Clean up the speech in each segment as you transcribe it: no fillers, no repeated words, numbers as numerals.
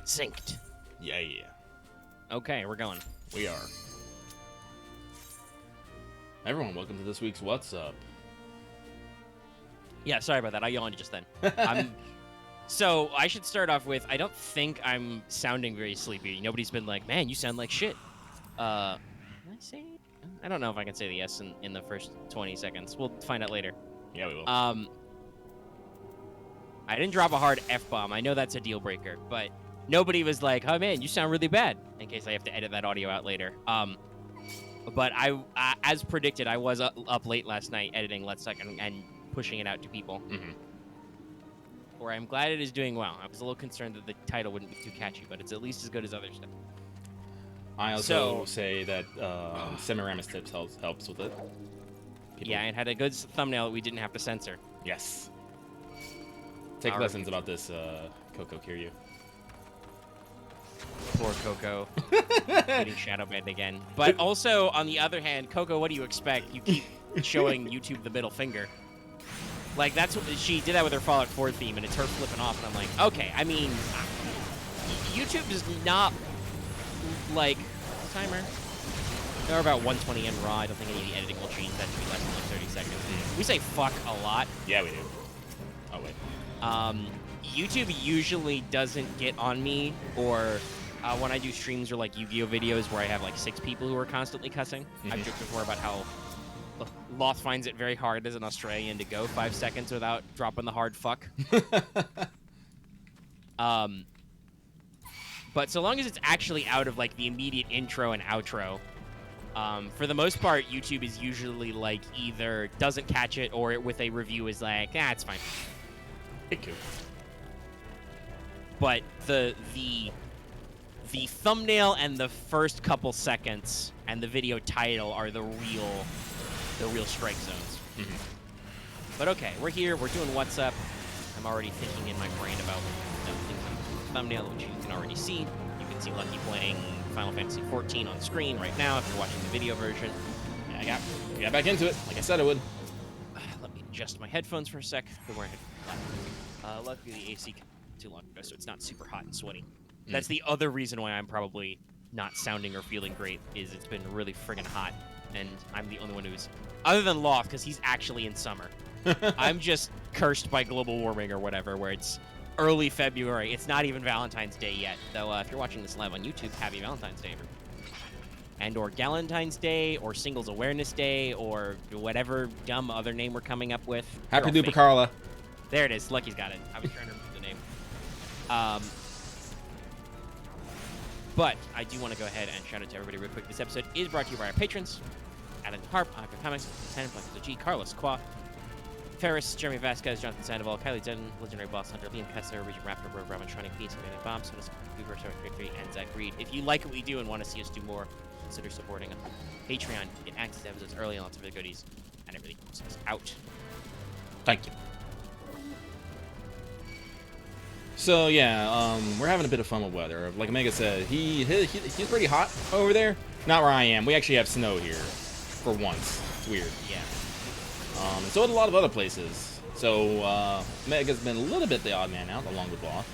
Synced. Yeah. Okay, we're going. We are. Everyone, welcome to this week's What's Up. Yeah, sorry about that. I yawned just then. So I should start off with, I don't think I'm sounding very sleepy. Nobody's been like, man, you sound like shit. Can I say? I don't know if I can say the S in the first 20 seconds. We'll find out later. Yeah, we will. I didn't drop a hard F-bomb. I know that's a deal breaker, but nobody was like, oh man, you sound really bad, in case I have to edit that audio out later. But I as predicted, I was up late last night editing Let's Talk and pushing it out to people. Mm-hmm. Or I'm glad it is doing well. I was a little concerned that the title wouldn't be too catchy, but it's at least as good as other stuff. I also say that Semiramis Tips helps with it. People... Yeah, it had a good thumbnail that we didn't have to censor. Yes. Take lessons about this, Coco Kiryu. Poor Coco. Getting shadow banned again. But also, on the other hand, Coco, what do you expect? You keep showing YouTube the middle finger. Like, that's what she did that with her Fallout 4 theme, and it's her flipping off, and I'm like, okay, I mean, YouTube is not, like, timer. They're about 120 in RAW. I don't think any of the editing will change. That should be less than like 30 seconds. We say fuck a lot. Yeah, we do. Oh, wait. YouTube usually doesn't get on me, or when I do streams or like Yu-Gi-Oh videos where I have like 6 people who are constantly cussing. Mm-hmm. I've joked before about how Loth finds it very hard as an Australian to go 5 seconds without dropping the hard fuck. But so long as it's actually out of like the immediate intro and outro, for the most part, YouTube is usually like either doesn't catch it or with a review is like, it's fine. Thank you. But the thumbnail and the first couple seconds and the video title are the real strike zones. Mm-hmm. But okay, we're here. We're doing What's Up. I'm already thinking in my brain about things on the thumbnail, which you can already see. You can see Lucky playing Final Fantasy XIV on screen right now if you're watching the video version. I got back into it, like I said I would. Let me adjust my headphones for a sec. Been wearing headphones. Luckily, the AC came too long ago, so it's not super hot and sweaty. That's the other reason why I'm probably not sounding or feeling great, is it's been really friggin' hot, and I'm the only one who's... Other than Loth, because he's actually in summer. I'm just cursed by global warming or whatever, where it's early February. It's not even Valentine's Day yet. Though, if you're watching this live on YouTube, happy Valentine's Day, everyone. And or Galentine's Day, or Singles Awareness Day, or whatever dumb other name we're coming up with. Happy Duper Carla. There it is. Lucky's got it. I was trying to remember the name. But I do want to go ahead and shout out to everybody real quick. This episode is brought to you by our patrons: Adam Harp, Aqua Comics, Lieutenant Black G, Carlos Qua, Ferris, Jeremy Vasquez, Jonathan Sandoval, Kylie Dutton, Legendary Boss Hunter, Liam Kessler, Regent Raptor, Rogue Robin, Shining Peace, Emmanuel Bomb, Sonis, Cooper, 33, and Zach Reed. If you like what we do and want to see us do more, consider supporting us on Patreon. Get access to episodes early and lots of other goodies, and it really helps us out. Thank you. So yeah, we're having a bit of fun with weather. Like Omega said, he's pretty hot over there. Not where I am. We actually have snow here, for once. It's weird. Yeah. And so did a lot of other places. So Omega's been a little bit the odd man out, along with Loth.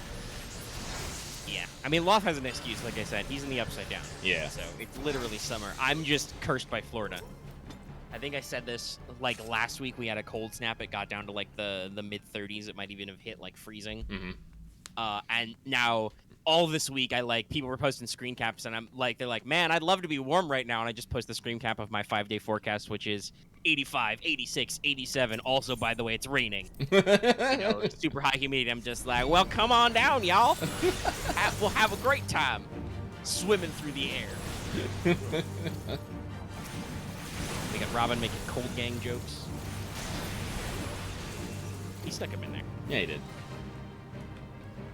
Yeah. I mean, Loth has an excuse. Like I said, he's in the upside down. Yeah. So it's literally summer. I'm just cursed by Florida. I think I said this like last week. We had a cold snap. It got down to like the mid 30s. It might even have hit like freezing. Mm-hmm. And now all this week, people were posting screen caps, and they're like, man, I'd love to be warm right now. And I just post the screen cap of my 5-day forecast, which is 85, 86, 87. Also, by the way, it's raining. It's super high humidity. I'm just like, well, come on down, y'all. We'll have a great time swimming through the air. We got Robin making cold gang jokes. He stuck him in there. Yeah, he did.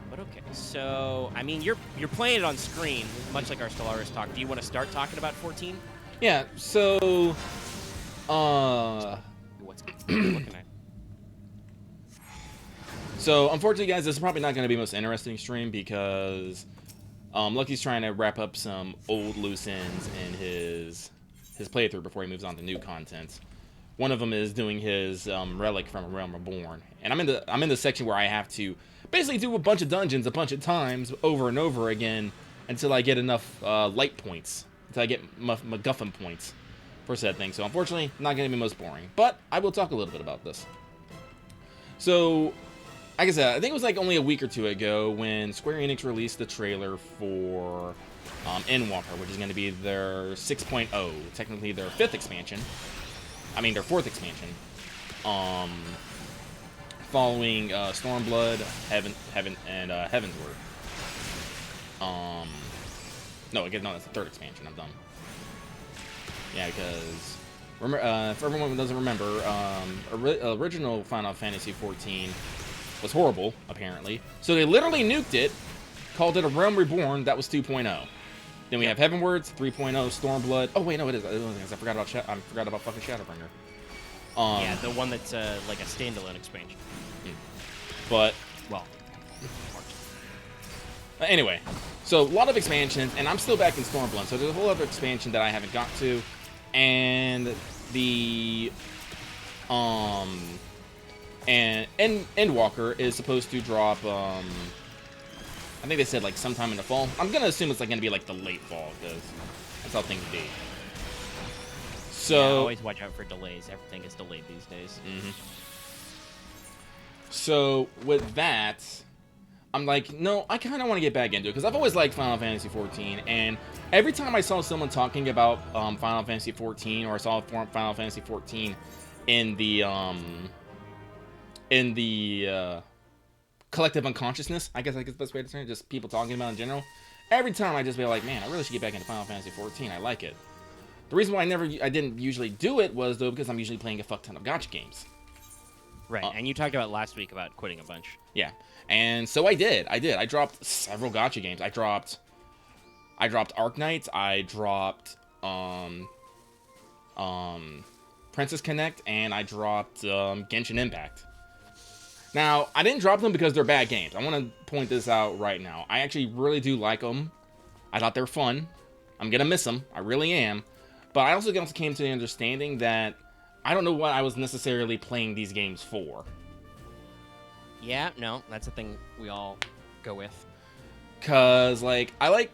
But okay, so, I mean, you're playing it on screen, much like our Stellaris talk. Do you want to start talking about 14? Yeah, so... What's looking at? So, unfortunately, guys, this is probably not going to be the most interesting stream because Lucky's trying to wrap up some old loose ends in his playthrough before he moves on to new content. One of them is doing his Relic from A Realm Reborn. And I'm in the section where I have to basically do a bunch of dungeons a bunch of times over and over again until I get enough light points, until I get MacGuffin points for said thing. So unfortunately, not going to be most boring, but I will talk a little bit about this. So, like I said, I think it was like only a week or two ago when Square Enix released the trailer for Endwalker, which is going to be their 6.0, technically their 5th expansion. I mean, their 4th expansion. Following Stormblood, Heaven, and Heavensward. No, that's the 3rd expansion. I'm done. Yeah, because for everyone who doesn't remember, original Final Fantasy XIV was horrible, apparently. So they literally nuked it, called it a Realm Reborn. That was 2.0. Then we have Heavenwards, 3.0, Stormblood. Oh wait, no, it is. I forgot about fucking Shadowbringer. Yeah, the one that's like a standalone expansion. But well, anyway, so a lot of expansions, and I'm still back in Stormblood. So there's a whole other expansion that I haven't got to, and the and Endwalker is supposed to drop. I think they said like sometime in the fall. I'm gonna assume it's like gonna be like the late fall because that's how things be. So yeah, always watch out for delays. Everything is delayed these days. So with that, I'm like, no, I kind of want to get back into it because I've always liked Final Fantasy XIV, and every time I saw someone talking about Final Fantasy XIV, or I saw Final Fantasy XIV in the collective unconsciousness, I guess the best way to say it, just people talking about it in general. Every time I just be like, man, I really should get back into Final Fantasy XIV. I like it. The reason why I didn't usually do it was though because I'm usually playing a fuck ton of gacha games. Right, and you talked about last week about quitting a bunch. Yeah, and so I did. I dropped several gacha games. I dropped Arknights. I dropped Princess Connect, and I dropped Genshin Impact. Now, I didn't drop them because they're bad games. I want to point this out right now. I actually really do like them. I thought they were fun. I'm gonna miss them. I really am. But I also came to the understanding that I don't know what I was necessarily playing these games for. Yeah, no, that's a thing we all go with. Cause like I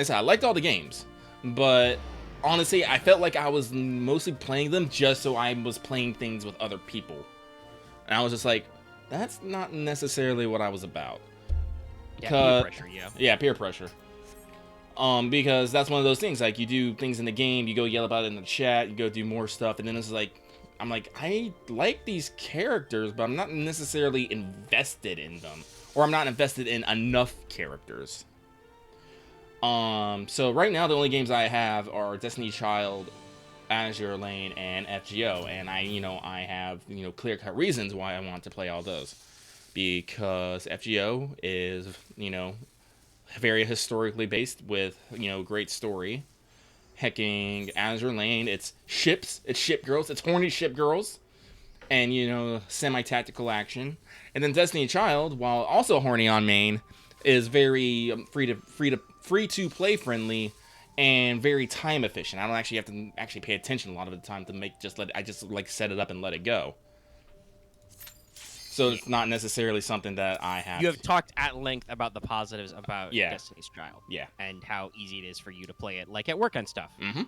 said, I liked all the games, but honestly, I felt like I was mostly playing them just so I was playing things with other people, and I was just like, that's not necessarily what I was about. Yeah, peer pressure. Yeah, peer pressure. Because that's one of those things, like, you do things in the game, you go yell about it in the chat, you go do more stuff, and then it's like, I'm like, I like these characters, but I'm not necessarily invested in them, or I'm not invested in enough characters. So right now, the only games I have are Destiny Child, Azure Lane, and FGO, and I have, clear-cut reasons why I want to play all those. Because FGO is, very historically based with, great story. Hecking Azure Lane, it's ships, it's ship girls, it's horny ship girls, and, semi-tactical action. And then Destiny Child, while also horny on main, is very free to play friendly and very time efficient. I don't actually have to pay attention a lot of the time to I just set it up and let it go. So it's not necessarily something that I have. You have talked at length about the positives about Destiny's Child. Yeah. And how easy it is for you to play it, like at work and stuff. Mm-hmm.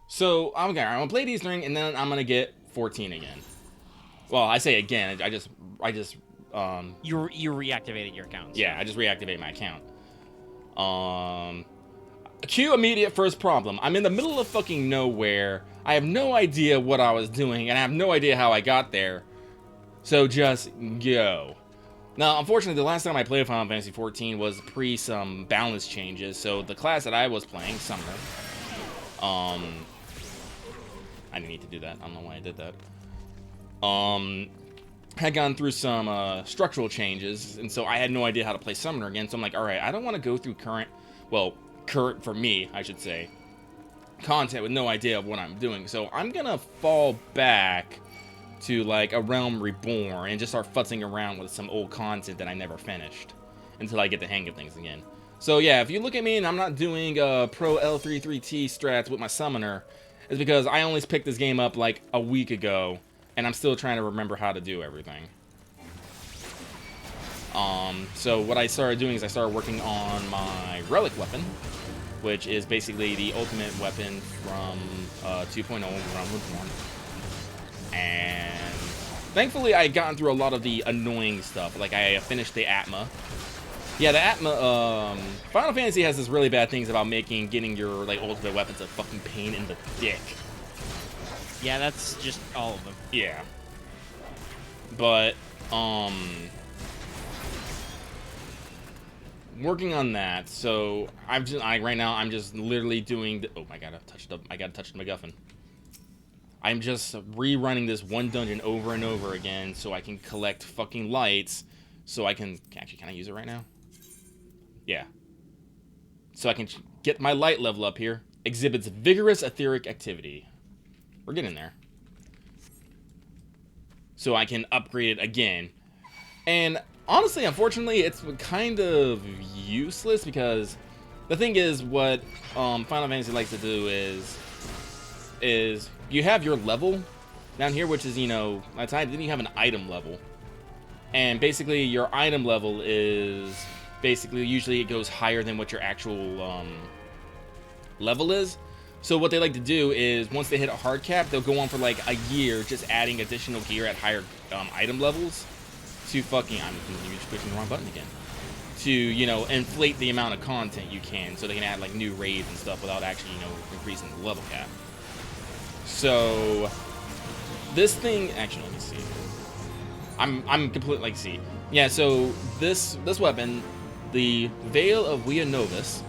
So I'm gonna play these during, and then I'm gonna get 14 again. Well, I say again. I just. You reactivated your account. Yeah, I just reactivated my account. Cue immediate first problem. I'm in the middle of fucking nowhere. I have no idea what I was doing, and I have no idea how I got there. So just go. Now, unfortunately, the last time I played Final Fantasy XIV was pre some balance changes. So the class that I was playing, Summoner, I didn't need to do that. I don't know why I did that. Had gone through some structural changes, and so I had no idea how to play Summoner again. So I'm like, all right, I don't want to go through current for me, I should say, content with no idea of what I'm doing. So I'm gonna fall back to like a Realm Reborn and just start futzing around with some old content that I never finished until I get the hang of things again. So yeah, if you look at me and I'm not doing pro L33T strats with my Summoner, it's because I only picked this game up like a week ago and I'm still trying to remember how to do everything. So what I started doing is I started working on my relic weapon, which is basically the ultimate weapon from 2.0 Realm Reborn. And thankfully I had gotten through a lot of the annoying stuff. Like I finished the Atma. Yeah, the Atma, Final Fantasy has this really bad things about getting your, like, ultimate weapons a fucking pain in the dick. Yeah, that's just all of them. Yeah. But, working on that, so right now I'm just literally doing oh my god, I gotta touch the MacGuffin. I'm just rerunning this one dungeon over and over again so I can collect fucking lights, so I can I use it right now? Yeah. So I can get my light level up here. Exhibits vigorous etheric activity. We're getting there. So I can upgrade it again. And honestly, unfortunately, it's kind of useless because the thing is what Final Fantasy likes to do is you have your level down here, which is, you know, then you have an item level. And basically your item level is usually it goes higher than what your actual level is. So what they like to do is once they hit a hard cap, they'll go on for like a year just adding additional gear at higher item levels to fucking I'm pushing the wrong button again. To, you know, inflate the amount of content you can so they can add like new raids and stuff without actually, you know, increasing the level cap. So this thing actually let me see. I'm completely like see. Yeah, so this weapon, the Veil of Via Novus,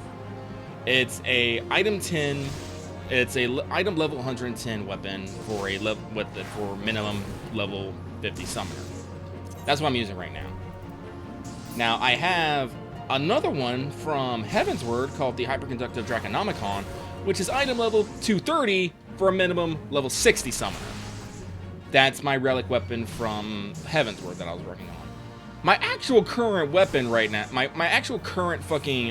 it's a item 10. It's a item level 110 weapon for for minimum level 50 summoner. That's what I'm using right now. Now I have another one from Heaven's Word called the Hyperconductive Draconomicon, which is item level 230 for a minimum level 60 summoner. That's my relic weapon from Heaven's Word that I was working on. My actual current weapon right now, my actual current fucking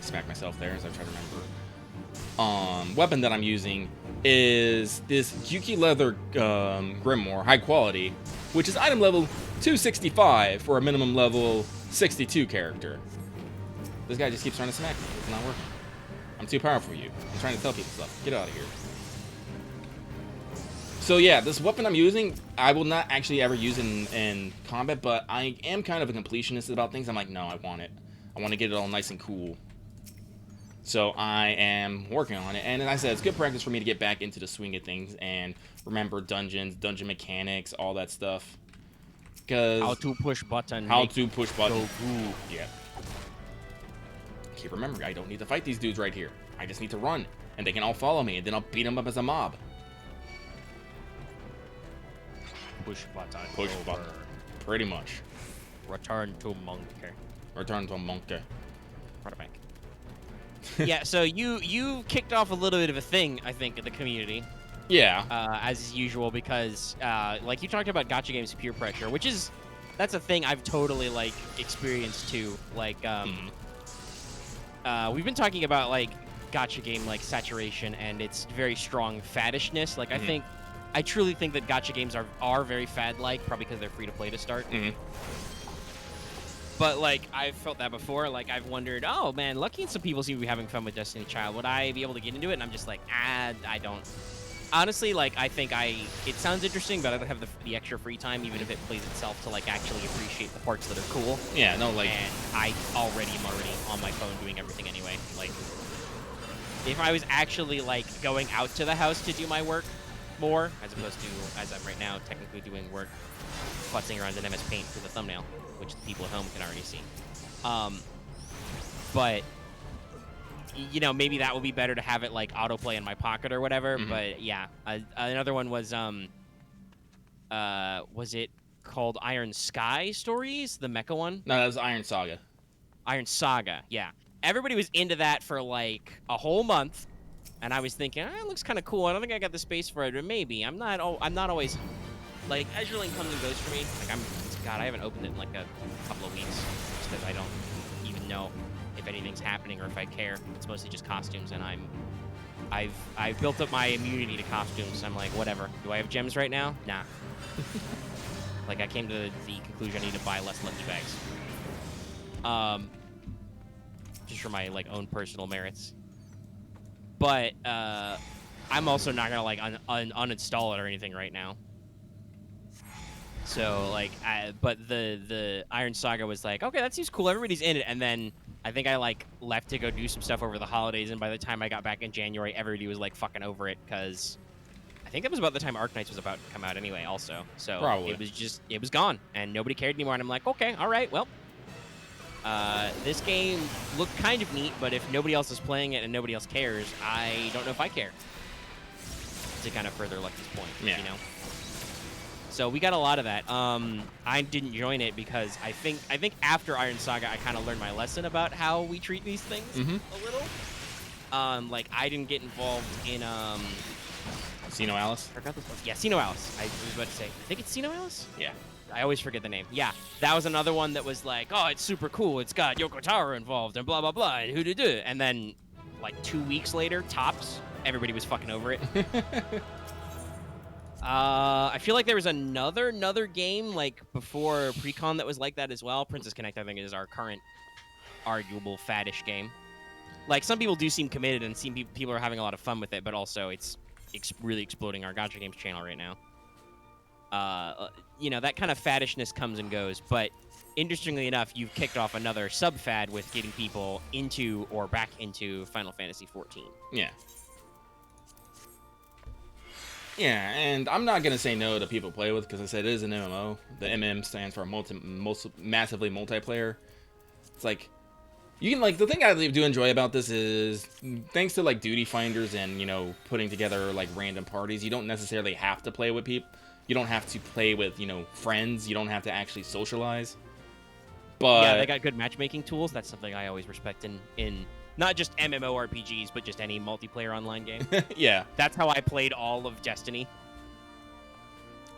smack myself there as I try to remember. Weapon that I'm using is this Yuki Leather Grimoire, high quality, which is item level 265 for a minimum level 62 character. This guy just keeps trying to smack me. It's not working. I'm too powerful for you. I'm trying to tell people stuff. Get out of here. So yeah, this weapon I'm using, I will not actually ever use in combat, but I am kind of a completionist about things. I'm like, no, I want it. I want to get it all nice and cool. So I am working on it, and as I said, it's good practice for me to get back into the swing of things and remember dungeons, dungeon mechanics, all that stuff. Because how to push button. Yeah. Keep remembering, I don't need to fight these dudes right here. I just need to run, and they can all follow me, and then I'll beat them up as a mob. Push button. Push button. Pretty much. Return to monkey. Return to monkey. Right back. Yeah, so you kicked off a little bit of a thing, I think, in the community. Yeah. As usual, because like you talked about gacha games peer pressure, that's a thing I've totally like experienced too. Like we've been talking about like gacha game like saturation and its very strong faddishness. Like I truly think that gacha games are very fad-like, probably because they're free to play to start. But, like, I've felt that before. Like, I've wondered, oh, man, Lucky and some people seem to be having fun with Destiny Child. Would I be able to get into it? And I'm just like, I don't. Honestly, like, I think it sounds interesting, but I don't have the extra free time, even if it plays itself, to, like, actually appreciate the parts that are cool. Yeah, no, like... And I already am on my phone doing everything anyway. Like, if I was actually, like, going out to the house to do my work more, as opposed to, as I'm right now, technically doing work, futzing around in MS Paint for the thumbnail, which the people at home can already see. But, you know, maybe that would be better to have it, like, autoplay in my pocket or whatever. But, yeah. Another one was it called Iron Sky Stories? The mecha one? No, that was Iron Saga. Iron Saga, yeah. Everybody was into that for, like, a whole month. And I was thinking, it looks kind of cool. I don't think I got the space for it, but maybe. I'm not always... Like, Azurelink comes and goes for me. Like, God, I haven't opened it in, like, a couple of weeks. Just because I don't even know if anything's happening or if I care. It's mostly just costumes, and I've built up my immunity to costumes. I'm like, whatever. Do I have gems right now? Nah. Like, I came to the conclusion I need to buy less lucky bags. Just for my, like, own personal merits. But, I'm also not gonna, like, uninstall it or anything right now. So, like, but the Iron Saga was like, okay, that seems cool. Everybody's in it. And then I think I, like, left to go do some stuff over the holidays. And by the time I got back in January, everybody was, like, fucking over it. Because I think that was about the time Arknights was about to come out anyway, also. So Probably. it was gone. And nobody cared anymore. And I'm like, okay, all right, well. This game looked kind of neat, but if nobody else is playing it and nobody else cares, I don't know if I care. To kind of further Lucky's point, you know? So we got a lot of that. I didn't join it because I think after Iron Saga, I kind of learned my lesson about how we treat these things a little. Like, I didn't get involved in, Sino Alice? I forgot this one. Yeah, Sino Alice. I was about to say, I think it's Sino Alice? Yeah. I always forget the name. Yeah, that was another one that was like, oh, it's super cool. It's got Yoko Taro involved and blah, blah, blah, and who-do-do. And then, like, 2 weeks later, tops, everybody was fucking over it. I feel like there was another game, like, before Precon that was like that as well. Princess Connect, I think, is our current arguable faddish game. Like, some people do seem committed and seem people are having a lot of fun with it, but also it's really exploding our Gacha Games channel right now. You know, that kind of faddishness comes and goes, but interestingly enough, you've kicked off another sub-fad with getting people into or back into Final Fantasy XIV. Yeah. Yeah, and I'm not going to say no to people play with, because I said it is an MMO. The MM stands for massively multiplayer. It's like, you can, like, the thing I do enjoy about this is, thanks to, like, duty finders and, you know, putting together, like, random parties, you don't necessarily have to play with people. You don't have to play with, you know, friends. You don't have to actually socialize. But yeah, they got good matchmaking tools. That's something I always respect in not just MMORPGs, but just any multiplayer online game. Yeah. That's how I played all of Destiny.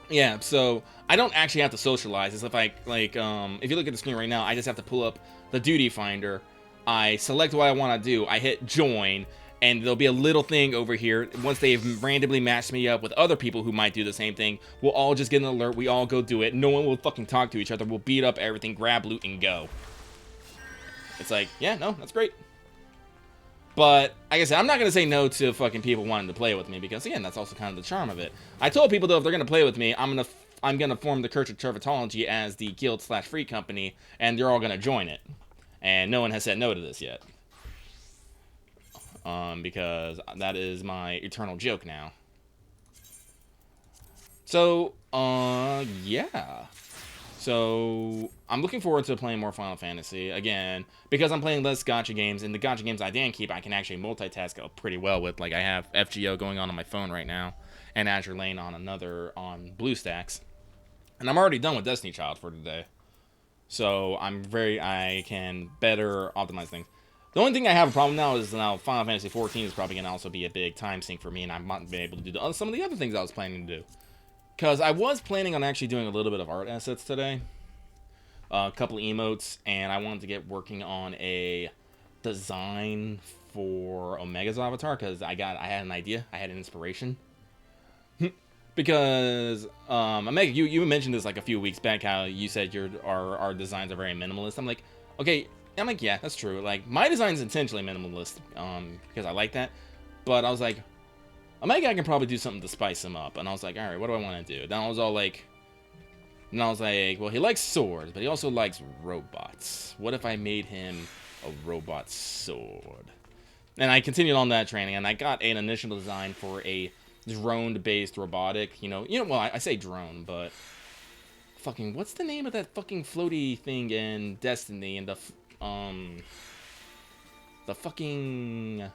Yeah, so I don't actually have to socialize. It's if I, like, if you look at the screen right now, I just have to pull up the duty finder. I select what I want to do. I hit join, and there'll be a little thing over here. Once they've randomly matched me up with other people who might do the same thing, we'll all just get an alert. We all go do it. No one will fucking talk to each other. We'll beat up everything, grab loot, and go. It's like, yeah, no, that's great. But, like I said, I'm not going to say no to fucking people wanting to play with me, because, again, that's also kind of the charm of it. I told people, though, if they're going to play with me, I'm gonna form the Church of Tervatology as the guild/free company, and they're all going to join it. And no one has said no to this yet. Because that is my eternal joke now. So, yeah. So, I'm looking forward to playing more Final Fantasy. Again, because I'm playing less gacha games, and the gacha games I didn't keep, I can actually multitask pretty well with. Like, I have FGO going on my phone right now, and Azure Lane on on BlueStacks. And I'm already done with Destiny Child for today. So, I can better optimize things. The only thing I have a problem now is now Final Fantasy XIV is probably going to also be a big time sink for me, and I'm not being able to do some of the other things I was planning to do. Because I was planning on actually doing a little bit of art assets today. A couple emotes, and I wanted to get working on a design for Omega's avatar, because I had an idea, I had an inspiration. Because, Omega, you mentioned this like a few weeks back, how you said our designs are very minimalist. I'm like, okay, yeah, that's true. Like, my design's intentionally minimalist, because I like that. But I was like, Omega, I can probably do something to spice him up. And I was like, alright, what do I want to do? Then I was like, well, he likes swords, but he also likes robots. What if I made him a robot sword? And I continued on that training, and I got an initial design for a drone-based robotic, well, I say drone, but fucking, what's the name of that fucking floaty thing in Destiny, and the fucking...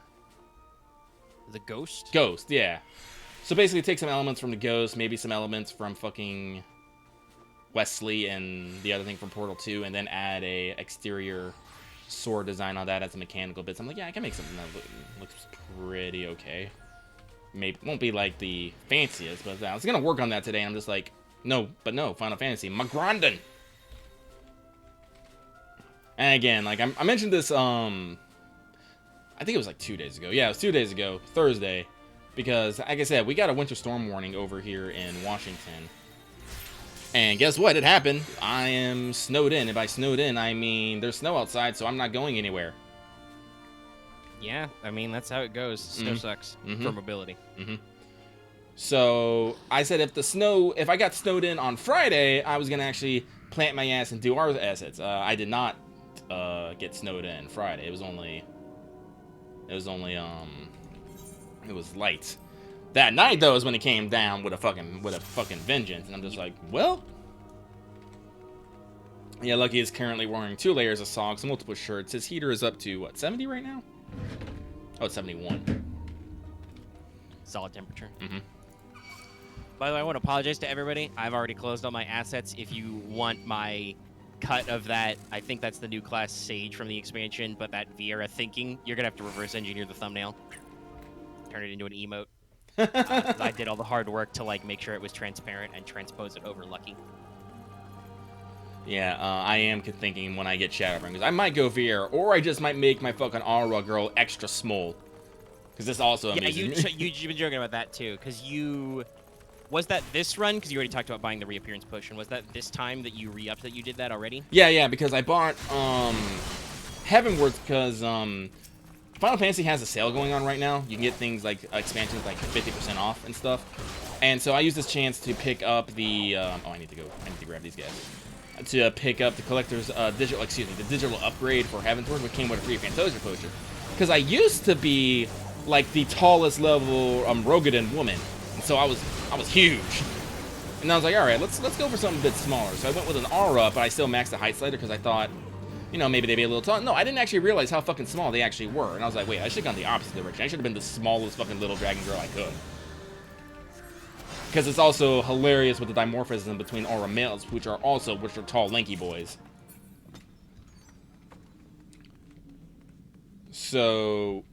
The Ghost? Ghost, yeah. So basically take some elements from the Ghost, maybe some elements from fucking Wesley and the other thing from Portal 2, and then add a exterior sword design on that as a mechanical bits. I'm like, yeah, I can make something that looks pretty okay. Maybe won't be like the fanciest, but I was gonna work on that today, and I'm just like, no, Final Fantasy, Magrandon. And again, like I mentioned this, I think it was like 2 days ago. Yeah, it was 2 days ago, Thursday, because like I said, we got a winter storm warning over here in Washington. And guess what? It happened. I am snowed in. And by snowed in, I mean there's snow outside, so I'm not going anywhere. Yeah, I mean, that's how it goes. Snow sucks for mobility. So I said if I got snowed in on Friday, I was going to actually plant my ass and do our assets. I did not get snowed in Friday. It was light. That night though is when it came down with a fucking vengeance, and I'm just like, well, yeah. Lucky is currently wearing 2 layers of socks, multiple shirts. His heater is up to what, 70 right now? Oh, it's 71. Solid temperature. By the way, I want to apologize to everybody. I've already closed all my assets. If you want my cut of that, I think that's the new class Sage from the expansion, but that Vieira thinking, you're going to have to reverse engineer the thumbnail. Turn it into an emote. 'Cause I did all the hard work to like make sure it was transparent and transpose it over Lucky. Yeah, I am thinking when I get Shadowbring, because I might go Vieira, or I just might make my fucking Aura girl extra small. Because this also amazes me. You've been joking about that too, because was that this run? Because you already talked about buying the reappearance potion. Was that this time that you re-upped that you did that already? Yeah, because I bought Heavenwards because Final Fantasy has a sale going on right now. You can get things like expansions like 50% off and stuff. And so I used this chance to pick up the I need to grab these guys. To pick up the collector's the digital upgrade for Heavenwards, which came with a free Fantasia potion. Because I used to be like the tallest level Rogadin woman. And so I was huge. And I was like, all right, let's go for something a bit smaller. So I went with an Aura, but I still maxed the height slider because I thought, you know, maybe they'd be a little tall. No, I didn't actually realize how fucking small they actually were. And I was like, wait, I should have gone the opposite direction. I should have been the smallest fucking little dragon girl I could. Because it's also hilarious with the dimorphism between Aura males, which are tall, lanky boys. So,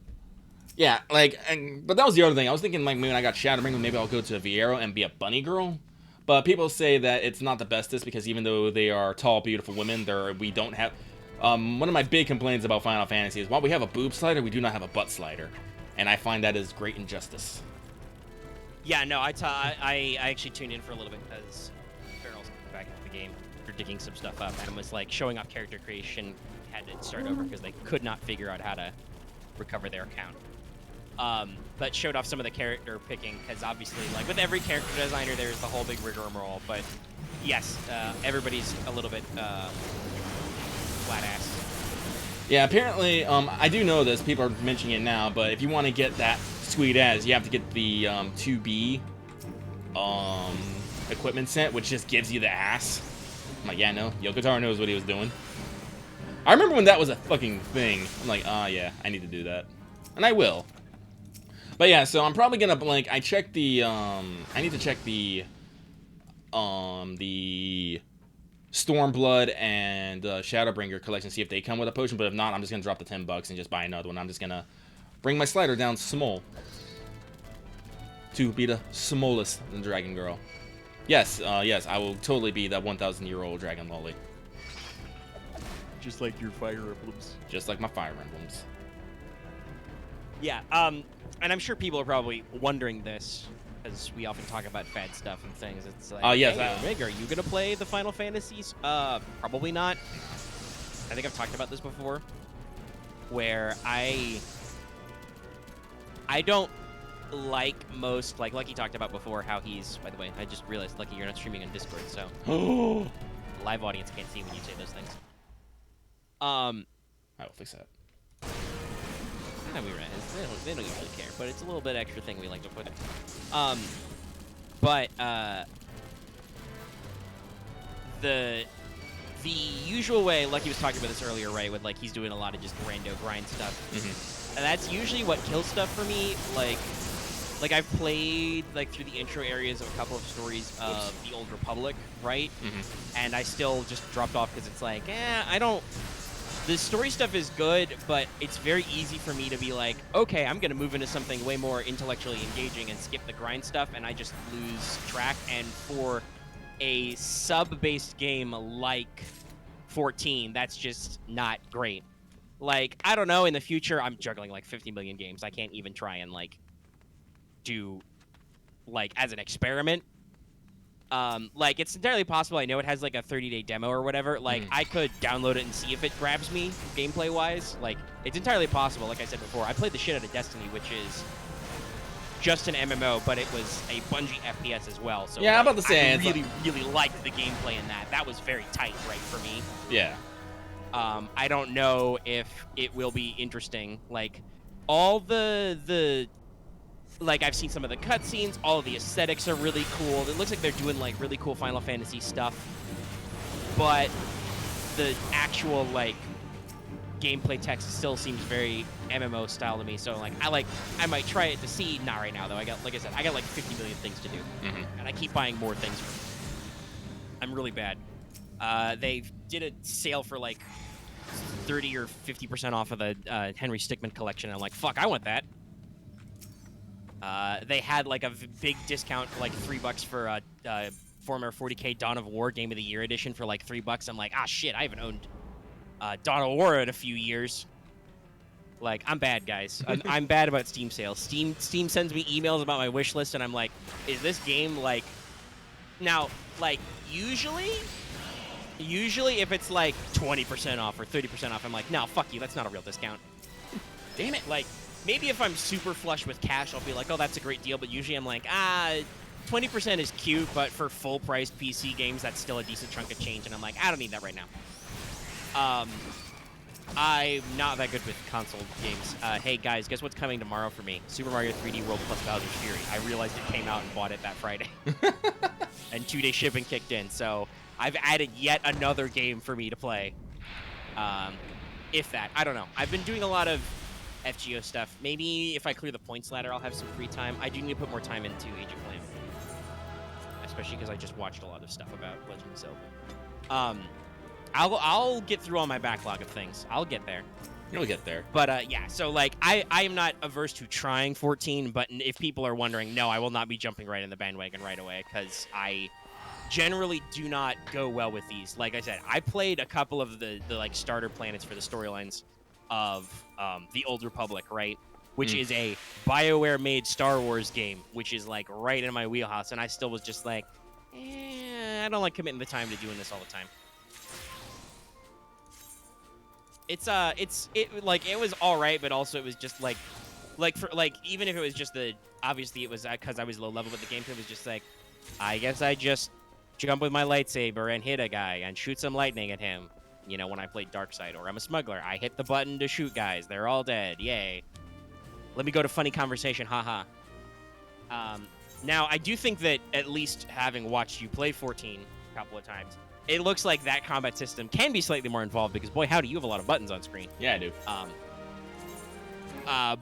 yeah, like, but that was the other thing. I was thinking, like, maybe when I got Shadowbring, maybe I'll go to Vieira and be a bunny girl. But people say that it's not the bestest because even though they are tall, beautiful women, we don't have... one of my big complaints about Final Fantasy is while we have a boob slider, we do not have a butt slider. And I find that is great injustice. Yeah, no, I actually tuned in for a little bit because Farrell's back into the game for digging some stuff up and was like showing off character creation, had to start over because they could not figure out how to recover their account. But showed off some of the character picking because obviously, like with every character designer, there's the whole big rigmarole. But yes, everybody's a little bit flat ass. Yeah, apparently, I do know this. People are mentioning it now, but if you want to get that sweet as, you have to get the 2B equipment set, which just gives you the ass. I'm like, yeah, no, Yokotaro knows what he was doing. I remember when that was a fucking thing. I'm like, yeah, I need to do that. And I will. But yeah, so I'm probably gonna, like, I checked the, I need to check the Stormblood and Shadowbringer collection, see if they come with a potion, but if not, I'm just gonna drop the $10 and just buy another one. I'm just gonna bring my slider down small to be the smallest dragon girl. Yes, yes, I will totally be that 1,000-year-old dragon lolly. Just like your Fire Emblems. Just like my Fire Emblems. Yeah, and I'm sure people are probably wondering this, as we often talk about fad stuff and things. It's like, yes, hey, Mig, are you going to play the Final Fantasies? Probably not. I think I've talked about this before, where I don't like most, like Lucky talked about before, how he's, by the way, I just realized, Lucky, you're not streaming on Discord, so the live audience can't see when you say those things. I will fix that. They don't usually care, but it's a little bit extra thing we like to put in. The usual way, Lucky was talking about this earlier, right, with like he's doing a lot of just rando grind stuff. And that's usually what kills stuff for me. Like I've played like through the intro areas of a couple of stories of the Old Republic, right? And I still just dropped off because it's like, I don't. The story stuff is good, but it's very easy for me to be like, okay, I'm going to move into something way more intellectually engaging and skip the grind stuff, and I just lose track. And for a sub-based game like 14, that's just not great. Like, I don't know, in the future, I'm juggling like 50 million games. I can't even try and, like, do, like, as an experiment. Like, it's entirely possible. I know it has, like, a 30-day demo or whatever. Like, I could download it and see if it grabs me gameplay-wise. Like, it's entirely possible. Like I said before, I played the shit out of Destiny, which is just an MMO, but it was a Bungie FPS as well. So, Yeah, like, I'm about to say, I really, really liked the gameplay in that. That was very tight, right, for me. Yeah. I don't know if it will be interesting. Like, all the like, I've seen some of the cutscenes. All of the aesthetics are really cool. It looks like they're doing, like, really cool Final Fantasy stuff. But the actual, like, gameplay text still seems very MMO style to me. So, like, I might try it to see. Not right now, though. Like I said, I got, like, 50 million things to do. And I keep buying more things. I'm really bad. They did a sale for, like, 30 or 50% off of the Henry Stickmin collection. And I'm like, fuck, I want that. They had like a big discount, like $3 for former 40K Dawn of War Game of the Year edition for like $3. I'm like, ah, shit, I haven't owned Dawn of War in a few years. Like, I'm bad, guys. I'm bad about Steam sales. Steam sends me emails about my wish list, and I'm like, is this game like? Now, like, usually if it's like 20% off or 30% off, I'm like, no, fuck you, that's not a real discount. Damn it, like. Maybe if I'm super flush with cash, I'll be like, oh, that's a great deal. But usually I'm like, 20% is cute, but for full-price PC games, that's still a decent chunk of change. And I'm like, I don't need that right now. I'm not that good with console games. Hey, guys, guess what's coming tomorrow for me? Super Mario 3D World plus Bowser's Fury. I realized it came out and bought it that Friday. And 2-day shipping kicked in. So I've added yet another game for me to play. If that. I don't know. I've been doing a lot of FGO stuff. Maybe if I clear the points ladder, I'll have some free time. I do need to put more time into Age of Flame, especially because I just watched a lot of stuff about Legend of Zelda. I'll get through all my backlog of things. I'll get there. You'll get there. But yeah, so like I am not averse to trying 14, but if people are wondering, no, I will not be jumping right in the bandwagon right away because I generally do not go well with these. Like I said, I played a couple of the like starter planets for the storylines of the Old Republic, right? Which is a BioWare-made Star Wars game, which is like right in my wheelhouse, and I still was just like, I don't like committing the time to doing this all the time. It was all right, but also it was just like even if it was just obviously it was because I was low level, but the gameplay was just like, I guess I just jump with my lightsaber and hit a guy and shoot some lightning at him. You know, when I played Darkside, or I'm a smuggler, I hit the button to shoot guys. They're all dead. Yay. Let me go to funny conversation. Haha. Now, I do think that at least having watched you play 14 a couple of times, it looks like that combat system can be slightly more involved because, boy, howdy, you have a lot of buttons on screen. Yeah, I do.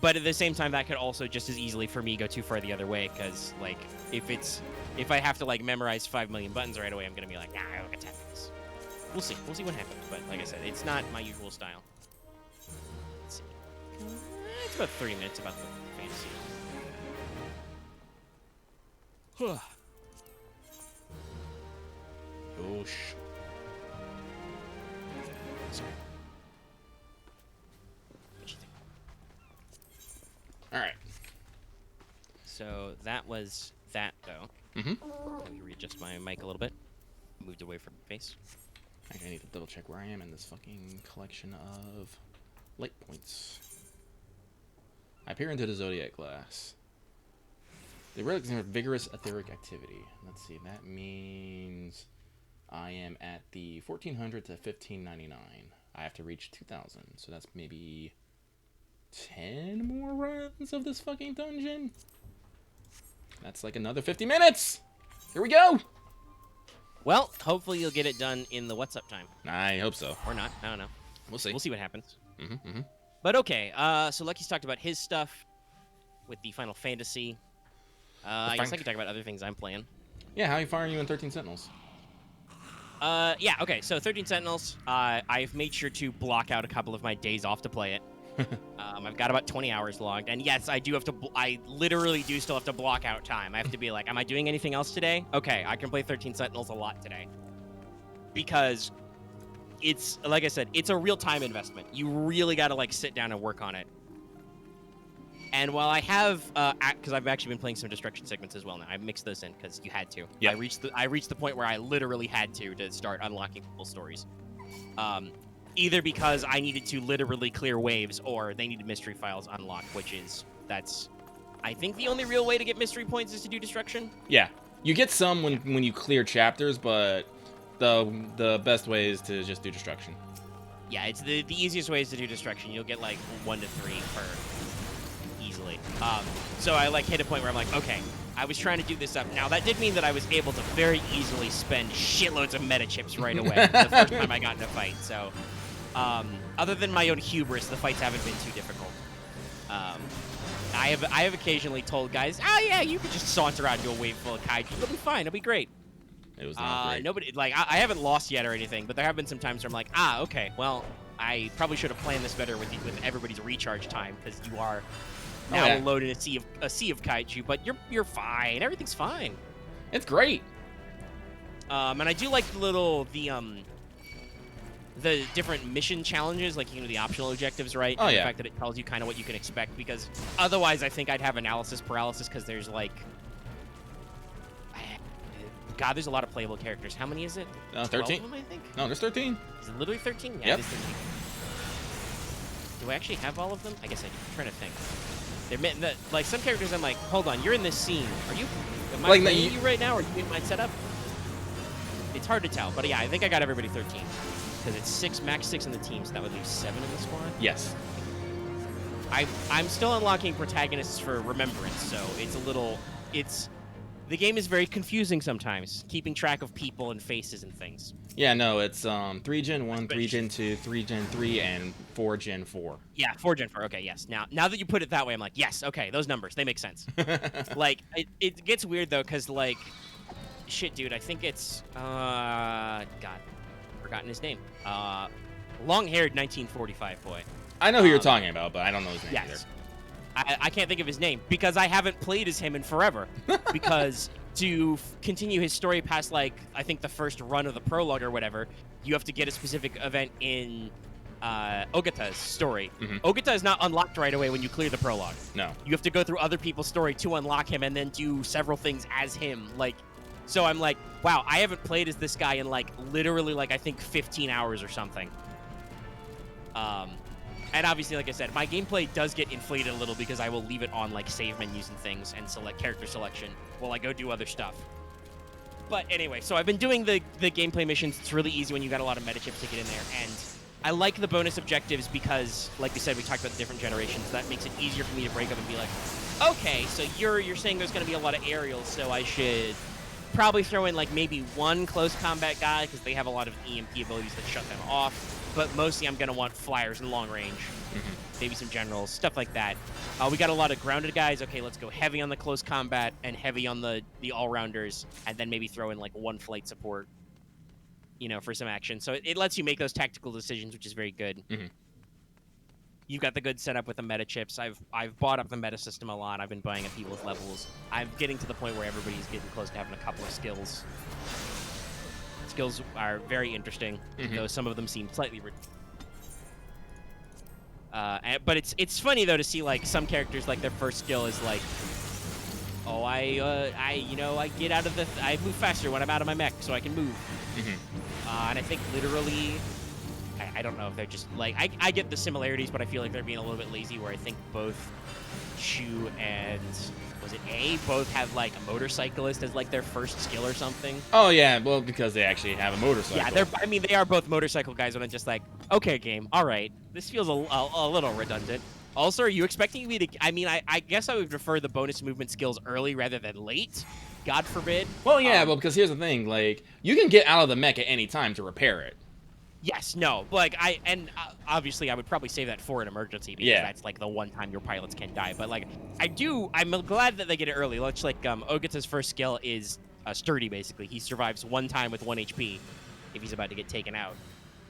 But at the same time, that could also just as easily for me go too far the other way because, like, if I have to, like, memorize 5 million buttons right away, I'm going to be like, nah, I'll attack this. We'll see. We'll see what happens. But like I said, it's not my usual style. Let's see. It's about 30 minutes about the fantasy. Oosh. Sorry. What you think? All right. So that was that, though. Let me readjust my mic a little bit. Moved away from my face. I need to double check where I am in this fucking collection of light points. I peer into the Zodiac glass. The relic is vigorous etheric activity. Let's see, that means I am at the 1400 to 1599. I have to reach 2000, so that's maybe 10 more runs of this fucking dungeon. That's like another 50 minutes. Here we go. Well, hopefully you'll get it done in the What's Up time. I hope so. Or not. I don't know. We'll see. We'll see what happens. Mm-hmm. But okay, so Lucky's talked about his stuff with the Final Fantasy. I guess I can talk about other things I'm playing. Yeah, how far are you in 13 Sentinels? Yeah, okay, so 13 Sentinels, I've made sure to block out a couple of my days off to play it. I've got about 20 hours logged, and yes, I do have to, I literally do still have to block out time. I have to be like, am I doing anything else today? Okay, I can play 13 Sentinels a lot today. Because it's, like I said, it's a real time investment. You really gotta, like, sit down and work on it. And while I have, because I've actually been playing some destruction segments as well now, I've mixed those in because you had to. Yep. I reached the point where I literally had to start unlocking people's stories. Either because I needed to literally clear waves, or they needed mystery files unlocked, that's, I think, the only real way to get mystery points is to do destruction. Yeah, you get some when you clear chapters, but the best way is to just do destruction. Yeah, it's the easiest way is to do destruction. You'll get like 1 to 3 per easily. So I like hit a point where I'm like, okay, I was trying to do this up. Now that did mean that I was able to very easily spend shitloads of meta chips right away the first time I got in a fight. So other than my own hubris, the fights haven't been too difficult. I have occasionally told guys, oh yeah, you could just saunter out into a wave full of kaiju. It'll be fine. It'll be great. It was not great. Nobody, like, I haven't lost yet or anything, but there have been some times where I'm like, okay, well, I probably should have planned this better with everybody's recharge time, because you are now alone in a sea of kaiju, but you're fine. Everything's fine. It's great. And I do like the different mission challenges, like, the optional objectives, right? Oh, and yeah. The fact that it tells you kind of what you can expect, because otherwise I think I'd have analysis paralysis, because there's, like, God, there's a lot of playable characters. How many is it? 13. Them, I think? No, there's 13. Is it literally 13? Yeah, Yep. it is 13. Do I actually have all of them? I guess I do. I'm trying to think. Like, some characters I'm like, hold on, you're in this scene. Am I Like, playing you right now, or are you in my setup? It's hard to tell, but yeah, I think I got everybody 13. Because it's max 6 in the team, so that would leave 7 in the squad. Yes. I'm still unlocking protagonists for Remembrance, so the game is very confusing sometimes, keeping track of people and faces and things. Yeah, no, it's 3 Gen 1, 3 Gen 2, 3 Gen 3, and 4 Gen 4. Yeah, 4 Gen 4. Okay, yes. Now that you put it that way, I'm like, yes, okay, those numbers, they make sense. Like, it gets weird, though, because, like, shit, dude, I think it's, God, forgotten his name. Long-haired 1945 boy. I know who you're talking about, but I don't know his name either. I can't think of his name because I haven't played as him in forever. Because to continue his story past, like, I think the first run of the prologue or whatever, you have to get a specific event in Ogata's story. Mm-hmm. Ogata is not unlocked right away when you clear the prologue. No. You have to go through other people's story to unlock him and then do several things as him. Like, so I'm like, wow, I haven't played as this guy in, like, literally, like, I think 15 hours or something. And obviously, like I said, my gameplay does get inflated a little because I will leave it on, like, save menus and things and select character selection while I go do other stuff. But anyway, so I've been doing the gameplay missions. It's really easy when you got a lot of meta chips to get in there. And I like the bonus objectives because, like we said, we talked about the different generations. That makes it easier for me to break up and be like, okay, so you're saying there's going to be a lot of aerials, so I should probably throw in, like, maybe one close combat guy because they have a lot of EMP abilities that shut them off. But mostly I'm going to want flyers and long range, maybe some generals, stuff like that. We got a lot of grounded guys. Okay, let's go heavy on the close combat and heavy on the all-rounders, and then maybe throw in, like, one flight support, for some action. So it lets you make those tactical decisions, which is very good. Mm-hmm. You've got the good setup with the meta chips. I've bought up the meta system a lot. I've been buying up people's levels. I'm getting to the point where everybody's getting close to having a couple of skills. Skills are very interesting, though some of them seem slightly but it's funny though to see, like, some characters, like, their first skill is like, oh, I get out of I move faster when I'm out of my mech so I can move. And I think literally, I don't know if they're just like, I get the similarities, but I feel like they're being a little bit lazy, where I think both Shu and was it A both have, like, a motorcyclist as, like, their first skill or something. Oh yeah, well, because they actually have a motorcycle. Yeah, they are both motorcycle guys, and I'm just like, okay, game, all right, this feels a little redundant. Also, are you expecting me to? I mean, I guess I would prefer the bonus movement skills early rather than late. God forbid. Well, yeah, well, because here's the thing, like, you can get out of the mech at any time to repair it. Yes, no, like, obviously I would probably save that for an emergency because that's, like, the one time your pilots can die. But, like, I'm glad that they get it early. Looks like Ogata's first skill is sturdy, basically. He survives one time with 1 HP if he's about to get taken out.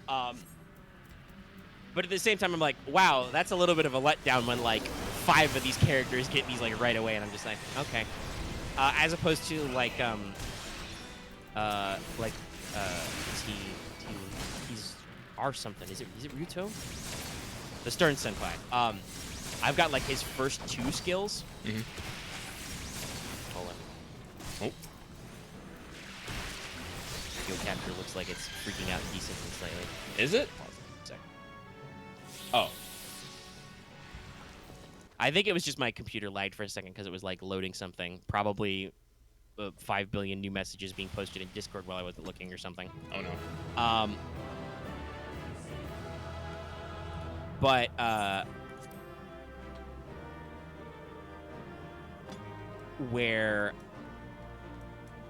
But at the same time, I'm like, wow, that's a little bit of a letdown when, like, 5 of these characters get these, like, right away, and I'm just like, okay. As opposed to, like, is he... He's R something. Is it Ryuto? The Stern Senpai. I've got like his first 2 skills. Mm-hmm. Hold on. Oh. Skill capture looks like it's freaking out decently slightly. Is it? Pause it a sec. Oh. I think it was just my computer lagged for a second because it was like loading something. Probably 5 billion new messages being posted in Discord while I wasn't looking or something. Oh no. But where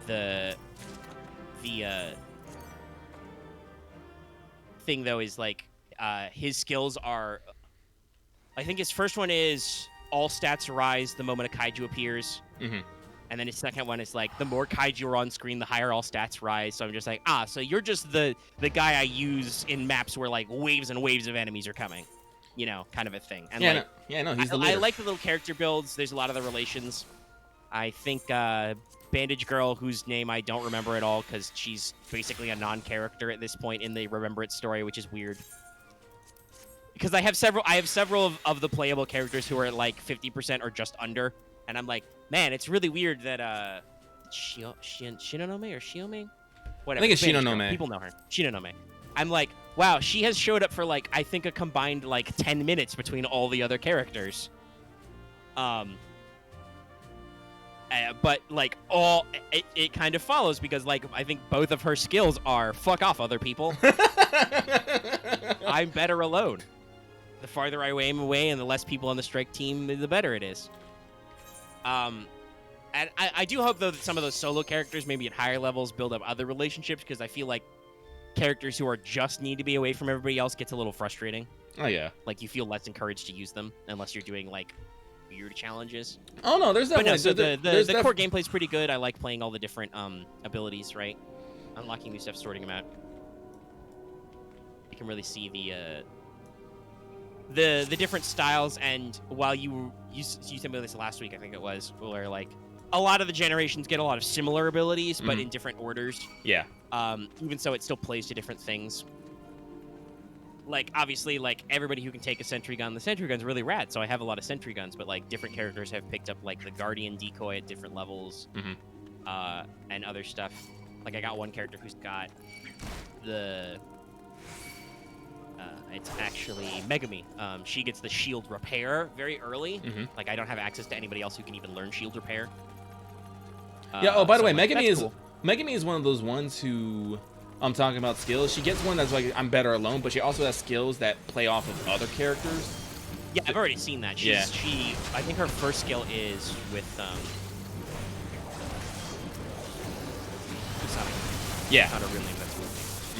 the thing though is like his skills are, I think his first one is all stats rise the moment a kaiju appears. Mm-hmm. And then his second one is like, the more kaiju are on screen, the higher all stats rise. So I'm just like, so you're just the guy I use in maps where like waves and waves of enemies are coming, you know, kind of a thing. And Yeah, like, no, he's the leader. I like the little character builds. There's a lot of the relations. I think Bandage Girl, whose name I don't remember at all because she's basically a non-character at this point in the Remember It story, which is weird. Because I have several of the playable characters who are at like 50% or just under, and I'm like, man, it's really weird that Shinonome or Shiome? Whatever. I think it's Shinonome. Girl. People know her. Shinonome. I'm like, wow, she has showed up for like I think a combined like 10 minutes between all the other characters. But like it kind of follows because like I think both of her skills are fuck off other people. I'm better alone. The farther I aim away and the less people on the strike team, the better it is. And I do hope, though, that some of those solo characters, maybe at higher levels, build up other relationships, because I feel like characters who are just need to be away from everybody else gets a little frustrating. Oh, yeah. Like, you feel less encouraged to use them, unless you're doing, like, weird challenges. Oh, no, there's But definitely... no, so the core gameplay's pretty good. I like playing all the different abilities, right? Unlocking new stuff, sorting them out. You can really see the different styles, and while you told me this last week, I think it was, where like a lot of the generations get a lot of similar abilities, but in different orders. Yeah. Even so, it still plays to different things. Like obviously, like everybody who can take a sentry gun, the sentry gun's really rad. So I have a lot of sentry guns, but like different characters have picked up like the guardian decoy at different levels, and other stuff. Like I got one character who's got the. It's actually Megami. She gets the shield repair very early. Like, I don't have access to anybody else who can even learn shield repair. Yeah, oh, by the way, like, Megami is one of those ones who... I'm talking about skills. She gets one that's like, I'm better alone, but she also has skills that play off of other characters. Yeah, I've already seen that. I think her first skill is with, Yeah. Not a real name, that's weird.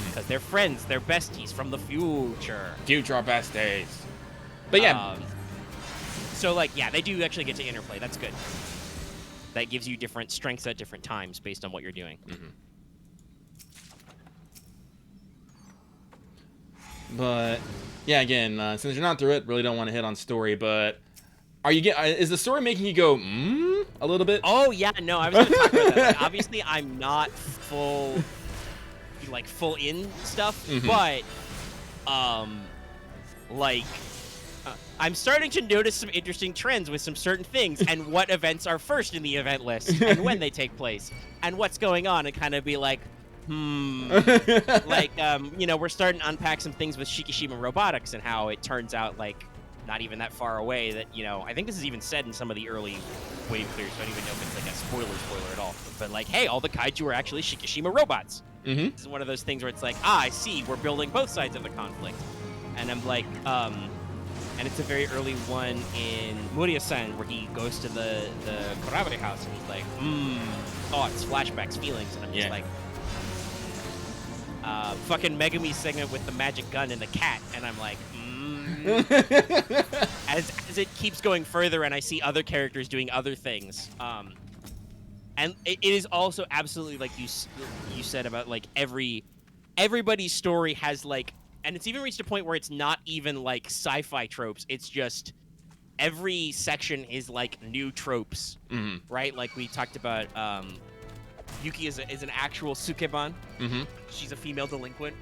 Because they're friends, they're besties from the future. Future besties. But yeah. So, like, yeah, they do actually get to interplay. That's good. That gives you different strengths at different times based on what you're doing. But, yeah, again, since you're not through it, really don't want to hit on story, but... is the story making you go, a little bit? Oh, yeah, no, I was going to talk about that. Like, obviously, I'm not full in stuff, but I'm starting to notice some interesting trends with some certain things and what events are first in the event list and when they take place and what's going on, and kind of be like, like, we're starting to unpack some things with Shikishima Robotics and how it turns out, like, not even that far away that, I think this is even said in some of the early wave clears, so I don't even know if it's like a spoiler at all, but like, hey, all the kaiju are actually Shikishima robots. This is one of those things where it's like, I see, we're building both sides of the conflict. And I'm like, and it's a very early one in Muria-san where he goes to the Karabare house and he's like, thoughts, flashbacks, feelings, and I'm just like, fucking Megami segment with the magic gun and the cat, and I'm like, as it keeps going further and I see other characters doing other things, and it is also absolutely like you said about like everybody's story has like, and it's even reached a point where it's not even like sci-fi tropes, it's just every section is like new tropes, right? Like we talked about, Yuki is an actual sukeban. She's a female delinquent.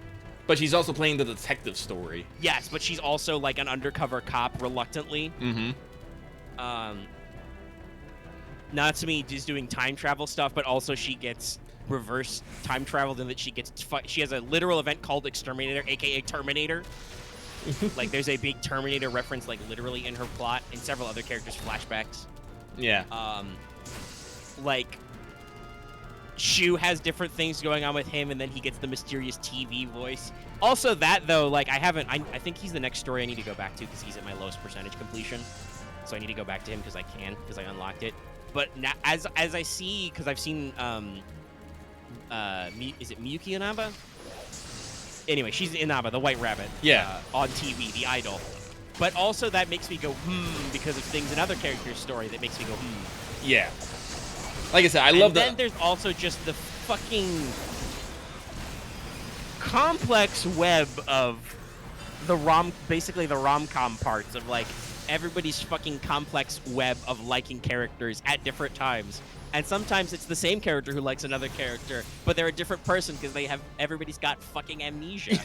But she's also playing the detective story. Yes, but she's also like an undercover cop, reluctantly. Mm-hmm. Natsumi is doing time travel stuff, but also she gets reverse time traveled in that she has a literal event called Exterminator, aka Terminator. Like there's a big Terminator reference, like literally in her plot, and several other characters' flashbacks. Yeah. Like Shu has different things going on with him, and then he gets the mysterious TV voice. Also, that though, like I think he's the next story I need to go back to because he's at my lowest percentage completion. So I need to go back to him because I unlocked it. But now, as I see, because I've seen, is it Miyuki Inaba? Anyway, she's Inaba, the White Rabbit. Yeah. On TV, the idol. But also that makes me go because of things in other characters' story that makes me go Yeah. Like I said, I love that. And then there's also just the fucking complex web of basically the rom-com parts of like everybody's fucking complex web of liking characters at different times. And sometimes it's the same character who likes another character, but they're a different person because everybody's got fucking amnesia.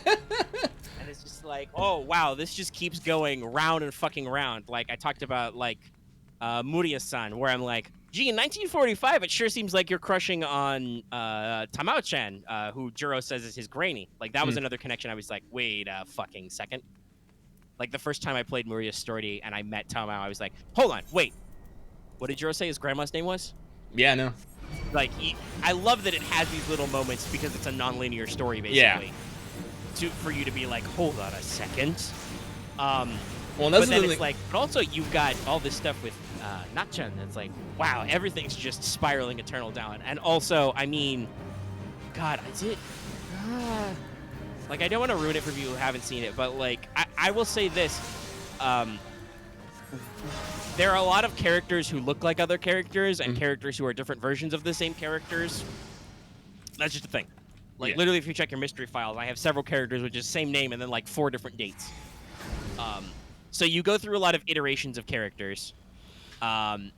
And it's just like, oh wow, this just keeps going round and fucking round. Like I talked about like Muria-san, where I'm like, gee, in 1945, it sure seems like you're crushing on Tamao-chan, who Juro says is his granny. Like that was another connection. I was like, wait a fucking second. Like the first time I played Muria's story and I met Tamao, I was like, hold on, wait. What did Juro say his grandma's name was? Yeah, no. Like, I love that it has these little moments because it's a non-linear story, basically. Yeah. For you to be like, hold on a second. Well, but then it's like, but also you've got all this stuff with Natchan. It's like, wow, everything's just spiraling eternal down. And also, I mean, God, is it? Like, I don't want to ruin it for people who haven't seen it, but like, I will say this. There are a lot of characters who look like other characters and characters who are different versions of the same characters. That's just a thing. Like, literally, if you check your mystery files, I have several characters with just the same name and then, like, 4 different dates. So you go through a lot of iterations of characters. Well,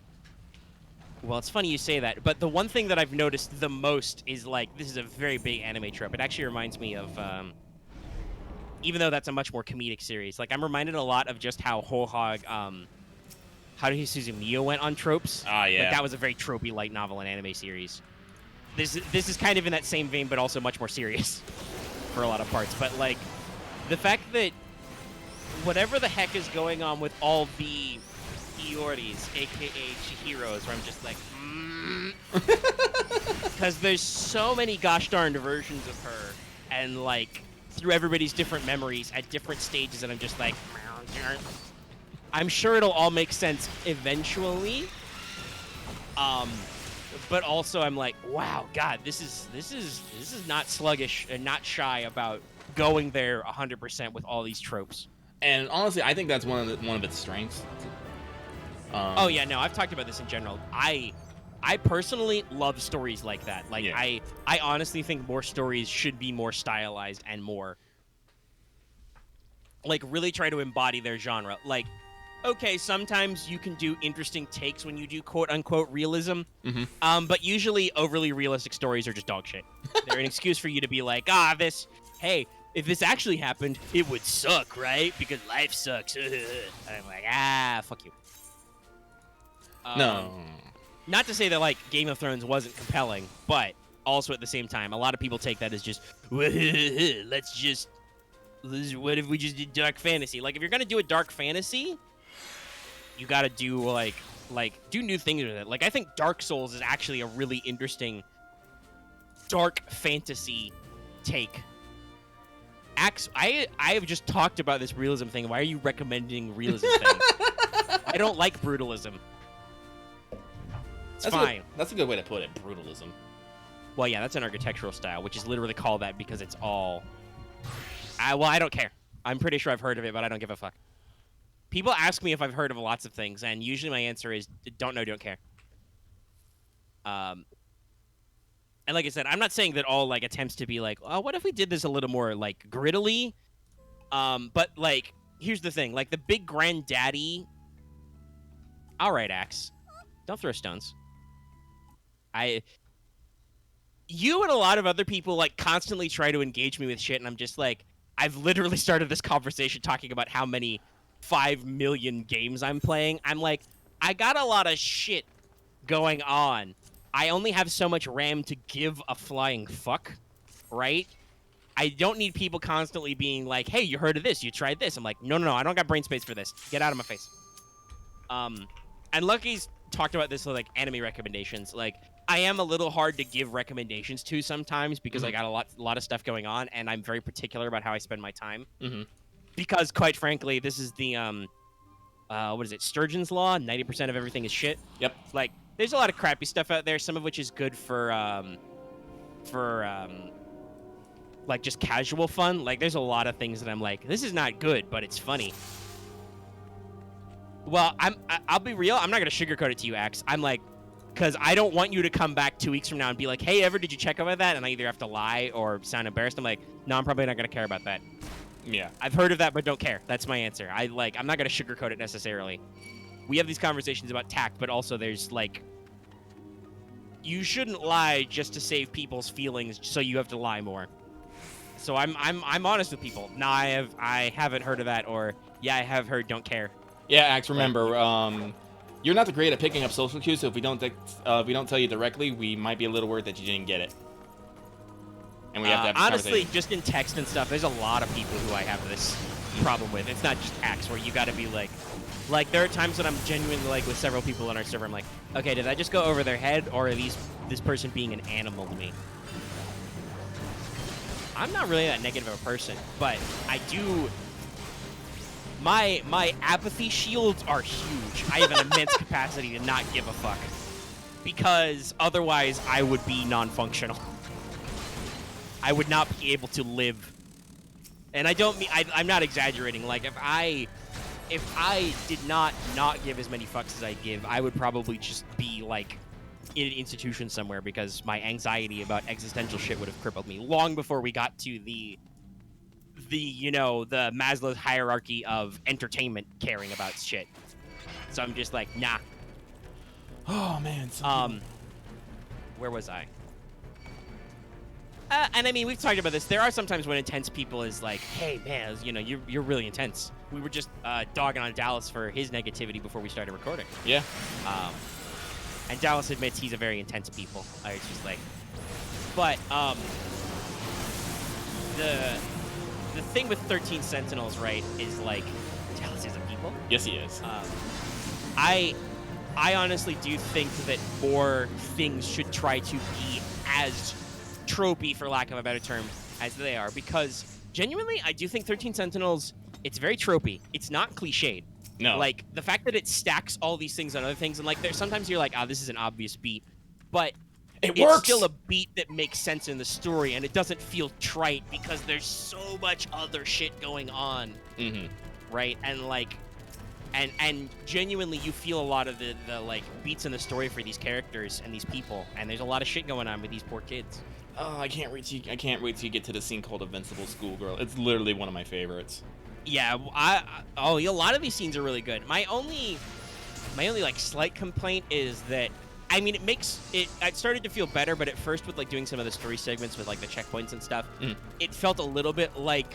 it's funny you say that, but the one thing that I've noticed the most is, like, this is a very big anime trope. It actually reminds me of, even though that's a much more comedic series, like, I'm reminded a lot of just how Hohag, Haruhi Suzumiya went on tropes. Ah, yeah. Like, that was a very tropey light novel and anime series. This is kind of in that same vein, but also much more serious for a lot of parts. But, like, the fact that whatever the heck is going on with all the Ioris, a.k.a. Chihiros, where I'm just like, because there's so many gosh darned versions of her, and, like, through everybody's different memories at different stages, and I'm just like, I'm sure it'll all make sense eventually. But also I'm like, wow, God, this is not sluggish and not shy about going there 100% with all these tropes. And honestly, I think that's one of its strengths. Oh yeah, no, I've talked about this in general. I personally love stories like that. Like I honestly think more stories should be more stylized and more like really try to embody their genre. Like, okay, sometimes you can do interesting takes when you do quote-unquote realism, but usually overly realistic stories are just dog shit. They're an excuse for you to be like, hey, if this actually happened, it would suck, right? Because life sucks. And I'm like, fuck you. No. Not to say that, like, Game of Thrones wasn't compelling, but also at the same time, a lot of people take that as just, what if we just did dark fantasy? Like, if you're going to do a dark fantasy, you got to do, like, do new things with it. Like, I think Dark Souls is actually a really interesting dark fantasy take. I have just talked about this realism thing. Why are you recommending realism things? I don't like brutalism. It's fine. That's a good way to put it, brutalism. Well, yeah, that's an architectural style, which is literally called that because it's all... I don't care. I'm pretty sure I've heard of it, but I don't give a fuck. People ask me if I've heard of lots of things, and usually my answer is don't know, don't care. And like I said, I'm not saying that all like attempts to be like, oh, what if we did this a little more like grittily? But like, here's the thing: like the big granddaddy. All right, Axe, don't throw stones. you and a lot of other people like constantly try to engage me with shit, and I'm just like, I've literally started this conversation talking about how many 5 million games I'm playing. I'm like, I got a lot of shit going on. I only have so much RAM to give a flying fuck, right? I don't need people constantly being like, "Hey, you heard of this? You tried this?" I'm like, "No, no, no, I don't got brain space for this. Get out of my face." And Lucky's talked about this with like anime recommendations. Like, I am a little hard to give recommendations to sometimes because I got a lot of stuff going on, and I'm very particular about how I spend my time. Because, quite frankly, this is the what is it? Sturgeon's law. 90% of everything is shit. Yep. Like, there's a lot of crappy stuff out there. Some of which is good for like just casual fun. Like, there's a lot of things that I'm like, this is not good, but it's funny. Well, I'll be real. I'm not gonna sugarcoat it to you, Axe. I'm like, because I don't want you to come back 2 weeks from now and be like, hey, did you check out that? And I either have to lie or sound embarrassed. I'm like, no, I'm probably not gonna care about that. Yeah. I've heard of that, but don't care. That's my answer. I'm not gonna sugarcoat it necessarily. We have these conversations about tact, but also there's like, you shouldn't lie just to save people's feelings, so you have to lie more. So I'm honest with people. No, I haven't heard of that, or yeah, I have heard. Don't care. Yeah, Axe. Remember, you're not the great at picking up social cues. So if we don't tell you directly, we might be a little worried that you didn't get it. And we have to have this honestly, just in text and stuff, there's a lot of people who I have this problem with. It's not just Axe, where you got to be like there are times when I'm genuinely like with several people on our server. I'm like, okay, did I just go over their head, or are this person being an animal to me? I'm not really that negative of a person, but I do. My apathy shields are huge. I have an immense capacity to not give a fuck, because otherwise I would be non-functional. I would not be able to live. And I don't mean I'm not exaggerating. Like, if I did not give as many fucks as I give, I would probably just be like in an institution somewhere, because my anxiety about existential shit would have crippled me long before we got to the Maslow's hierarchy of entertainment caring about shit. So I'm just like, nah. Oh man. Where was I? And I mean, we've talked about this. There are sometimes when intense people is like, hey man, you're really intense. We were just dogging on Dallas for his negativity before we started recording. Yeah. And Dallas admits he's a very intense people. I was just like, but the thing with 13 Sentinels, right, is like, Dallas is a people. Yes, he is. I honestly do think that more things should try to be as tropey, for lack of a better term, as they are, because genuinely, I do think 13 Sentinels, it's very tropey. It's not cliched. No. Like, the fact that it stacks all these things on other things, and like, there's sometimes you're like, this is an obvious beat, but it's works. Still a beat that makes sense in the story, and it doesn't feel trite because there's so much other shit going on. Mm-hmm. Right? And like, and genuinely, you feel a lot of the like beats in the story for these characters and these people, and there's a lot of shit going on with these poor kids. Oh, I can't wait till you get to the scene called Invincible Schoolgirl. It's literally one of my favorites. Yeah, a lot of these scenes are really good. My only like slight complaint is that, I mean, I started to feel better, but at first with like doing some of the story segments with like the checkpoints and stuff, it felt a little bit like,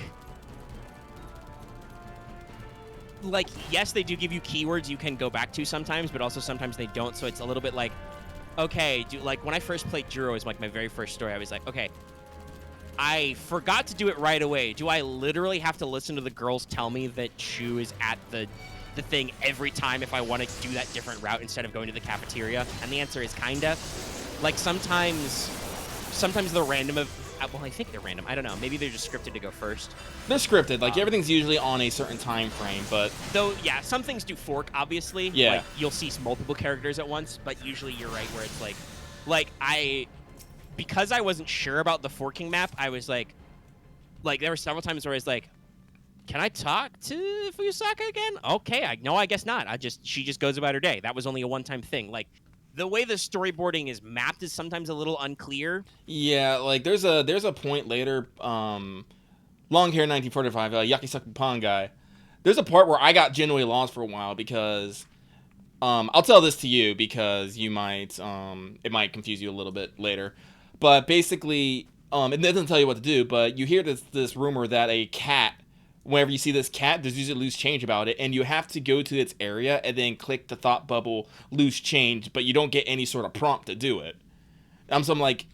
yes, they do give you keywords you can go back to sometimes, but also sometimes they don't. So it's a little bit like, okay, like when I first played Juro as like my very first story, I was like, okay, I forgot to do it right away. Do I literally have to listen to the girls tell me that Shu is at the thing every time if I want to do that different route instead of going to the cafeteria? And the answer is kinda. Like, sometimes they're random. Well, I think they're random. I don't know. Maybe they're just scripted to go first. They're scripted. Like, everything's usually on a certain time frame, but... Though, yeah, some things do fork, obviously. Yeah. Like, you'll see multiple characters at once, but usually you're right where it's like because I wasn't sure about the forking map, I was like, there were several times where I was like, can I talk to Fuyusaka again? Okay, I guess not. She just goes about her day. That was only a one-time thing. Like, the way the storyboarding is mapped is sometimes a little unclear. Yeah, like there's a point later, long hair 1945, Yakisaku Pan guy. There's a part where I got genuinely lost for a while because, I'll tell this to you because you might, it might confuse you a little bit later. But basically, it doesn't tell you what to do. But you hear this rumor that a cat, whenever you see this cat, there's usually loose change about it, and you have to go to its area and then click the thought bubble loose change, but you don't get any sort of prompt to do it. So I'm like,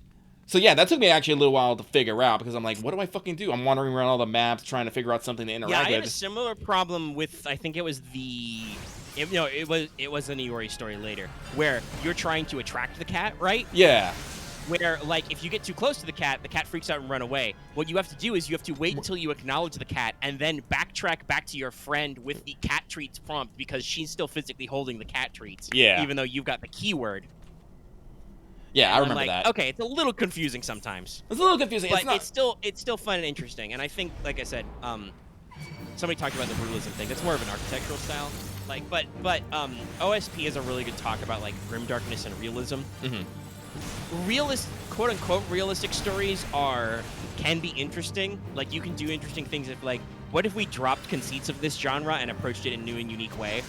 so yeah, that took me actually a little while to figure out because I'm like, what do I fucking do? I'm wandering around all the maps trying to figure out something to interact with. Yeah, I had a similar problem with, I think it was it was an Iori story later, where you're trying to attract the cat, right? Yeah. Where, like, if you get too close to the cat freaks out and run away. What you have to do is you have to wait until you acknowledge the cat and then backtrack back to your friend with the cat treats prompt because she's still physically holding the cat treats. Yeah. Even though you've got the keyword. Yeah, I remember like, that. Okay, it's a little confusing sometimes. It's a little confusing. But it's still fun and interesting. And I think, like I said, somebody talked about the realism thing. That's more of an architectural style. Like, but OSP is a really good talk about like grimdarkness and realism. Mm-hmm. Quote unquote realistic stories can be interesting. Like, you can do interesting things if, like, what if we dropped conceits of this genre and approached it in a new and unique way?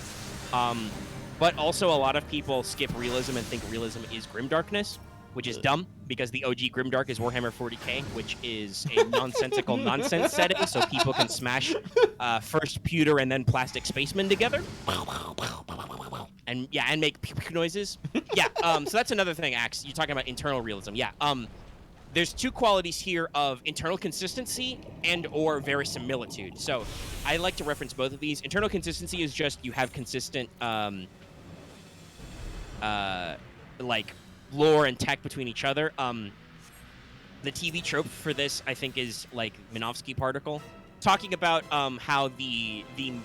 But also a lot of people skip realism and think realism is grimdarkness, which is dumb because the OG grimdark is Warhammer 40k, which is a nonsensical nonsense setting, so people can smash first pewter and then plastic spacemen together. And make pew pew noises. Yeah, so that's another thing, Axe. You're talking about internal realism. Yeah, there's two qualities here of internal consistency and or verisimilitude. So I like to reference both of these. Internal consistency is just you have consistent like lore and tech between each other. The TV trope for this, I think, is like Minovsky particle, talking about how the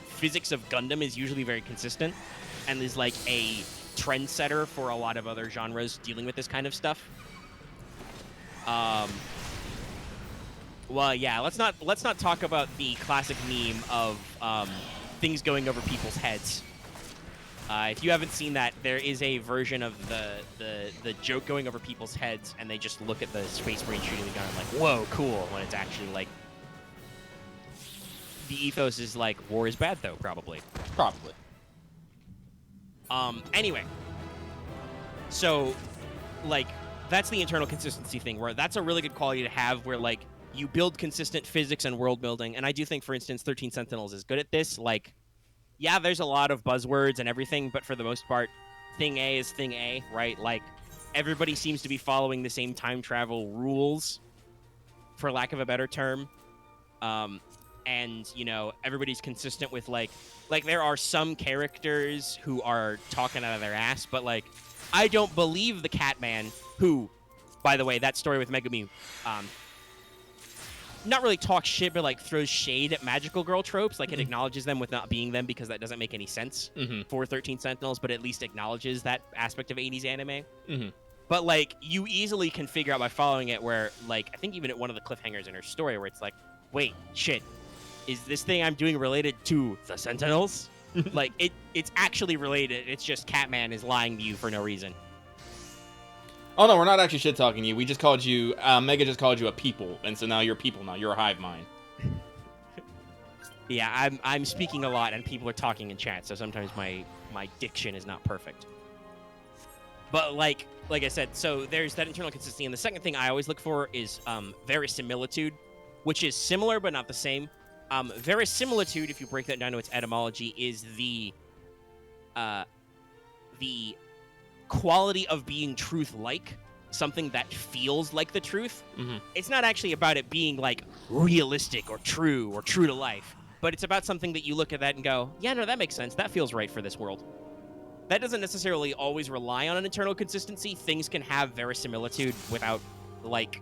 physics of Gundam is usually very consistent and is like a trendsetter for a lot of other genres dealing with this kind of stuff. Well, yeah, let's not talk about the classic meme of things going over people's heads. If you haven't seen that, there is a version of the joke going over people's heads, and they just look at the Space Marine shooting the gun and like, whoa, cool, when it's actually like the ethos is like, war is bad though, probably. Probably. Anyway, so like that's the internal consistency thing, where that's a really good quality to have, where like you build consistent physics and world building. And I do think, for instance, 13 Sentinels is good at this. Like, yeah, there's a lot of buzzwords and everything, but for the most part, thing A is thing A, right? Like, everybody seems to be following the same time travel rules, for lack of a better term. And, you know, everybody's consistent with, like there are some characters who are talking out of their ass, but, like, I don't believe the Catman, who, by the way, that story with Megumi, not really talks shit, but, like, throws shade at magical girl tropes. Like, it acknowledges them with not being them, because that doesn't make any sense for 13 Sentinels, but at least acknowledges that aspect of 80s anime. But, like, you easily can figure out by following it where, like, I think even at one of the cliffhangers in her story where it's like, wait, shit, is this thing I'm doing related to the Sentinels? Like, it's actually related. It's just Catman is lying to you for no reason. Oh, no, we're not actually shit-talking you. We just called you, Mega just called you a people, and so now you're a people now. You're a hive mind. Yeah, I'm speaking a lot, and people are talking in chat, so sometimes my diction is not perfect. But, like I said, so there's that internal consistency, and the second thing I always look for is verisimilitude, which is similar but not the same. Verisimilitude, if you break that down to its etymology, is the quality of being truth-like, something that feels like the truth. It's not actually about it being, like, realistic or true to life, but it's about something that you look at that and go, yeah, no, that makes sense. That feels right for this world. That doesn't necessarily always rely on an internal consistency. Things can have verisimilitude without, like,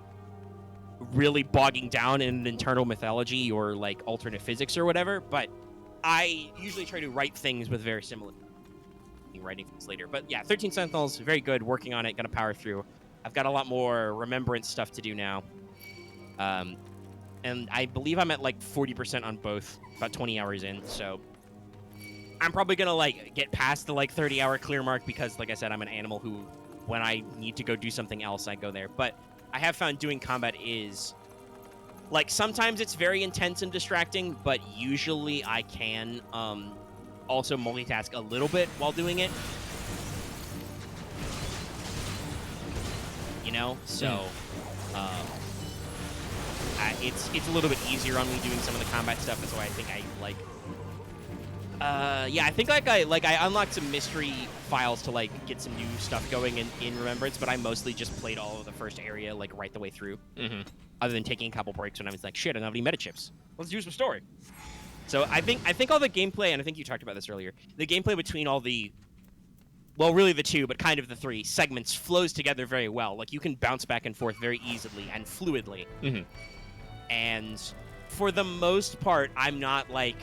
really bogging down in an internal mythology or, like, alternate physics or whatever, but I usually try to write things with verisimilitude. Writing things later. But yeah, 13 Sentinels, very good, working on it, gonna power through. I've got a lot more remembrance stuff to do now. And I believe I'm at like 40% on both, about 20 hours in, so I'm probably gonna like get past the like 30-hour clear mark because, like I said, I'm an animal who, when I need to go do something else, I go there. But I have found doing combat is, like, sometimes it's very intense and distracting, but usually I can also multitask a little bit while doing it. You know? So It's a little bit easier on me doing some of the combat stuff. That's why I think I like. Yeah, I think I unlocked some mystery files to like get some new stuff going in Remembrance, but I mostly just played all of the first area like right the way through. Other than taking a couple breaks when I was like, shit, I don't have any meta chips. Let's do some story. So I think all the gameplay, and I think you talked about this earlier, the gameplay between all the, well, really the two, but kind of the three segments flows together very well. Like you can bounce back and forth very easily and fluidly. And for the most part, I'm not like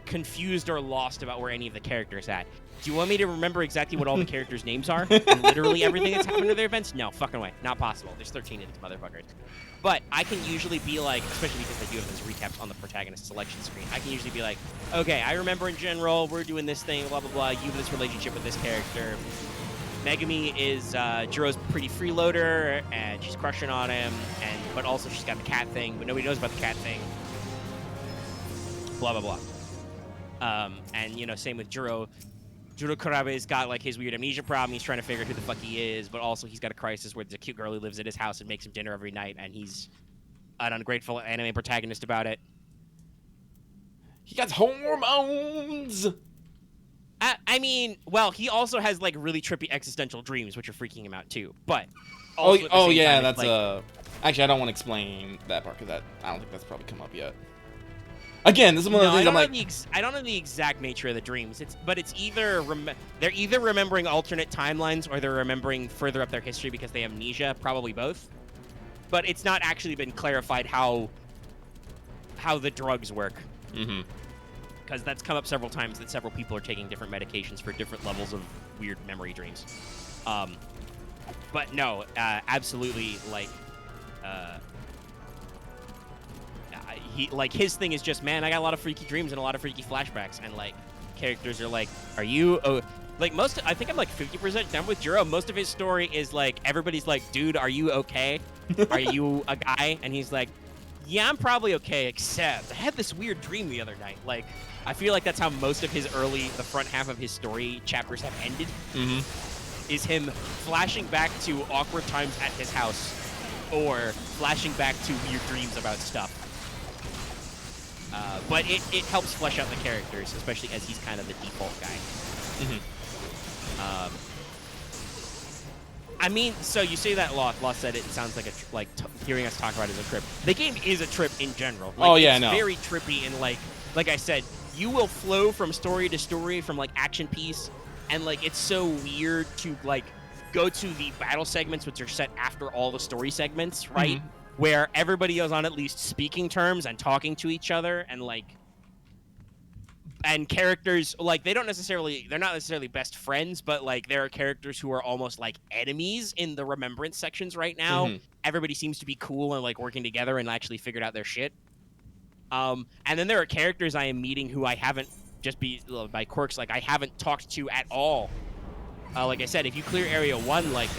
confused or lost about where any of the characters at. Do you want me to remember exactly what all the characters' names are? And literally everything that's happened to their events? No, fucking way. Not possible. There's 13 of these motherfuckers. But I can usually be like, especially because I do have those recaps on the protagonist selection screen, I can usually be like, okay, I remember in general, we're doing this thing, blah, blah, blah. You have this relationship with this character. Megami is Jiro's pretty freeloader, and she's crushing on him, but also she's got the cat thing, but nobody knows about the cat thing. Blah, blah, blah. And, you know, same with Jiro. Jiro Kurabe's got, like, his weird amnesia problem. He's trying to figure out who the fuck he is, but also he's got a crisis where there's a cute girl who lives at his house and makes him dinner every night, and he's an ungrateful anime protagonist about it. He got hormones! I mean, well, he also has, like, really trippy existential dreams, which are freaking him out, too. But yeah, that's, like, actually, I don't want to explain that part, because I don't think that's probably come up yet. Again, this is one of the things I'm like... I don't know the exact nature of the dreams, but it's either... they're either remembering alternate timelines, or they're remembering further up their history because they have amnesia, probably both. But it's not actually been clarified how the drugs work. Because that's come up several times that several people are taking different medications for different levels of weird memory dreams. But no, absolutely, like, his thing is just, man, I got a lot of freaky dreams and a lot of freaky flashbacks, and like characters are like, are you? Oh, like I think I'm like 50% done with Jiro. Most of his story is like everybody's like, dude, are you okay? Are you a guy? And he's like, yeah, I'm probably okay, except I had this weird dream the other night. Like, I feel like that's how most of the front half of his story chapters have ended. Is him flashing back to awkward times at his house, or flashing back to weird dreams about stuff. But it helps flesh out the characters, especially as he's kind of the default guy. I mean, so you say that Lost said it sounds like hearing us talk about it is a trip. The game is a trip in general. Like, I it's know. Very trippy, and like I said, you will flow from story to story, from like action piece, and like it's so weird to like go to the battle segments, which are set after all the story segments, right? Where everybody is on at least speaking terms and talking to each other, and like, and characters, like, they're not necessarily best friends, but like there are characters who are almost like enemies in the Remembrance sections right now. Everybody seems to be cool and like working together and actually figured out their shit. And then there are characters I am meeting who I haven't, just by quirks, like I haven't talked to at all. Like I said, if you clear Area 1, like,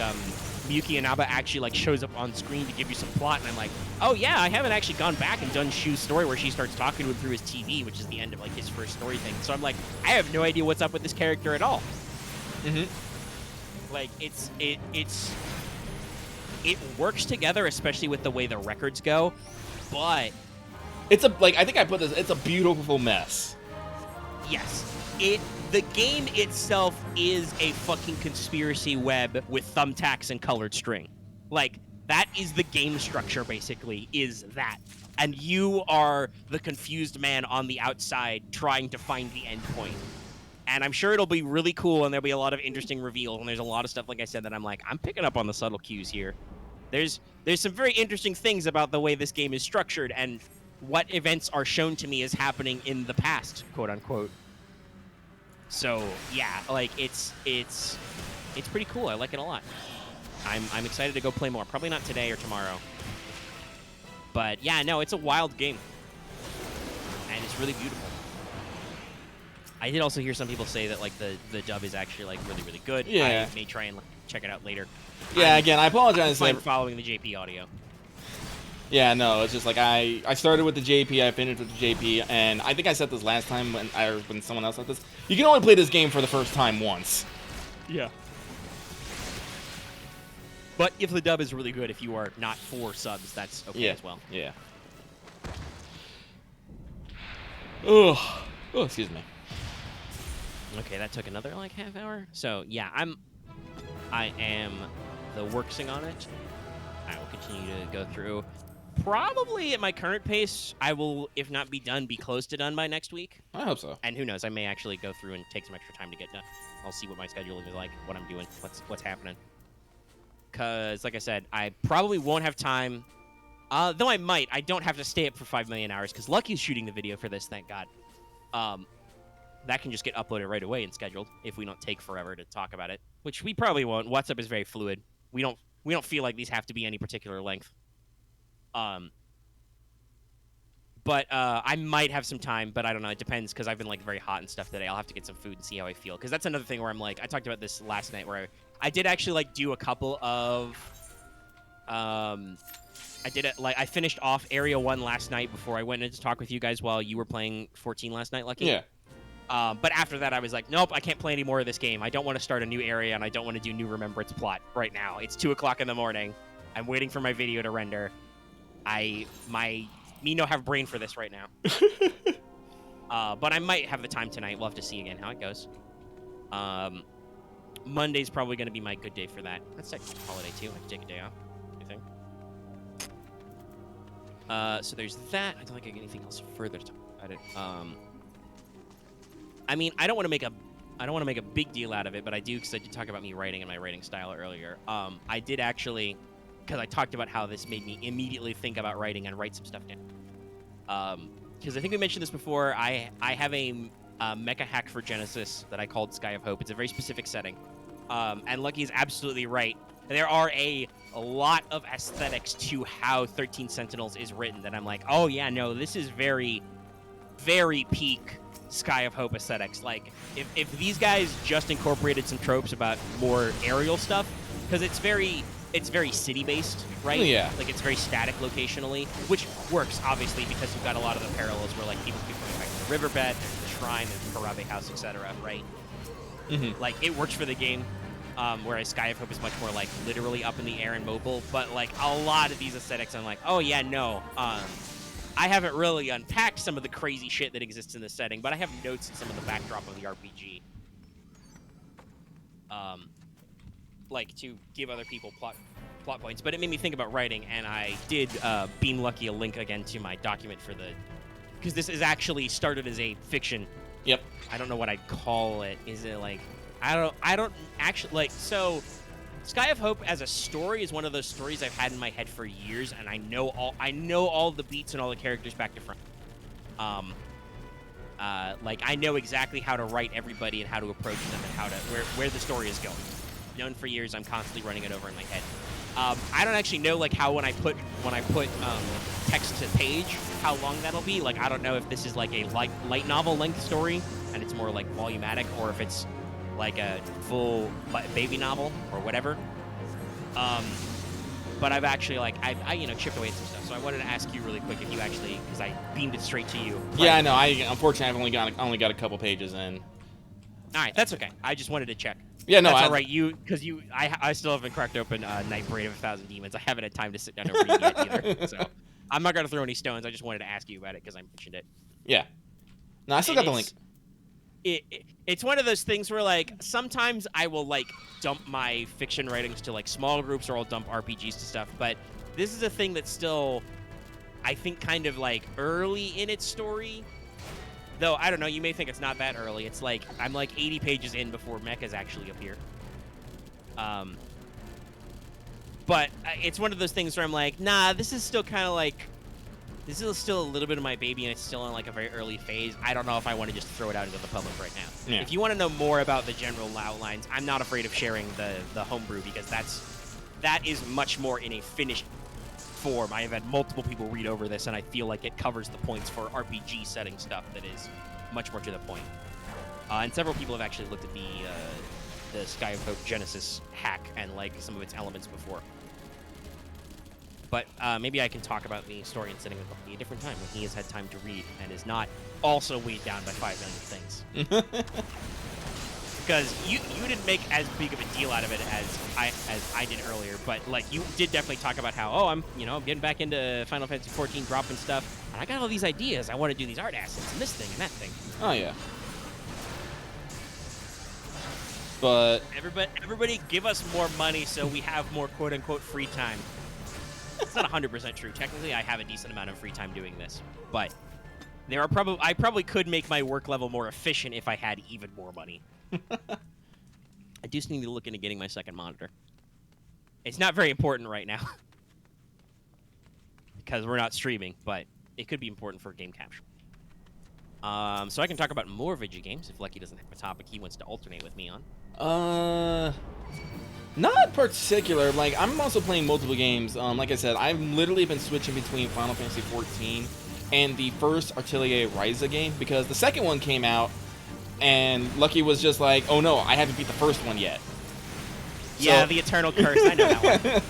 Miyuki Inaba actually, like, shows up on screen to give you some plot, and I'm like, oh, yeah, I haven't actually gone back and done Shu's story where she starts talking to him through his TV, which is the end of, like, his first story thing. So I'm like, I have no idea what's up with this character at all. Like, it works together, especially with the way the records go, but... I think I put this, it's a beautiful mess. Yes. The game itself is a fucking conspiracy web with thumbtacks and colored string. Like, that is the game structure, basically, is that. And you are the confused man on the outside trying to find the end point. And I'm sure it'll be really cool, and there'll be a lot of interesting reveals, and there's a lot of stuff, like I said, that I'm like, I'm picking up on the subtle cues here. There's some very interesting things about the way this game is structured, and what events are shown to me as happening in the past, quote-unquote. So yeah, like it's pretty cool. I like it a lot. I'm excited to go play more. Probably not today or tomorrow. But yeah, no, it's a wild game. And it's really beautiful. I did also hear some people say that like the dub is actually like really, really good. Yeah. I may try and check it out later. Yeah, again, I apologize. I'm following the JP audio. Yeah, no, it's just like I started with the JP, I finished with the JP, and I think I said this last time when someone else said this. You can only play this game for the first time once. Yeah. But if the dub is really good, if you are not 4 subs, that's okay as well. Yeah. Oh, excuse me. Okay, that took another like half hour. So yeah, I am the worksing on it. I will continue to go through. Probably at my current pace, I will, if not be done, be close to done by next week. I hope so. And who knows, I may actually go through and take some extra time to get done. I'll see what my schedule is like, what I'm doing, what's happening. Because, like I said, I probably won't have time. Though I might. I don't have to stay up for 5 million hours, because Lucky's shooting the video for this, thank God. That can just get uploaded right away and scheduled if we don't take forever to talk about it, which we probably won't. WhatsApp is very fluid. We don't feel like these have to be any particular length. But I might have some time, but I don't know. It depends, because I've been like very hot and stuff today. I'll have to get some food and see how I feel, because that's another thing where I'm like, I talked about this last night, where I did actually like do a couple of I finished off Area 1 last night before I went in to talk with you guys while you were playing 14 last night, Lucky. Yeah. But after that, I was like, nope, I can't play any more of this game. I don't want to start a new area, and I don't want to do New Remembrance plot right now. It's 2 o'clock in the morning. I'm waiting for my video to render. Me no have brain for this right now. But I might have the time tonight. We'll have to see again how it goes. Monday's probably going to be my good day for that. That's technically a holiday, too. I can take a day off, I think. So there's that. I don't think I get anything else further to talk about it. I mean, I don't want to make a big deal out of it, but I do, because I did talk about me writing and my writing style earlier. I did actually, because I talked about how this made me immediately think about writing and write some stuff down. Because I think we mentioned this before. I have a mecha hack for Genesis that I called Sky of Hope. It's a very specific setting. And Lucky is absolutely right. There are a lot of aesthetics to how 13 Sentinels is written that I'm like, oh yeah, no, this is very, very peak Sky of Hope aesthetics. Like, if these guys just incorporated some tropes about more aerial stuff, because it's very city-based, right? Yeah. Like, it's very static locationally, which works, obviously, because you've got a lot of the parallels where, like, people keep going back to the riverbed, the shrine, the Karabe house, etc., right? Mm-hmm. Like, it works for the game, whereas Sky of Hope is much more, like, literally up in the air and mobile, but, like, a lot of these aesthetics, I'm like, oh, yeah, no, I haven't really unpacked some of the crazy shit that exists in this setting, but I have notes in some of the backdrop of the RPG. Like, to give other people plot points. But it made me think about writing, and I did beam Lucky a link again to my document for the... Because this is actually started as a fiction. Yep. I don't know what I'd call it. Is it, like... I don't actually... Like, so... Sky of Hope as a story is one of those stories I've had in my head for years, and I know all the beats and all the characters back to front. Like, I know exactly how to write everybody and how to approach them and how to where the story is going. Known for years, I'm constantly running it over in my head. I don't actually know, like, how when I put text to page, how long that'll be. Like, I don't know if this is like a light novel length story and it's more like volumatic, or if it's like a full baby novel or whatever. But I've actually, like, I chipped away at some stuff. So I wanted to ask you really quick if you actually, because I beamed it straight to you. Yeah, I know. Unfortunately, I've only got a couple pages in. All right, that's okay. I just wanted to check. Yeah, no, that's all right. I still haven't cracked open Night Parade of 1,000 Demons. I haven't had time to sit down and read it either. So I'm not gonna throw any stones. I just wanted to ask you about it because I mentioned it. Yeah. No, I still got the link. It's one of those things where, like, sometimes I will, like, dump my fiction writings to, like, small groups, or I'll dump RPGs to stuff. But this is a thing that's still, I think, kind of, like, early in its story. Though, I don't know, you may think it's not that early. It's like, I'm like 80 pages in before mechas actually appear. But it's one of those things where I'm like, nah, this is still kind of like, this is still a little bit of my baby, and it's still in like a very early phase. I don't know if I want to just throw it out into the public right now. Yeah. If you want to know more about the general outlines, I'm not afraid of sharing the homebrew, because that is much more in a finished form. I have had multiple people read over this, and I feel like it covers the points for RPG setting stuff that is much more to the point. And several people have actually looked at the Sky of Hope Genesis hack and like some of its elements before. But maybe I can talk about the story and setting with Lucky a different time when he has had time to read and is not also weighed down by 5 million things. because you didn't make as big of a deal out of it as I did earlier, but like you did definitely talk about how I'm getting back into Final Fantasy 14, dropping stuff, and I got all these ideas. I want to do these art assets and this thing and that thing. Oh yeah. But everybody give us more money so we have more quote unquote free time. It's not 100% true. Technically, I have a decent amount of free time doing this, but I probably could make my work level more efficient if I had even more money. I do still need to look into getting my second monitor. It's not very important right now because we're not streaming, but it could be important for game capture. So I can talk about more video games if Lucky doesn't have a topic he wants to alternate with me on. Not particular. Like, I'm also playing multiple games. Like I said, I've literally been switching between Final Fantasy 14 and the first Atelier Ryza game because the second one came out and Lucky was just like, oh no, I haven't beat the first one yet. Yeah, So... the Eternal Curse. I know that one.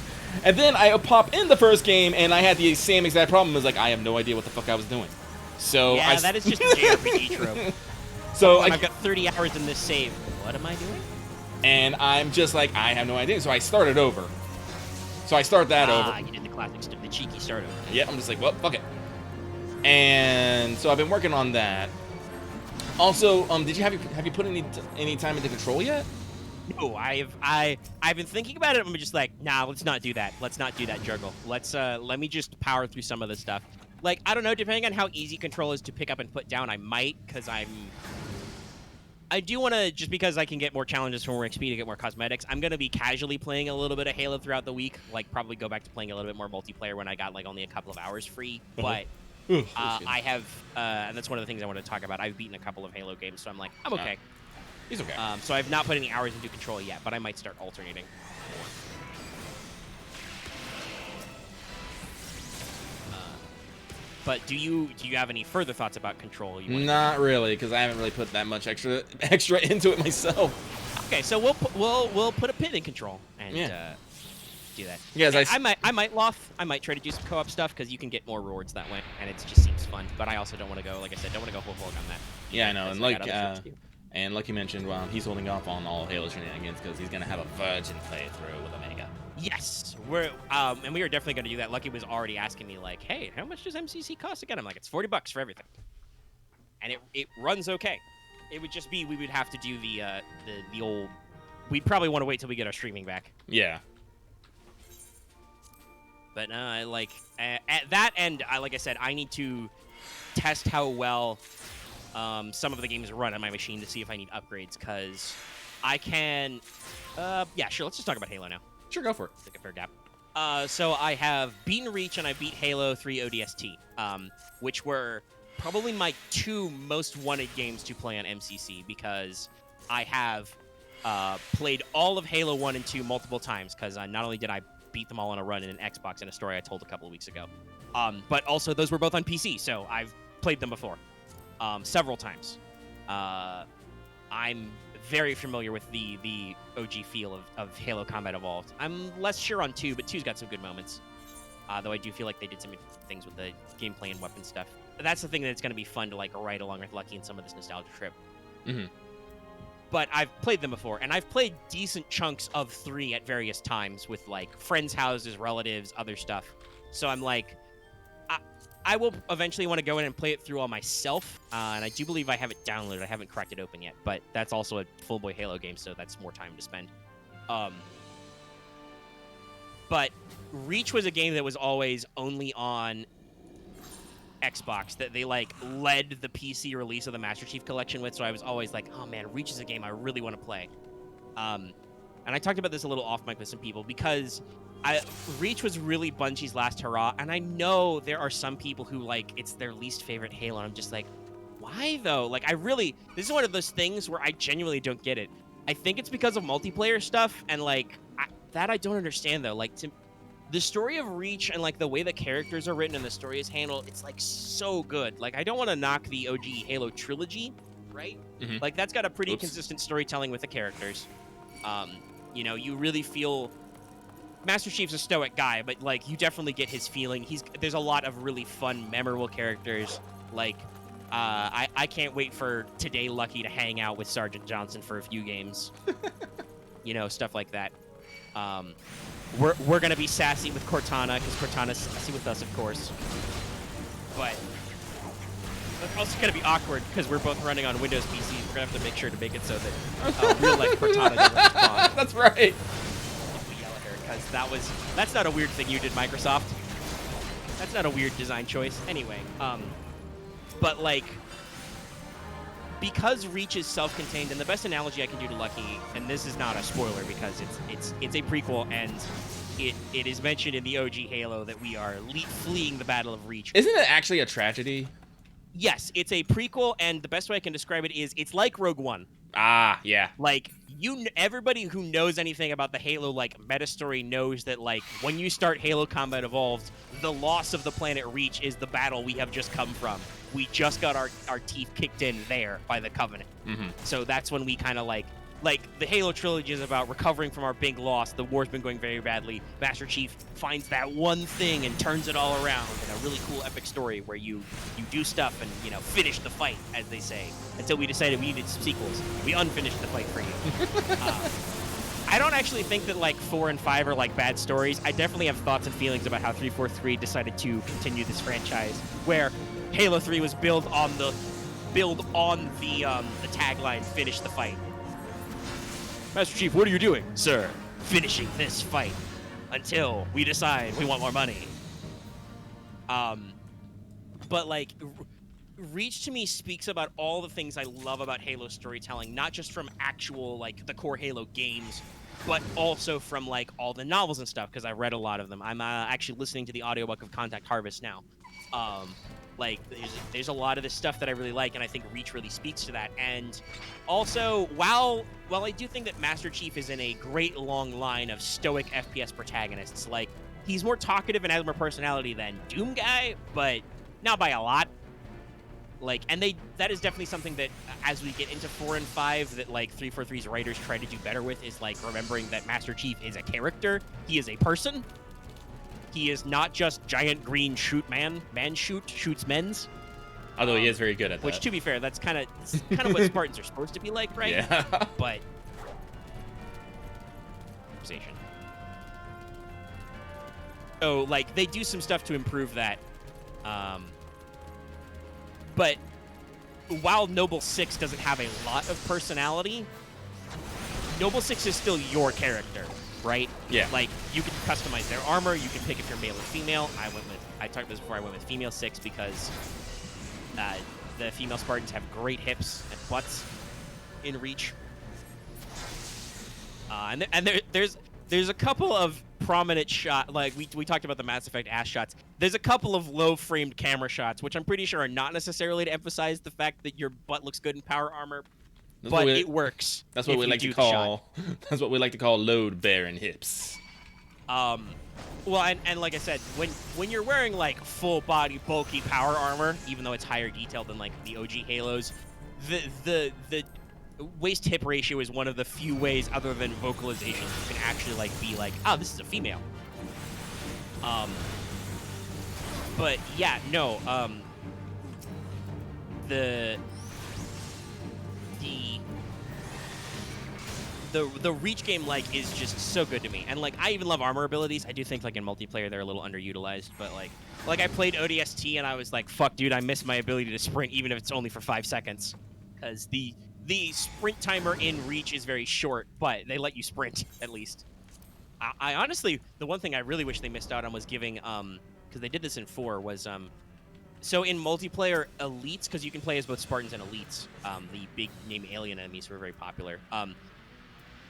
And then I pop in the first game and I had the same exact problem. It was like, I have no idea what the fuck I was doing. So yeah, that is just a JRPG trope. So I've got 30 hours in this save. What am I doing? And I'm just like, I have no idea. So I started over. So I start that over. You did the classic, the cheeky start over. Yeah, I'm just like, well, fuck it. And so I've been working on that. Also, have you put any time into Control yet? No, I've been thinking about it. I'm just like, nah, let's not do that. Let's not do that juggle. Let me just power through some of this stuff. Like, I don't know, depending on how easy Control is to pick up and put down, I might, because I do want to, just because I can get more challenges for more XP to get more cosmetics, I'm going to be casually playing a little bit of Halo throughout the week. Like, probably go back to playing a little bit more multiplayer when I got, like, only a couple of hours free. But I have, and that's one of the things I want to talk about, I've beaten a couple of Halo games, so I'm like, I'm okay. He's okay. So I've not put any hours into Control yet, but I might start alternating. But do you have any further thoughts about Control? Not really, because I haven't really put that much extra into it myself. Okay, so we'll put a pin in Control and do that. Yes, I might try to do some co-op stuff because you can get more rewards that way, and it just seems fun. But I also don't want to go, like I said, whole hog on that. Yeah, I know, and like you mentioned, he's holding off on all Halo shenanigans because he's gonna have a virgin playthrough with Omega. Yes, we are definitely going to do that. Lucky was already asking me like, "Hey, how much does MCC cost again?" I'm like, "It's $40 for everything," and it runs okay. It would just be we would have to do the old. We'd probably want to wait till we get our streaming back. Yeah. But at that end, like I said, I need to test how well some of the games run on my machine to see if I need upgrades because I can. Yeah, sure. Let's just talk about Halo now. Sure, go for it. Take a fair gap. So I have beaten Reach and I beat Halo 3 ODST, which were probably my two most wanted games to play on MCC because I have played all of Halo 1 and 2 multiple times because not only did I beat them all on a run in an Xbox in a story I told a couple of weeks ago, but also those were both on PC, so I've played them before several times. I'm very familiar with the OG feel of Halo Combat Evolved. I'm less sure on 2, but 2's got some good moments. Though I do feel like they did some things with the gameplay and weapon stuff. But that's the thing that's going to be fun to like ride along with Lucky in some of this nostalgia trip. Mm-hmm. But I've played them before, and I've played decent chunks of 3 at various times with like friends' houses, relatives, other stuff. So I'm like, I will eventually want to go in and play it through all myself, and I do believe I have it downloaded. I haven't cracked it open yet, but that's also a full boy Halo game, so that's more time to spend. But Reach was a game that was always only on Xbox, that they like led the PC release of the Master Chief Collection with, so I was always like, oh man, Reach is a game I really want to play. And I talked about this a little off mic with some people because Reach was really Bungie's last hurrah, and I know there are some people who like it's their least favorite Halo, and I'm just like, why though? Like this is one of those things where I genuinely don't get it. I think it's because of multiplayer stuff, and like I don't understand though. Like the story of Reach and like the way the characters are written and the story is handled, it's like so good. Like I don't want to knock the OG Halo trilogy, right? Mm-hmm. Like that's got a pretty consistent storytelling with the characters. You really feel Master Chief's a stoic guy, but like you definitely get his feeling. There's a lot of really fun, memorable characters. Like I can't wait for today Lucky to hang out with Sergeant Johnson for a few games. You know, stuff like that. We're gonna be sassy with Cortana because Cortana's sassy with us, of course. But it's also gonna be awkward because we're both running on Windows PCs. We're gonna have to make sure to make it so that real life Cortana doesn't respond. That's right. If we yell at her, because that's not a weird thing you did, Microsoft. That's not a weird design choice. Anyway, but like, because Reach is self-contained, and the best analogy I can do to Lucky, and this is not a spoiler because it's a prequel, and it is mentioned in the OG Halo that we are fleeing the Battle of Reach. Isn't it actually a tragedy? Yes, it's a prequel, and the best way I can describe it is it's like Rogue One. Ah, yeah. Like, everybody who knows anything about the Halo, like, meta story knows that, like, when you start Halo Combat Evolved, the loss of the planet Reach is the battle we have just come from. We just got our teeth kicked in there by the Covenant. Mm-hmm. So that's when we kind of, like, the Halo trilogy is about recovering from our big loss. The war's been going very badly. Master Chief finds that one thing and turns it all around in a really cool epic story where you do stuff and, you know, finish the fight, as they say, until we decided we needed sequels. We unfinished the fight for you. I don't actually think that, like, 4 and 5 are, like, bad stories. I definitely have thoughts and feelings about how 343 decided to continue this franchise, where Halo 3 was built on the tagline, finish the fight. Master Chief, what are you doing? Sir, finishing this fight until we decide we want more money. But, like, Reach to me speaks about all the things I love about Halo storytelling, not just from actual, like, the core Halo games, but also from, like, all the novels and stuff, because I read a lot of them. I'm actually listening to the audiobook of Contact Harvest now. Like, there's a lot of this stuff that I really like, and I think Reach really speaks to that. And also, while I do think that Master Chief is in a great long line of stoic FPS protagonists, like, he's more talkative and has more personality than Doom Guy, but not by a lot. Like, and that is definitely something that, as we get into 4 and 5, that, like, 343's writers try to do better with, is, like, remembering that Master Chief is a character. He is a person. He is not just giant green shoots men's. Although he is very good at that. Which, to be fair, that's kind of what Spartans are supposed to be like, right? Yeah. But conversation. So, like, they do some stuff to improve that. But while Noble 6 doesn't have a lot of personality, Noble 6 is still your character, right? Yeah. Like, you can customize their armor, you can pick if you're male or female. I talked about this before, I went with female 6 because the female Spartans have great hips and butts in Reach. And there's a couple of prominent shot, like we talked about the Mass Effect ass shots. There's a couple of low framed camera shots, which I'm pretty sure are not necessarily to emphasize the fact that your butt looks good in power armor, but it works. That's what we like to call. That's what we like to call load bearing hips. Well, and like I said, when you're wearing like full body bulky power armor, even though it's higher detail than like the OG Halos, the waist hip ratio is one of the few ways other than vocalization you can actually like be like, oh, this is a female. But yeah, no, the Reach game like is just so good to me, and like I even love armor abilities. I do think like in multiplayer they're a little underutilized, but like I played ODST and I was like, fuck, dude, I miss my ability to sprint even if it's only for 5 seconds, because the sprint timer in Reach is very short, but they let you sprint at least. I honestly, the one thing I really wish they missed out on was giving because they did this in 4 was so in multiplayer elites, because you can play as both Spartans and elites, the big name alien enemies who are very popular.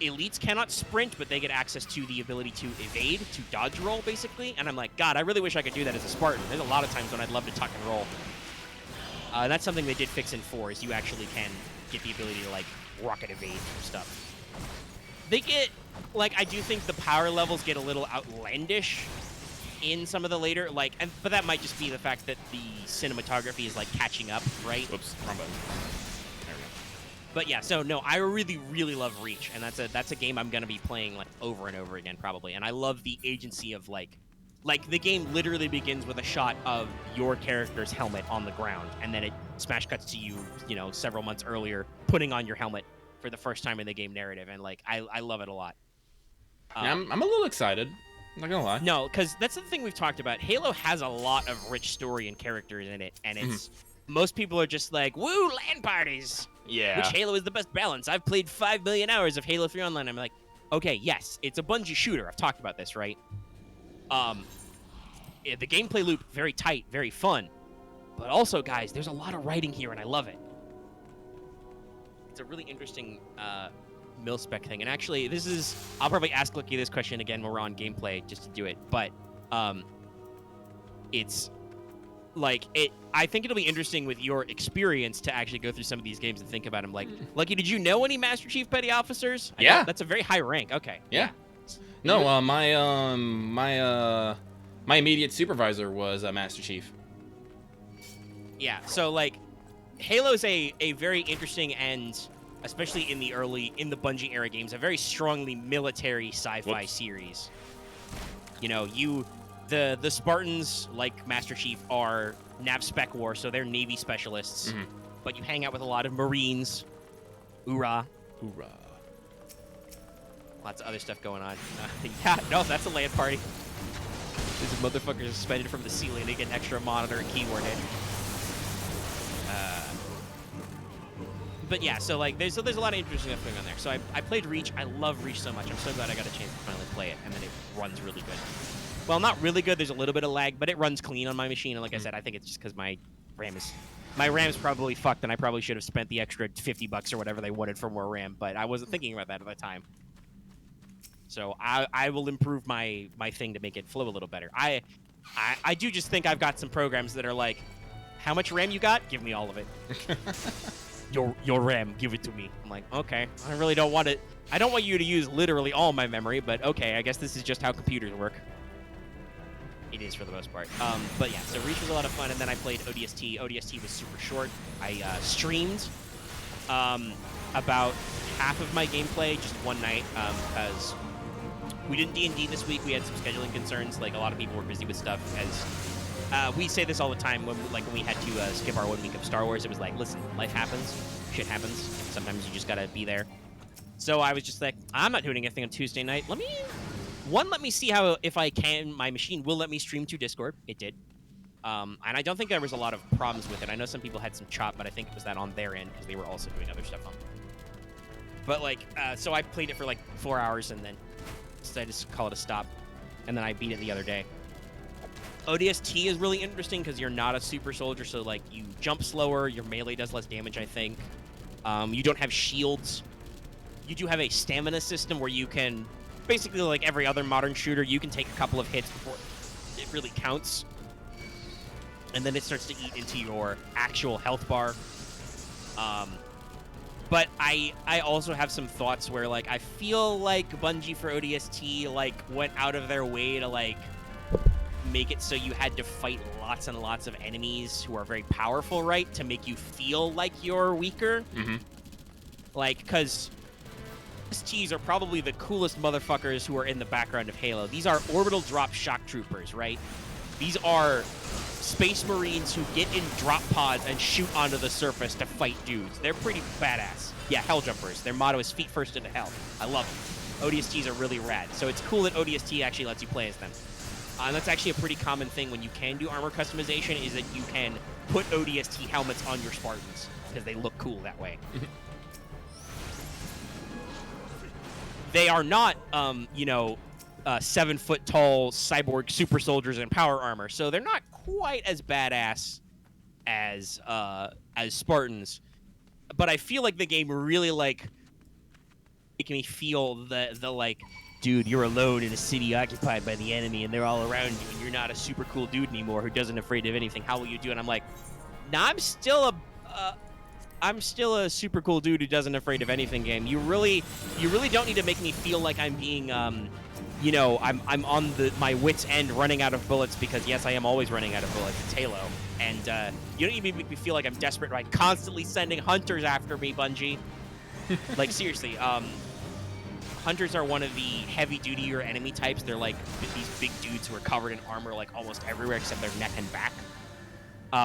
Elites cannot sprint, but they get access to the ability to evade, to dodge roll, basically. And I'm like, God, I really wish I could do that as a Spartan. There's a lot of times when I'd love to tuck and roll. That's something they did fix in 4, is you actually can get the ability to, like, rocket evade stuff. They get, like, I do think the power levels get a little outlandish in some of the later, like, but that might just be the fact that the cinematography is, like, catching up, right? Whoops, wrong button. But yeah, so no, I really, really love Reach, and that's a game I'm gonna be playing like over and over again probably. And I love the agency of like the game literally begins with a shot of your character's helmet on the ground, and then it smash cuts to you, several months earlier, putting on your helmet for the first time in the game narrative, and like I love it a lot. Yeah, I'm a little excited. I'm not gonna lie. No, because that's the thing we've talked about. Halo has a lot of rich story and characters in it, and it's most people are just like, woo, LAN parties. Yeah. Which Halo is the best balance. I've played 5 million hours of Halo 3 Online. I'm like, okay, yes, it's a Bungie shooter. I've talked about this, right? The gameplay loop, very tight, very fun. But also, guys, there's a lot of writing here, and I love it. It's a really interesting mil-spec thing. And actually, I'll probably ask Lucky this question again when we're on gameplay, just to do it. But it's like, I think it'll be interesting with your experience to actually go through some of these games and think about them. Like, Lucky, did you know any Master Chief Petty Officers? Yeah. That's a very high rank. Okay. Yeah. No, my immediate supervisor was a Master Chief. Yeah, so like Halo's a very interesting, and especially in the Bungie era games, a very strongly military sci-fi series. The Spartans, like Master Chief, are nav spec war, so they're Navy specialists. But you hang out with a lot of Marines. Hoorah. Hoorah. Lots of other stuff going on. Yeah, no, that's a LAN party. These motherfuckers are suspended from the ceiling to get an extra monitor and keyboard hit. But yeah, so like there's a lot of interesting stuff going on there. So I played Reach. I love Reach so much. I'm so glad I got a chance to finally play it, and then it runs really good. Well, not really good. There's a little bit of lag, but it runs clean on my machine. And like I said, I think it's just because my RAM's probably fucked, and I probably should have spent the extra $50 or whatever they wanted for more RAM. But I wasn't thinking about that at the time. So I will improve my thing to make it flow a little better. I do just think I've got some programs that are like, how much RAM you got? Give me all of it. Your RAM, give it to me. I'm like, okay, I really don't want it. I don't want you to use literally all my memory, but okay, I guess this is just how computers work. It is for the most part. But yeah, so Reach was a lot of fun, and then I played ODST. ODST was super short. I streamed about half of my gameplay just one night because we didn't D&D this week. We had some scheduling concerns. Like, a lot of people were busy with stuff. As we say this all the time when we had to skip our 1 week of Star Wars. It was like, listen, life happens. Shit happens. Sometimes you just gotta be there. So I was just like, I'm not doing anything on Tuesday night. Let me see how, if I can, my machine will let me stream to Discord. It did. And I don't think there was a lot of problems with it. I know some people had some chop, but I think it was that on their end because they were also doing other stuff on it. But like, so I played it for like 4 hours and then decided to call it a stop. And then I beat it the other day. ODST is really interesting because you're not a super soldier, so like you jump slower, your melee does less damage, I think. You don't have shields. You do have a stamina system where you can, basically like every other modern shooter, you can take a couple of hits before it really counts. And then it starts to eat into your actual health bar. But I also have some thoughts where like I feel like Bungie for ODST like went out of their way to like make it so you had to fight lots and lots of enemies who are very powerful, right? To make you feel like you're weaker. Like, because ODSTs are probably the coolest motherfuckers who are in the background of Halo. These are orbital drop shock troopers, right? These are space marines who get in drop pods and shoot onto the surface to fight dudes. They're pretty badass. Yeah, hell jumpers. Their motto is feet first into hell. I love them. ODSTs are really rad. So it's cool that ODST actually lets you play as them. And that's actually a pretty common thing when you can do armor customization, is that you can put ODST helmets on your Spartans because they look cool that way. They are not, 7-foot-tall cyborg super soldiers in power armor, so they're not quite as badass as Spartans. But I feel like the game really like making me feel the like, dude, you're alone in a city occupied by the enemy, and they're all around you, and you're not a super cool dude anymore who doesn't afraid of anything. How will you do? And I'm like, nah, I'm still a super cool dude who doesn't afraid of anything. Game, you really don't need to make me feel like I'm being, I'm on my wit's end, running out of bullets, because yes, I am always running out of bullets. It's Halo, and you don't even make me feel like I'm desperate by constantly sending hunters after me, Bungie. Like, seriously, hunters are one of the heavy-duty enemy types. They're like these big dudes who are covered in armor like almost everywhere except their neck and back.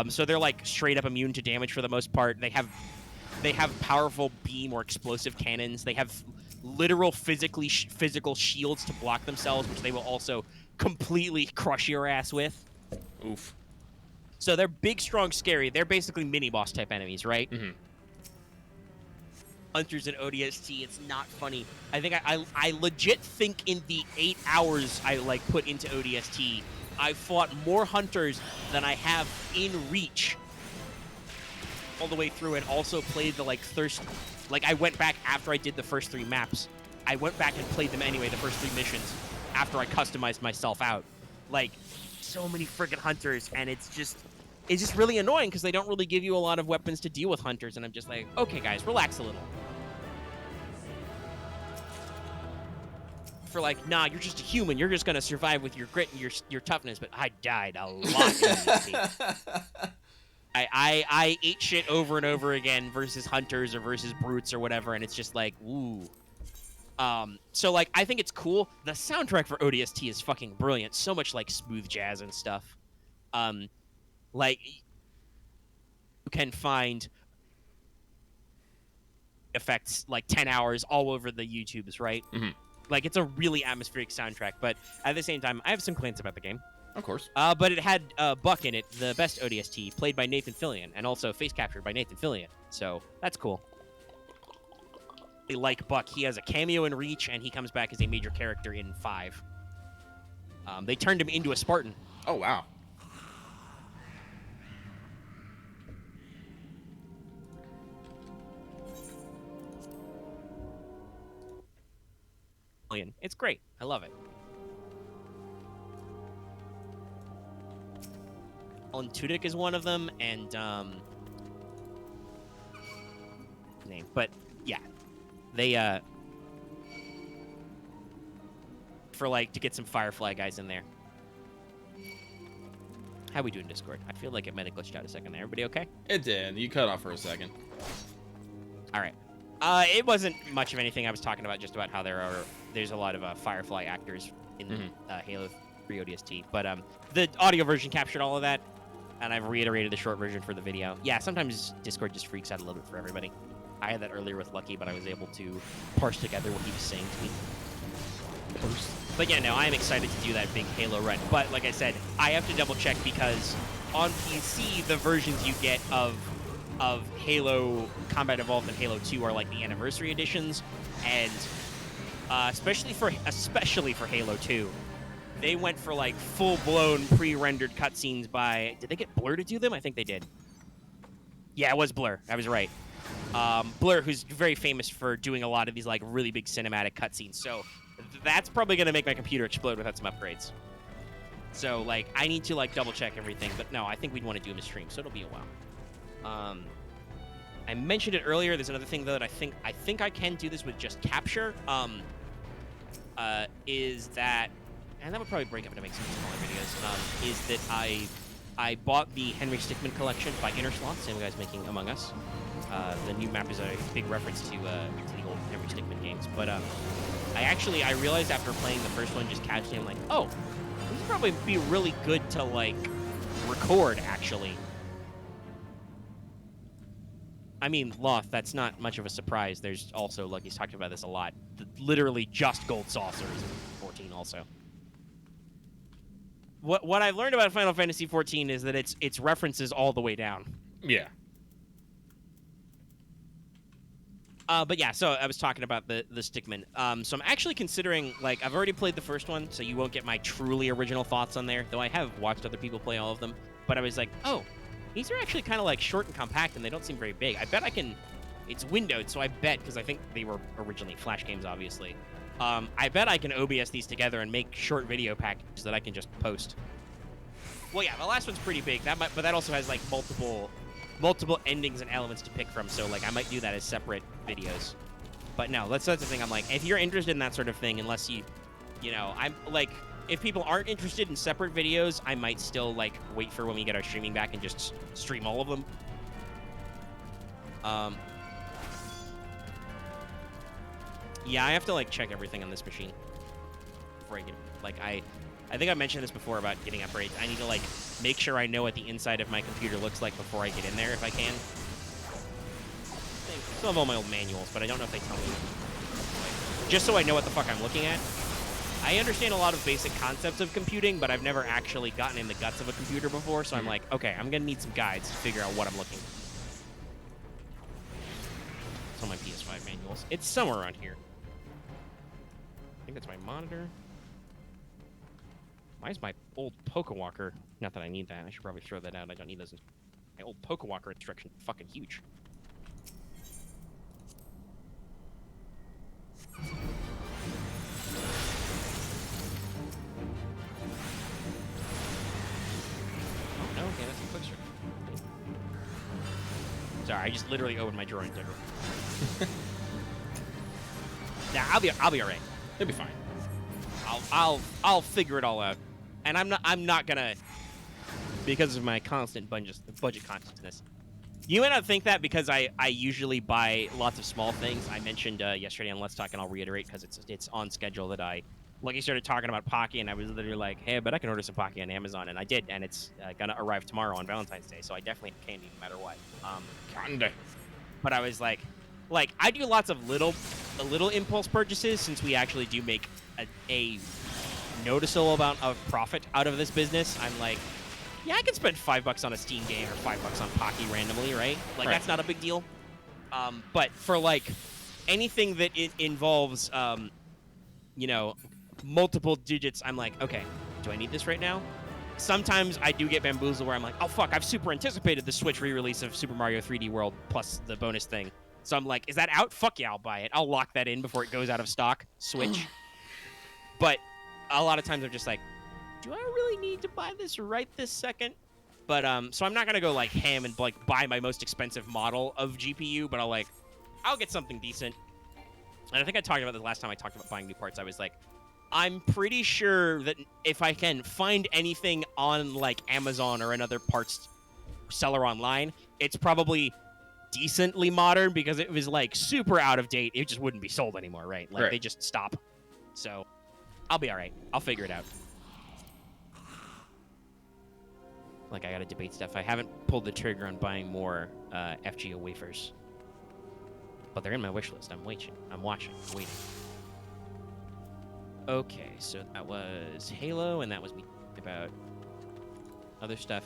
So they're like straight up immune to damage for the most part. They have powerful beam or explosive cannons. They have literal physical shields to block themselves, which they will also completely crush your ass with. Oof. So they're big, strong, scary. They're basically mini boss type enemies, right? Mm-hmm. Hunters and ODST, it's not funny. I think I legit think in the 8 hours I like put into ODST, I fought more hunters than I have in Reach all the way through, and also played the like thirst. Like I went back after I did the first 3 maps. I went back and played them anyway, the first 3 missions, after I customized myself out. Like so many freaking hunters, and it's just really annoying because they don't really give you a lot of weapons to deal with hunters, and I'm just like, okay guys, relax a little. For like, nah, you're just a human. You're just gonna survive with your grit and your toughness. But I died a lot in ODST. I ate shit over and over again versus hunters or versus brutes or whatever, and it's just like, ooh. So like, I think it's cool. The soundtrack for ODST is fucking brilliant. So much like smooth jazz and stuff. Like you can find effects like 10 hours all over the YouTubes, right? Mm-hmm. Like, it's a really atmospheric soundtrack, but at the same time, I have some complaints about the game. Of course. But it had Buck in it, the best ODST, played by Nathan Fillion, and also face captured by Nathan Fillion. So that's cool. I like Buck. He has a cameo in Reach, and he comes back as a major character in 5. They turned him into a Spartan. Oh, wow. It's great. I love it. Alan Tudyk is one of them, and name, but yeah, they for like to get some Firefly guys in there. How we doing, Discord? I feel like it might have glitched out a second there. Everybody okay? It did. You cut off for a second. All right. It wasn't much of anything. I was talking about just about how there's a lot of Firefly actors in Halo 3 ODST, but the audio version captured all of that, and I've reiterated the short version for the video. Yeah, sometimes Discord just freaks out a little bit for everybody. I had that earlier with Lucky, but I was able to parse together what he was saying to me. But yeah, no, I'm excited to do that big Halo run. But like I said, I have to double check because on PC, the versions you get of Halo Combat Evolved and Halo 2 are like the anniversary editions, and especially for Halo 2, they went for like full-blown pre-rendered cutscenes by. Did they get Blur to do them? I think they did. Yeah, it was Blur. I was right. Blur, who's very famous for doing a lot of these like really big cinematic cutscenes. So that's probably gonna make my computer explode without some upgrades. So like I need to like double check everything. But no, I think we'd want to do them in stream, so it'll be a while. I mentioned it earlier. There's another thing though that I think I can do this with just capture. Is that, and that would probably break up into make some smaller videos. Is that I bought the Henry Stickmin collection by Innersloth, same guys making Among Us. The new map is a big reference to the old Henry Stickmin games. But I realized after playing the first one just casually, I'm like, oh, this would probably be really good to like record actually. I mean, Loth, that's not much of a surprise. There's also, like, he's talked about this a lot, literally just gold saucers in 14 also. What I've learned about Final Fantasy 14 is that it's references all the way down. Yeah. But yeah, so I was talking about the Stickmin. So I'm actually considering, like, I've already played the first one, so you won't get my truly original thoughts on there, though I have watched other people play all of them. But I was like, oh, these are actually kind of like short and compact, and they don't seem very big. I bet I can. It's windowed, so I bet, because I think they were originally Flash games, obviously. I bet I can OBS these together and make short video packages that I can just post. Well, yeah, the last one's pretty big. But that also has like multiple endings and elements to pick from. So like I might do that as separate videos. But no, that's the thing. I'm like, if you're interested in that sort of thing, unless you know, I'm like. If people aren't interested in separate videos, I might still, like, wait for when we get our streaming back and just stream all of them. Yeah, I have to, like, check everything on this machine before I get, like, I think I mentioned this before about getting upgrades. I need to like make sure I know what the inside of my computer looks like before I get in there if I can. I still have all my old manuals, but I don't know if they tell me. Just so I know what the fuck I'm looking at. I understand a lot of basic concepts of computing, but I've never actually gotten in the guts of a computer before, so I'm like, okay, I'm gonna need some guides to figure out what I'm looking at. It's on my PS5 manuals. It's somewhere around here. I think that's my monitor. Why is my old Pokewalker? Not that I need that. I should probably throw that out. I don't need those. My old Pokewalker instruction fucking huge. Oh, no, okay, that's a quick strike. Sorry, I just literally opened my drawer and did it. Nah, I'll be alright. It'll be fine. I'll figure it all out. And I'm not gonna, because of my constant budget consciousness. You may not think that because I usually buy lots of small things. I mentioned yesterday on Let's Talk, and I'll reiterate because it's on schedule that Lucky started talking about Pocky, and I was literally like, hey, but I can order some Pocky on Amazon, and I did, and it's gonna arrive tomorrow on Valentine's Day, so I definitely have candy no matter what. Kinda. But I was like I do lots of little impulse purchases since we actually do make a noticeable amount of profit out of this business. I'm like, yeah, I can spend $5 on a Steam game or $5 on Pocky randomly, right? Like, that's not a big deal. But for like anything that it involves, you know, multiple digits, I'm like, okay, do I need this right now? Sometimes I do get bamboozled where I'm like, oh fuck, I've super anticipated the Switch re-release of Super Mario 3D World plus the bonus thing. So I'm like, is that out? Fuck yeah, I'll buy it. I'll lock that in before it goes out of stock. Switch. But a lot of times I'm just like, do I really need to buy this right this second? But so I'm not gonna go like ham and like buy my most expensive model of GPU, but I'll get something decent. And I think I talked about this last time I talked about buying new parts. I was like, I'm pretty sure that if I can find anything on like Amazon or another parts seller online, it's probably decently modern, because it was like super out of date. It just wouldn't be sold anymore, right? Like they just stop. So I'll be all right. I'll figure it out. Like, I gotta debate stuff. I haven't pulled the trigger on buying more FGO wafers, but they're in my wish list. I'm waiting. I'm watching. I'm waiting. Okay, so that was Halo, and that was me about other stuff.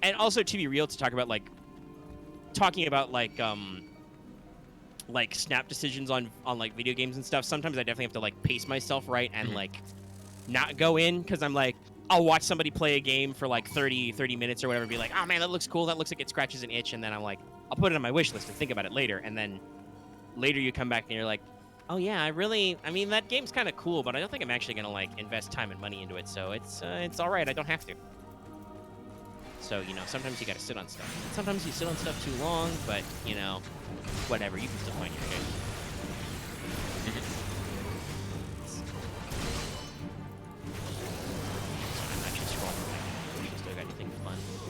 And also, to be real, to talk about talking about like snap decisions on like video games and stuff. Sometimes I definitely have to like pace myself right and like not go in, because I'm like, I'll watch somebody play a game for like 30 minutes or whatever, and be like, oh man, that looks cool. That looks like it scratches an itch. And then I'm like, I'll put it on my wish list and think about it later. And then later you come back and you're like, oh yeah, I mean, that game's kind of cool, but I don't think I'm actually going to like invest time and money into it. So it's all right. I don't have to. So, you know, sometimes you got to sit on stuff. Sometimes you sit on stuff too long, but, you know, whatever. You can still find your game.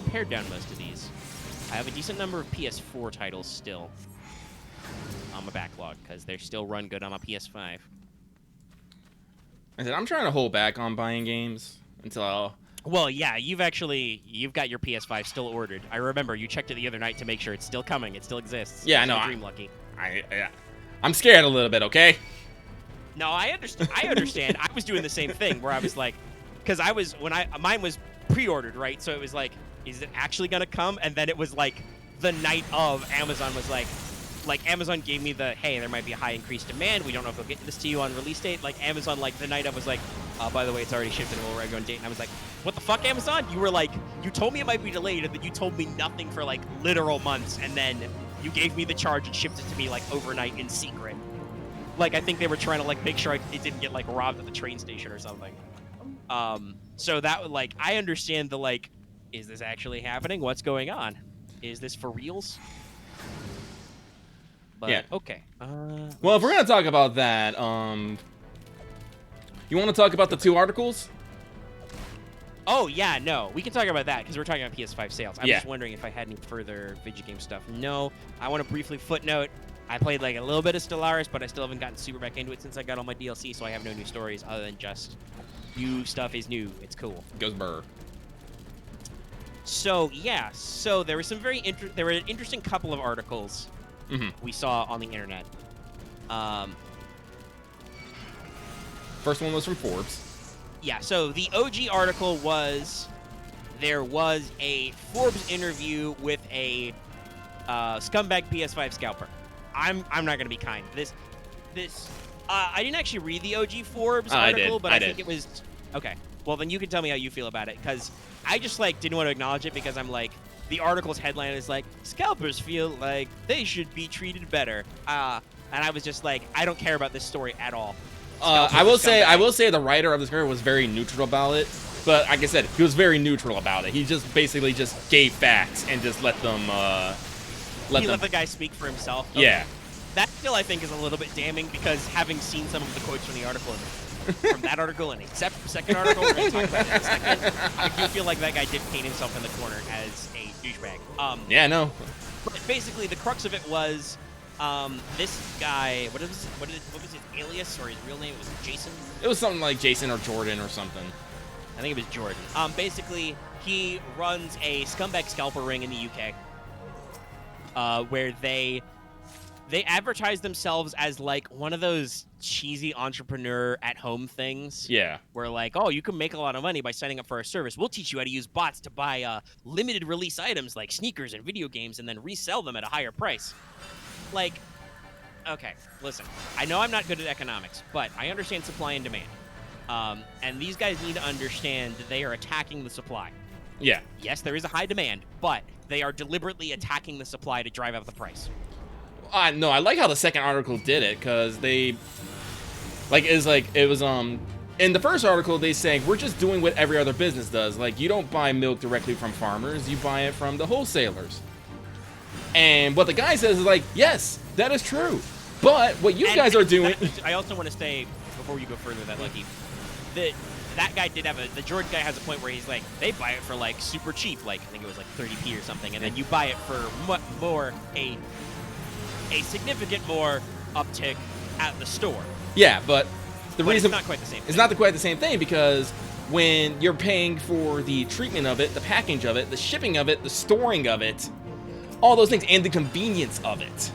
Pared down most of these. I have a decent number of PS4 titles still on my backlog, because they still run good on my PS5. I said, I'm trying to hold back on buying games until Well, yeah, you've got your PS5 still ordered. I remember you checked it the other night to make sure it's still coming. It still exists. Yeah, I know. Dream lucky. I'm scared a little bit, okay? No, I understand. I understand. I was doing the same thing where I was like, because mine was pre-ordered, right? So it was like, is it actually gonna come? And then it was like the night of, Amazon was like Amazon gave me the, hey, there might be a high increased demand. We don't know if they'll get this to you on release date. Like Amazon, like the night of was like, by the way, it's already shipped and we'll regular date. And I was like, what the fuck, Amazon? You were like, you told me it might be delayed, and then you told me nothing for like literal months, and then you gave me the charge and shipped it to me like overnight in secret. Like, I think they were trying to like make sure it didn't get like robbed at the train station or something. So that, like, I understand the like, is this actually happening? What's going on? Is this for reals? But, yeah. Okay. Well, if we're gonna talk about that, you want to talk about the 2 articles? Oh yeah, no, we can talk about that because we're talking about PS5 sales. I'm Yeah. just wondering if I had any further video game stuff. No, I want to briefly footnote. I played like a little bit of Stellaris, but I still haven't gotten super back into it since I got all my DLC, so I have no new stories other than just New stuff is new. It's cool. Goes burr. So yeah, so there were some there were an interesting couple of articles we saw on the internet. First one was from Forbes. Yeah, so the OG article was there was a Forbes interview with a scumbag PS5 scalper. I'm not gonna be kind. I didn't actually read the OG Forbes article, but I think it was okay. Well, then you can tell me how you feel about it, because I just didn't want to acknowledge it because I'm like, the article's headline is like, scalpers feel like they should be treated better. And I was just like, I don't care about this story at all. I will say the writer of this story was very neutral about it, but like I said, he was very neutral about it. He just basically just gave facts and just let the guy speak for himself. Okay. Yeah. That still, I think, is a little bit damning, because having seen some of the quotes from the article, from that article and except for the second article we're going to talk about in a second, I do feel like that guy did paint himself in the corner as a douchebag. Yeah, no. But basically, the crux of it was this guy. What was his alias or his real name? Was it Jason? It was something like Jason or Jordan or something. I think it was Jordan. Basically, he runs a scumbag scalper ring in the UK, where they advertise themselves as like one of those cheesy entrepreneur at home things. Yeah. Where like, oh, you can make a lot of money by signing up for our service. We'll teach you how to use bots to buy limited release items like sneakers and video games and then resell them at a higher price. Like, okay, listen, I know I'm not good at economics, but I understand supply and demand. And these guys need to understand that they are attacking the supply. Yeah. Yes, there is a high demand, but they are deliberately attacking the supply to drive up the price. No, I like how the second article did it, because it was in the first article they saying we're just doing what every other business does. Like, you don't buy milk directly from farmers, you buy it from the wholesalers. And what the guy says is like, yes, that is true. But what you guys are doing... I also want to say, before you go further, that Lucky, that guy did have the Jordan guy has a point where he's like, they buy it for like super cheap, like I think it was like 30p or something, and then you buy it for a significant more uptick at the store. Yeah, but reason it's not quite the same thing. It's not quite the same thing, because when you're paying for the treatment of it, the package of it, the shipping of it, the storing of it, all those things, and the convenience of it.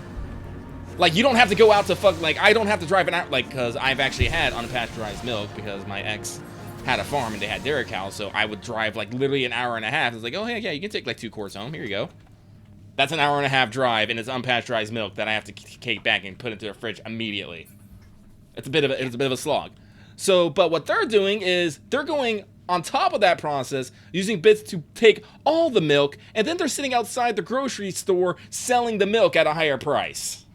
Like, you don't have to go out to I don't have to drive an hour, because I've actually had unpasteurized milk because my ex had a farm and they had dairy cows, so I would drive literally an hour and a half. It's like, oh, yeah, you can take 2 quarts home. Here you go. That's an hour and a half drive, and it's unpasteurized milk that I have to take back and put into the fridge immediately. It's a bit of a slog. So, but what they're doing is they're going on top of that process, using bits to take all the milk, and then they're sitting outside the grocery store selling the milk at a higher price.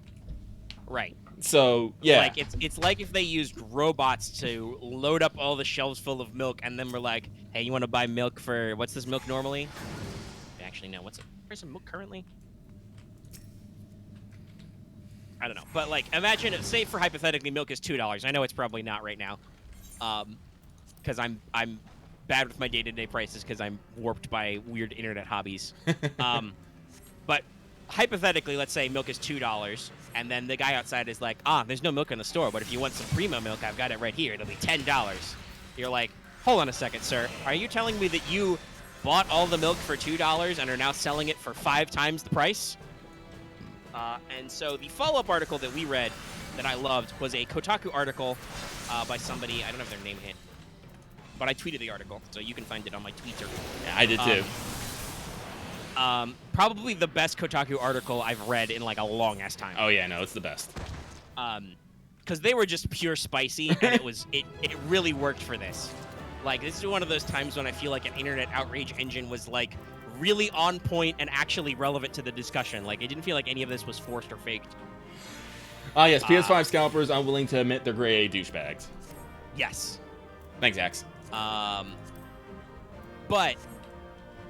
Right. So, yeah. Like, it's like if they used robots to load up all the shelves full of milk, and then we're like, hey, you want to buy milk for, what's this milk normally? Actually, no, what's the price of milk currently? I don't know. But, imagine, say for hypothetically, milk is $2. I know it's probably not right now. Because I'm bad with my day-to-day prices because I'm warped by weird internet hobbies. But hypothetically, let's say milk is $2, and then the guy outside is like, there's no milk in the store, but if you want some primo milk, I've got it right here. It'll be $10. You're like, hold on a second, sir. Are you telling me that you bought all the milk for $2 and are now selling it for 5 times the price? And so the follow-up article that we read that I loved was a Kotaku article by somebody. I don't have their name here, but I tweeted the article, so you can find it on my Twitter. Yeah, I did too. Probably the best Kotaku article I've read in a long-ass time. Oh yeah, no, it's the best. Because they were just pure spicy, and it really worked for this. This is one of those times when I feel like an internet outrage engine was really on point and actually relevant to the discussion. It didn't feel like any of this was forced or faked. Yes, PS5 scalpers unwilling to admit they're grade A douchebags. Yes. Thanks, Axe. But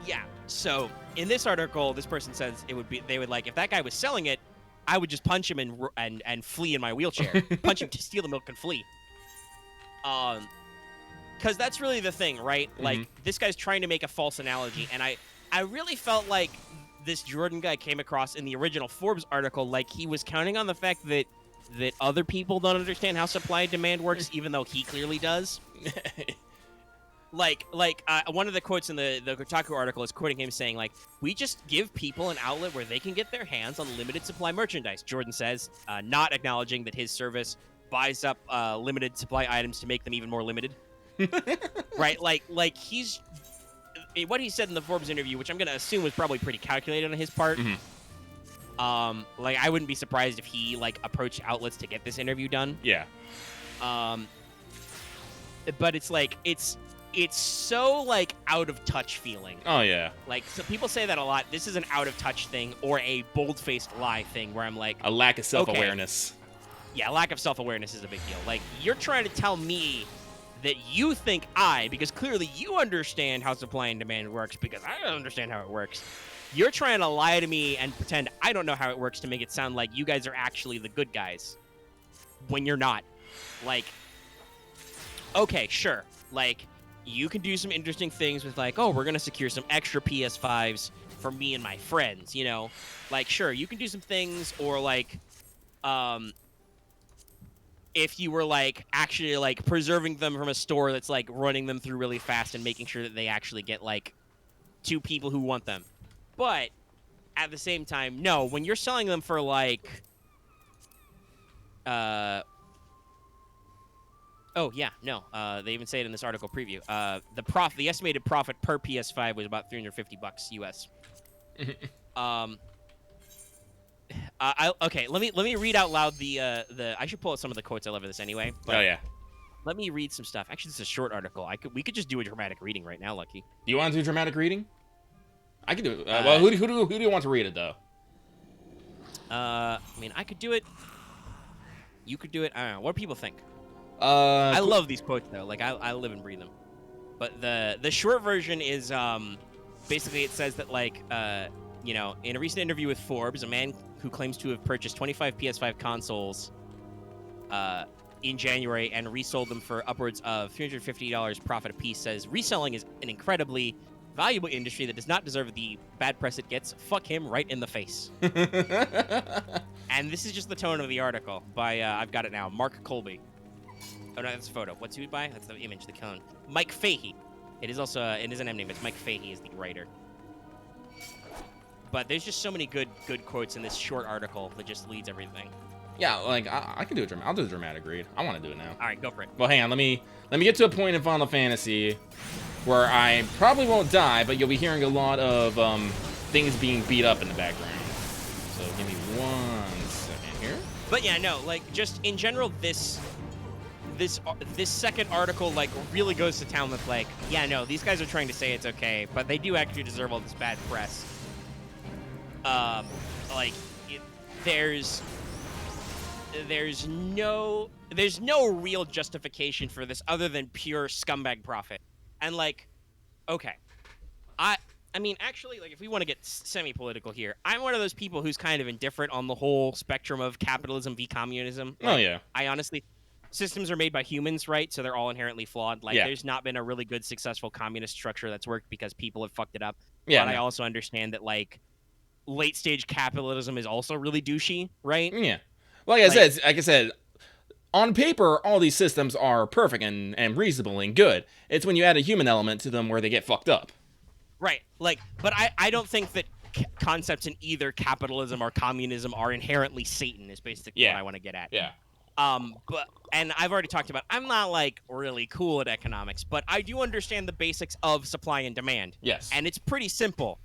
yeah, so in this article, this person says they would if that guy was selling it, I would just punch him and flee in my wheelchair. Punch him to steal the milk and flee. Because that's really the thing, right? This guy's trying to make a false analogy, and I really felt like this Jordan guy came across in the original Forbes article like he was counting on the fact that other people don't understand how supply and demand works, even though he clearly does. one of the quotes in the Kotaku article is quoting him saying, like, we just give people an outlet where they can get their hands on limited supply merchandise, Jordan says, not acknowledging that his service buys up limited supply items to make them even more limited. Right? Like he's... What he said in the Forbes interview, which I'm going to assume was probably pretty calculated on his part. Like, I wouldn't be surprised if he, like, approached outlets to get this interview done. Yeah. But it's like, it's so, like, out of touch feeling. Oh, yeah. Like, so people say that a lot. This is an out of touch thing or a bold-faced lie thing where I'm like... A lack of self-awareness. Okay. Yeah, lack of self-awareness is a big deal. Like, you're trying to tell me that you think because clearly you understand how supply and demand works because I don't understand how it works. You're trying to lie to me and pretend I don't know how it works to make it sound like you guys are actually the good guys when you're not. Like, okay, sure. Like, you can do some interesting things with, like, oh, we're going to secure some extra PS5s for me and my friends, you know? Like, sure, you can do some things, or, like, if you were, like, actually, like, preserving them from a store that's, like, running them through really fast and making sure that they actually get, like, to people who want them. But at the same time, no, when you're selling them for, like, oh, yeah, no. They even say it in this article preview. The estimated profit per PS5 was about $350 US. Okay, let me read out loud the I should pull out some of the quotes. I love this anyway. But oh, yeah. Let me read some stuff. Actually, this is a short article. We could just do a dramatic reading right now, Lucky. Do you want to do dramatic reading? I can do it. Well, who do you want to read it, though? I mean, I could do it. You could do it. I don't know. What do people think? I love these quotes, though. Like, I live and breathe them. But the short version is, basically it says that, like, you know, in a recent interview with Forbes, a man who claims to have purchased 25 PS5 consoles in January and resold them for upwards of $350 profit apiece says reselling is an incredibly valuable industry that does not deserve the bad press it gets. Fuck him right in the face. And this is just the tone of the article by, I've got it now, Mark Colby. Oh, no, that's a photo. What's who by? That's the image, the cone. Mike Fahey. It is also, it is an M name. It's Mike Fahey is the writer. But there's just so many good quotes in this short article that just leads everything. Yeah, like, I can do it. I'll do a dramatic read. I want to do it now. All right, go for it. Well, hang on. Let me get to a point in Final Fantasy where I probably won't die, but you'll be hearing a lot of things being beat up in the background. So give me 1 second here. But yeah, no, like, just in general, this second article, like, really goes to town with, like, yeah, no, these guys are trying to say it's okay, but they do actually deserve all this bad press. Like, there's no real justification for this other than pure scumbag profit. And, like, okay, I mean, actually, like, if we want to get semi-political here, I'm one of those people who's kind of indifferent on the whole spectrum of capitalism v communism. Like, oh yeah, I honestly, systems are made by humans, right? So they're all inherently flawed. Like, there's not been a really good, successful communist structure that's worked because people have fucked it up. Yeah, but I also understand that, like, late-stage capitalism is also really douchey, right? Yeah. Like I said, on paper, all these systems are perfect and reasonable and good. It's when you add a human element to them where they get fucked up. Right. Like, but I don't think that concepts in either capitalism or communism are inherently Satan is basically what I want to get at. Yeah. And I've already talked about, I'm not, like, really cool at economics, but I do understand the basics of supply and demand. Yes. And it's pretty simple.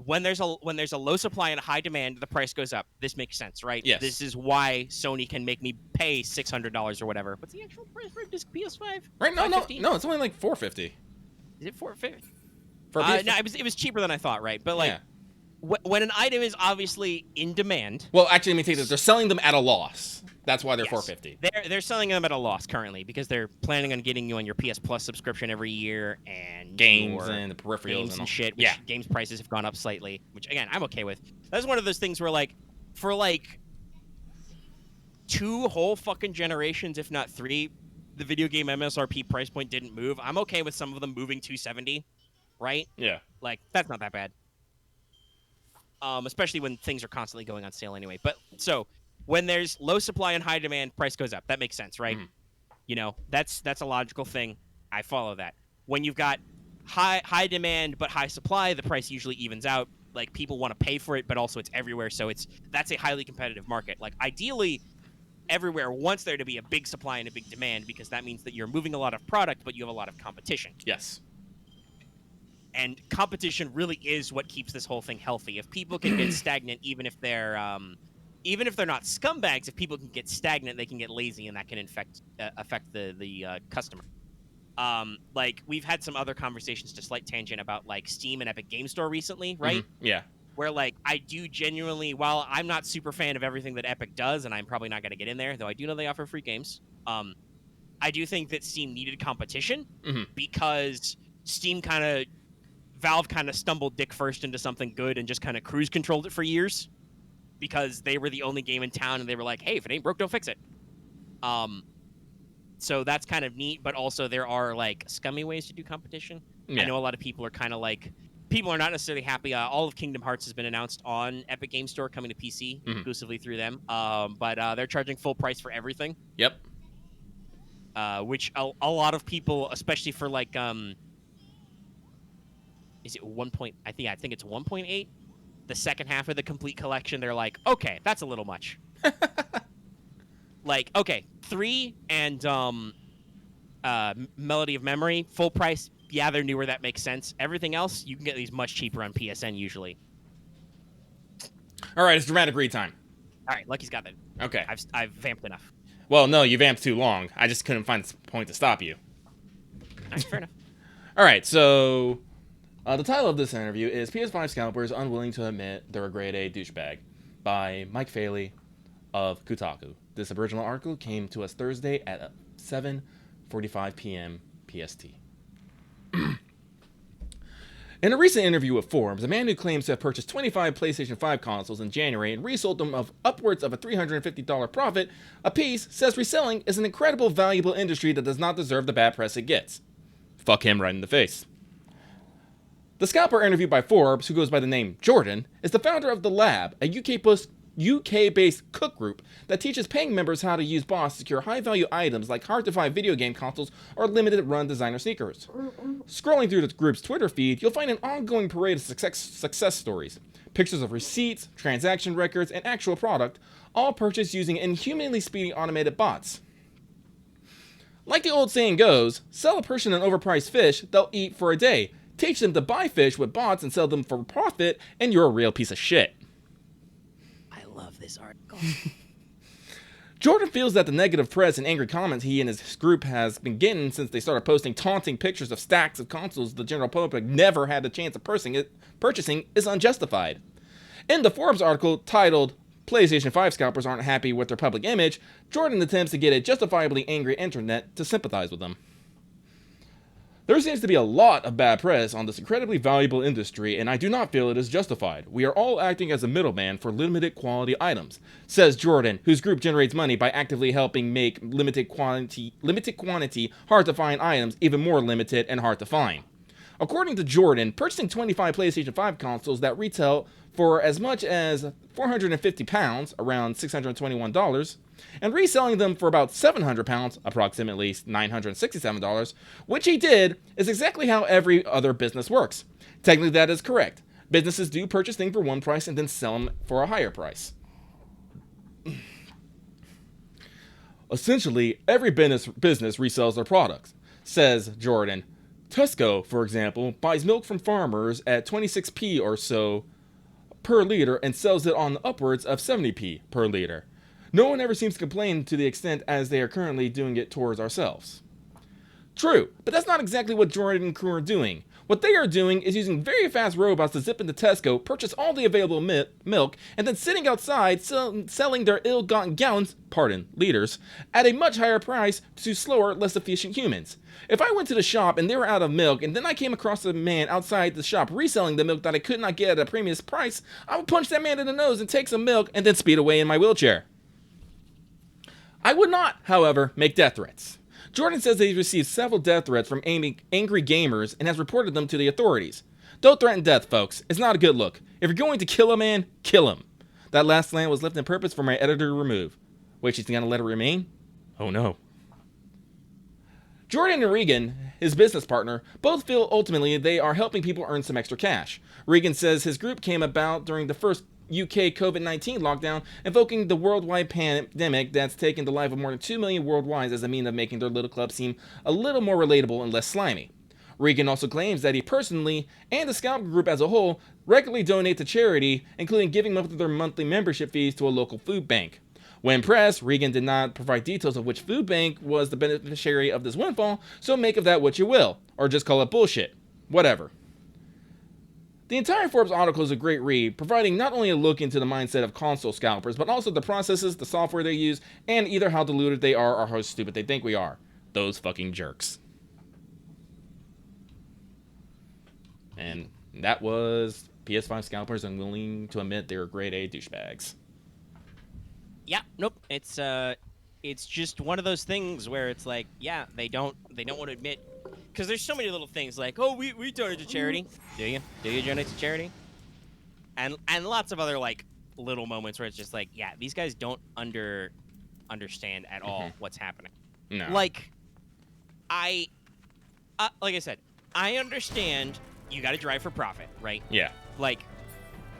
When there's a low supply and a high demand, the price goes up. This makes sense, right? Yes. This is why Sony can make me pay $600 or whatever. What's the actual price for a disc PS5? Right? No, it's only like $450. Is it $450? For a PS5? No, it was cheaper than I thought, right? But, like, when an item is obviously in demand... Well, actually, let me take this. They're selling them at a loss. That's why they're $450. They're selling them at a loss currently because they're planning on getting you on your PS Plus subscription every year and games and the peripherals games and shit. Which games prices have gone up slightly, which again I'm okay with. That's one of those things where, like, for like 2 whole fucking generations, if not 3, the video game MSRP price point didn't move. I'm okay with some of them moving $270, right? Yeah. Like, that's not that bad. Especially when things are constantly going on sale anyway. But so when there's low supply and high demand, price goes up. That makes sense, right? You know, that's a logical thing. I follow that. when you've got high demand but high supply, the price usually evens out. Like, people want to pay for it, but also it's everywhere, so that's a highly competitive market. Like, ideally, everywhere wants there to be a big supply and a big demand, because that means that you're moving a lot of product, but you have a lot of competition. Yes. And competition really is what keeps this whole thing healthy. If people can get stagnant, even if they're not scumbags, if people can get stagnant, they can get lazy, and that can affect the customer. Like, we've had some other conversations, to slight tangent, about like Steam and Epic Game Store recently, right? Mm-hmm. Yeah. Where, like, I do genuinely, while I'm not super fan of everything that Epic does, and I'm probably not going to get in there, though I do know they offer free games, I do think that Steam needed competition, because Valve kind of stumbled dick first into something good and just kind of cruise controlled it for years, because they were the only game in town, and they were like, hey, if it ain't broke, don't fix it. So that's kind of neat, but also there are, like, scummy ways to do competition. Yeah. I know a lot of people are kind of like, people are not necessarily happy. All of Kingdom Hearts has been announced on Epic Game Store, coming to PC exclusively through them. But they're charging full price for everything. Yep. Which a lot of people, especially for, like, is it 1 point? I think it's 1.8. The second half of the complete collection, they're like, okay, that's a little much. Like, okay, 3 and Melody of Memory, full price. Yeah, they're newer. That makes sense. Everything else, you can get these much cheaper on PSN usually. All right, it's dramatic read time. All right, Lucky's got that. Okay. I've vamped enough. Well, no, you vamped too long. I just couldn't find a point to stop you. All right, fair enough. All right, so the title of this interview is PS5 Scalpers Unwilling to Admit They're a Grade A Douchebag by Mike Faley of Kotaku. This original article came to us Thursday at 7:45 p.m. PST. In a recent interview with Forbes, a man who claims to have purchased 25 PlayStation 5 consoles in January and resold them of upwards of a $350 profit a piece says reselling is an incredible valuable industry that does not deserve the bad press it gets. Fuck him right in the face. The scalper interviewed by Forbes, who goes by the name Jordan, is the founder of The Lab, a UK-based cook group that teaches paying members how to use bots to secure high-value items like hard-to-find video game consoles or limited-run designer sneakers. Scrolling through the group's Twitter feed, you'll find an ongoing parade of success stories, pictures of receipts, transaction records, and actual product, all purchased using inhumanly speedy automated bots. Like the old saying goes, sell a person an overpriced fish they'll eat for a day, teach them to buy fish with bots and sell them for profit, and you're a real piece of shit. Love this article. Jordan feels that the negative press and angry comments he and his group has been getting since they started posting taunting pictures of stacks of consoles the general public never had the chance of purchasing is unjustified. In the Forbes article titled PlayStation 5 Scalpers Aren't Happy with Their Public Image, Jordan attempts to get a justifiably angry internet to sympathize with them. There seems to be a lot of bad press on this incredibly valuable industry, and I do not feel it is justified. We are all acting as a middleman for limited quality items, says Jordan, whose group generates money by actively helping make limited quantity hard to find items even more limited and hard to find. According to Jordan, purchasing 25 PlayStation 5 consoles that retail for as much as £450, around $621, and reselling them for about £700, approximately $967, which he did, is exactly how every other business works. Technically, that is correct. Businesses do purchase things for one price and then sell them for a higher price. Essentially, every business resells their products, says Jordan. Tesco, for example, buys milk from farmers at 26p or so per liter and sells it on upwards of 70p per liter. No one ever seems to complain to the extent as they are currently doing it towards ourselves. True, but that's not exactly what Jordan and crew are doing. What they are doing is using very fast robots to zip into Tesco, purchase all the available milk, and then sitting outside selling their ill-gotten gallons, liters, at a much higher price to slower, less efficient humans. If I went to the shop and they were out of milk, and then I came across a man outside the shop reselling the milk that I could not get at a premium price, I would punch that man in the nose and take some milk and then speed away in my wheelchair. I would not, however, make death threats. Jordan says that he's received several death threats from angry gamers and has reported them to the authorities. Don't threaten death, folks. It's not a good look. If you're going to kill a man, kill him. That last line was left in purpose for my editor to remove. Wait, she's gonna let it remain? Oh no. Jordan and Regan, his business partner, both feel ultimately they are helping people earn some extra cash. Regan says his group came about during the first UK COVID-19 lockdown, invoking the worldwide pandemic that's taken the life of more than 2 million worldwide as a means of making their little club seem a little more relatable and less slimy. Regan also claims that he personally, and the Scalper group as a whole, regularly donate to charity, including giving up their monthly membership fees to a local food bank. When pressed, Regan did not provide details of which food bank was the beneficiary of this windfall, so make of that what you will, or just call it bullshit. Whatever. The entire Forbes article is a great read, providing not only a look into the mindset of console scalpers, but also the processes, the software they use, and either how deluded they are or how stupid they think we are. Those fucking jerks. And that was PS5 scalpers unwilling to admit they were grade A douchebags. Yeah, nope. It's just one of those things where it's like, yeah, they don't want to admit, because there's so many little things like, oh, we donate to charity. Do you donate to charity? And lots of other like little moments where it's just like, yeah, these guys don't understand at all what's happening. No. Like I said, I understand you got to drive for profit, right? Yeah. Like,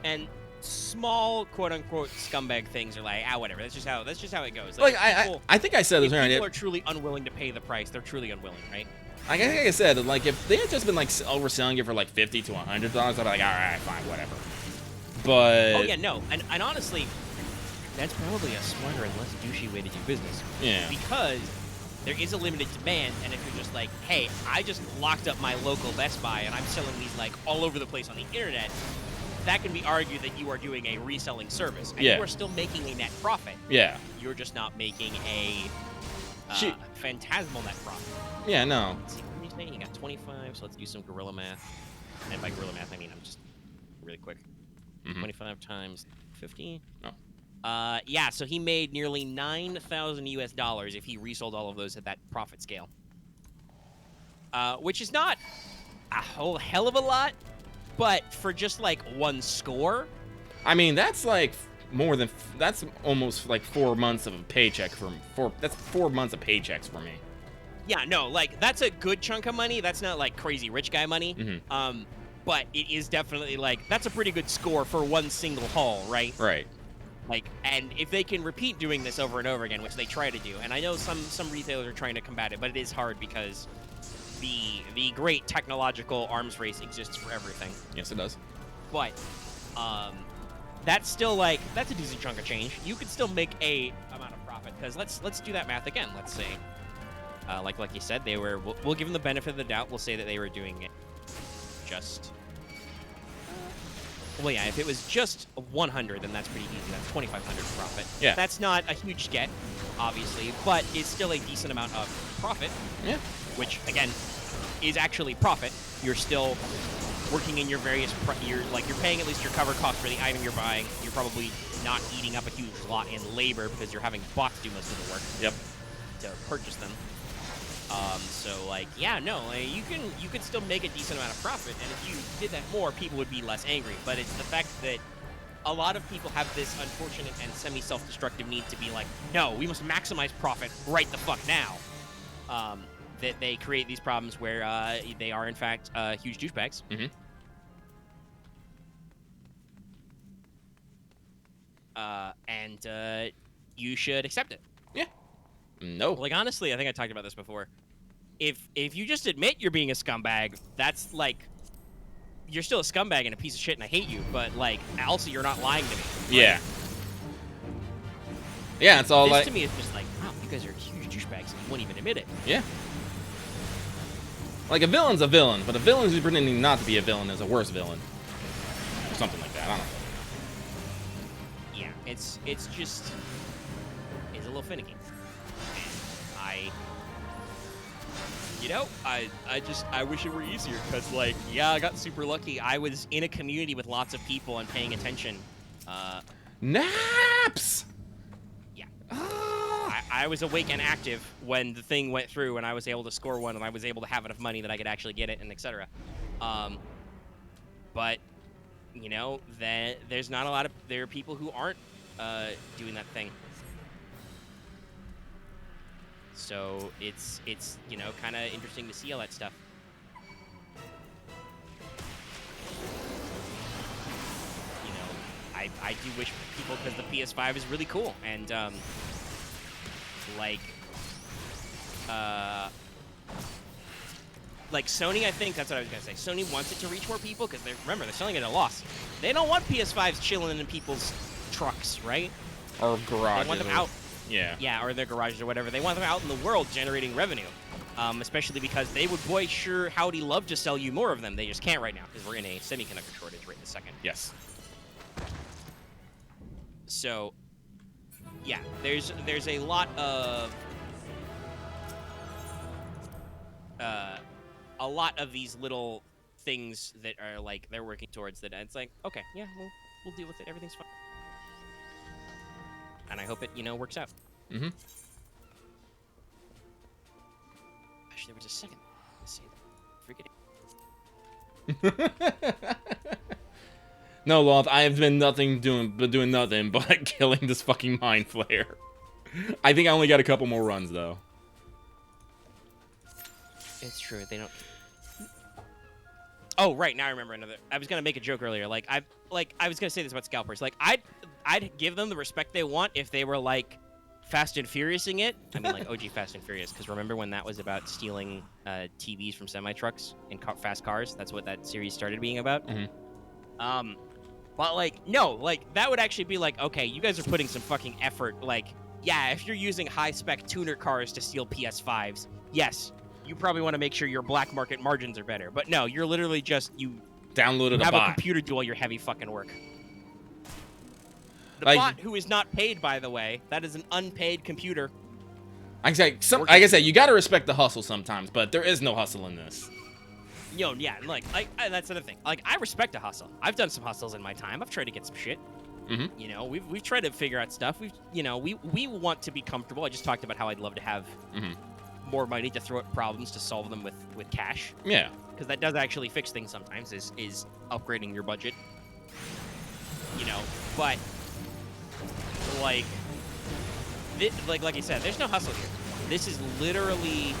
and small quote unquote scumbag things are like, whatever. That's just how it goes. Like I think I said this earlier. People are truly unwilling to pay the price. They're truly unwilling, right? Like I said, like if they had just been like overselling it for like $50 to $100, I'd be like, all right, fine, whatever. But oh yeah, no, and honestly, that's probably a smarter and less douchey way to do business. Yeah. Because there is a limited demand, and if you're just like, hey, I just locked up my local Best Buy and I'm selling these like all over the place on the internet, that can be argued that you are doing a reselling service, and you are still making a net profit. Yeah. You're just not making a phantasmal net profit. Yeah, no. Let's see, what are you saying? You got 25, so let's do some gorilla math. And by gorilla math, I mean I'm just really quick. 25 times 50. Oh. Yeah, so he made nearly $9,000 if he resold all of those at that profit scale. Which is not a whole hell of a lot, but for just like one score, I mean, that's like that's almost like 4 months of a paycheck that's 4 months of paychecks for me. Yeah, no, like that's a good chunk of money. That's not like crazy rich guy money. But it is definitely like, that's a pretty good score for one single haul, right? Right. Like, and if they can repeat doing this over and over again, which they try to do, and I know some retailers are trying to combat it, but it is hard because the great technological arms race exists for everything. Yes, it does. But that's still like, that's a decent chunk of change. You could still make a amount of profit, because let's do that math again. Let's say, like you said, they were. We'll give them the benefit of the doubt. We'll say that they were doing it just. Well, yeah, if it was just 100, then that's pretty easy. That's 2,500 profit. Yeah. That's not a huge get, obviously, but it's still a decent amount of profit. Yeah. Which, again, is actually profit. You're still working in your various... you're paying at least your cover cost for the item you're buying. You're probably not eating up a huge lot in labor because you're having bots do most of the work. Yep. To purchase them. So, like, yeah, no, like, you can still make a decent amount of profit, and if you did that more, people would be less angry. But it's the fact that a lot of people have this unfortunate and semi-self-destructive need to be like, no, we must maximize profit right the fuck now. That they create these problems where they are, in fact, huge douchebags. And you should accept it. Yeah. No. Like, honestly, I think I talked about this before. If you just admit you're being a scumbag, that's like, you're still a scumbag and a piece of shit and I hate you, but like, also you're not lying to me. Right? Yeah. Yeah, it's all this like... to me is just like, wow, you guys are huge douchebags and you won't even admit it. Yeah. Like, a villain's a villain, but a villain who's pretending not to be a villain is a worse villain. Or something like that, I don't know. Yeah, it's just, it's a little finicky. I wish it were easier, because, like, yeah, I got super lucky. I was in a community with lots of people and paying attention. Naps! Yeah. I was awake and active when the thing went through, and I was able to score one, and I was able to have enough money that I could actually get it, and etc. But, you know, there's not a lot of... There are people who aren't doing that thing. So it's you know, kind of interesting to see all that stuff. You know, I do wish people, because the PS5 is really cool, and like Sony, I think that's what I was gonna say. Sony wants it to reach more people because remember they're selling it at a loss. They don't want PS5s chilling in people's trucks, right? Or garages. They want them out. Yeah. Yeah, or their garages or whatever. They want them out in the world generating revenue. Especially because they would boy sure howdy love to sell you more of them. They just can't right now because we're in a semiconductor shortage right this second. Yes. So, yeah, there's a lot of these little things that are like they're working towards that. And it's like, okay, yeah, we'll deal with it. Everything's fine. And I hope it, you know, works out. Mm-hmm. Actually, there was a second. Let's see. Forget it. No, Loth, I have been doing nothing but killing this fucking Mind Flayer. I think I only got a couple more runs, though. It's true. They don't. Oh, right. Now I remember another. I was gonna make a joke earlier. Like I was gonna say this about scalpers. Like I'd give them the respect they want if they were like Fast and Furiousing it. I mean, like OG Fast and Furious. Because remember when that was about stealing TVs from semi trucks and fast cars? That's what that series started being about. Mm-hmm. But like no, like that would actually be like, okay, you guys are putting some fucking effort. Like, yeah, if you're using high spec tuner cars to steal PS5s, yes. You probably want to make sure your black market margins are better. But no, you're literally just, you downloaded have a bot. A computer do all your heavy fucking work. The Like, bot, who is not paid, by the way, that is an unpaid computer. Like I said, you got to respect the hustle sometimes, but there is no hustle in this. Yo, yeah, like that's the other thing. Like, I respect a hustle. I've done some hustles in my time. I've tried to get some shit. Mm-hmm. You know, we've tried to figure out stuff. We want to be comfortable. I just talked about how I'd love to have more money to throw at problems to solve them with cash. Yeah. Because that does actually fix things sometimes, is upgrading your budget. You know, but like I said, there's no hustle here. This is literally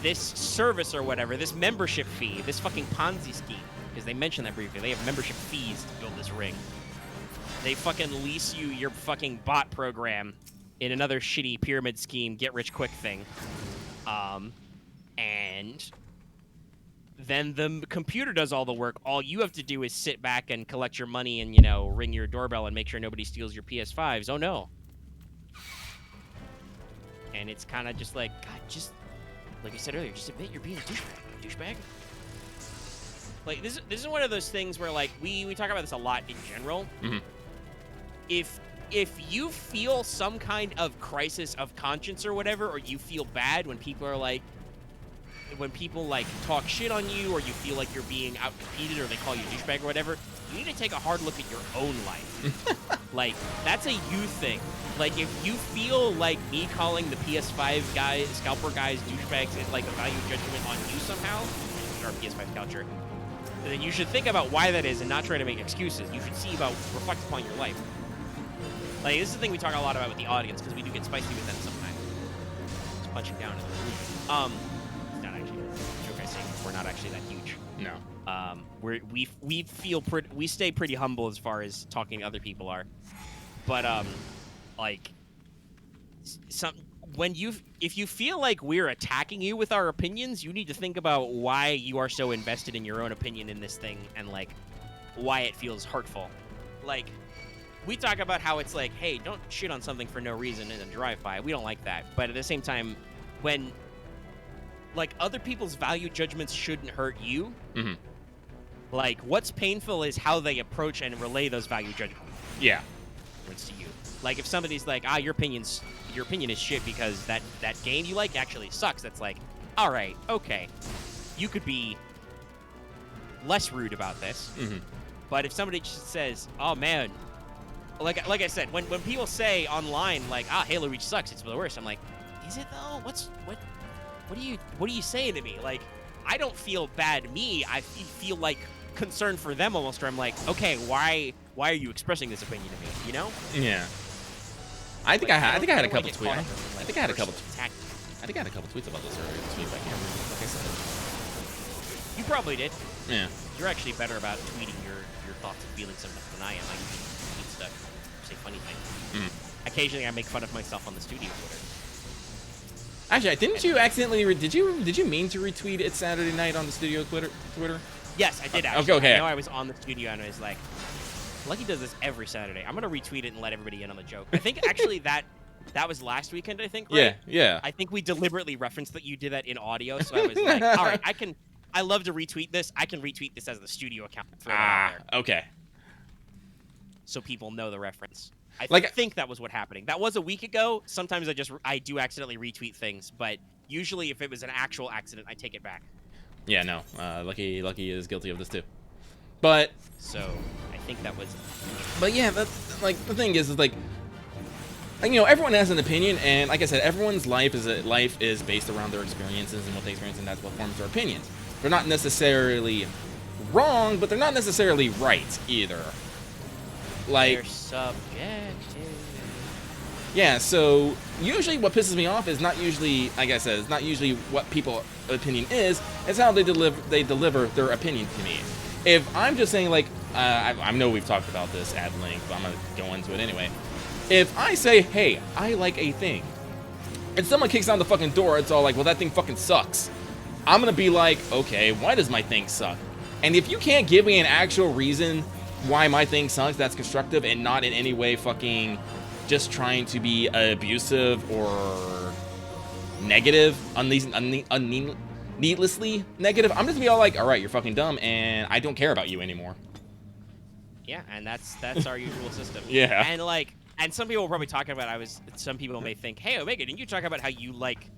this service or whatever, this membership fee, this fucking Ponzi scheme, because they mentioned that briefly. They have membership fees to build this ring. They fucking lease you your fucking bot program in another shitty pyramid scheme, get-rich-quick thing. And then the computer does all the work. All you have to do is sit back and collect your money and, you know, ring your doorbell and make sure nobody steals your PS5s. Oh, no. And it's kind of just like, God, just, like I said earlier, just admit you're being a douchebag. Like, this is one of those things where, like, we talk about this a lot in general. Mm-hmm. If you feel some kind of crisis of conscience or whatever, or you feel bad when people are like, talk shit on you, or you feel like you're being outcompeted, or they call you a douchebag or whatever, you need to take a hard look at your own life. Like, that's a you thing. Like, if you feel like me calling the PS5 guys, scalper guys, douchebags is like a value judgment on you somehow, in our PS5 culture, then you should think about why that is and not try to make excuses. You should reflect upon your life. Like, this is the thing we talk a lot about with the audience, because we do get spicy with them sometimes. Just punching down in the room. It's not actually a joke I say, we're not actually that huge. No. We stay pretty humble as far as talking to other people are. But like, if you feel like we're attacking you with our opinions, you need to think about why you are so invested in your own opinion in this thing, and like why it feels hurtful. Like, we talk about how it's like, hey, don't shit on something for no reason in a drive-by. We don't like that. But at the same time, when like other people's value judgments shouldn't hurt you. Mm-hmm. Like, what's painful is how they approach and relay those value judgments. Yeah. To you. Like, if somebody's like, your opinion is shit because that game you like actually sucks, that's like, all right, okay, you could be less rude about this. Mm-hmm. But if somebody just says, oh man, like I said, when people say online like, Halo Reach sucks, it's the worst, I'm like, is it though? What are you saying to me? Like, I don't feel bad I feel like concern for them almost, where I'm like, okay, why are you expressing this opinion to me, you know? Yeah. I think I had a couple tweets. I think I had a couple tweets about this earlier this week. I can't remember. Like I said, You probably did. yeah. You're actually better about tweeting your thoughts and feelings sometimes than I am. I usually tweet stuff, say funny things. Occasionally, I make fun of myself on the studio Twitter. Actually, didn't you accidentally? Did you mean to retweet it Saturday night on the studio Twitter? Yes, I did actually. Okay. I know I was on the studio and I was like, Lucky does this every Saturday. I'm gonna retweet it and let everybody in on the joke. I think actually that was last weekend. I think. Right? Yeah. I think we deliberately referenced that you did that in audio, so I was like, all right, I love to retweet this. I can retweet this as the studio account. Okay. So people know the reference. I Like, think that was what happening. That was a week ago. Sometimes I do accidentally retweet things, but usually if it was an actual accident, I take it back. Yeah, no. Lucky is guilty of this too. But so I think that was. But yeah, like the thing is like, you know, everyone has an opinion, and like I said, everyone's life is based around their experiences and what they experience, and that's what forms their opinions. They're not necessarily wrong, but they're not necessarily right either. Like, they're subjective. Yeah, so usually what pisses me off is not usually, like I said, it's not usually what people's opinion is, it's how they deliver their opinion to me. If I'm just saying, like, I know we've talked about this at length, but I'm going to go into it anyway. If I say, hey, I like a thing, and someone kicks down the fucking door, it's all like, well, that thing fucking sucks. I'm going to be like, okay, why does my thing suck? And if you can't give me an actual reason why my thing sucks that's constructive and not in any way fucking just trying to be abusive or negative, needlessly negative, I'm just gonna be all like, all right, you're fucking dumb, and I don't care about you anymore. Yeah, and that's our usual system. Yeah. And like, and some people were probably talking about. Some people may think, hey, Omega, didn't you talk about how you like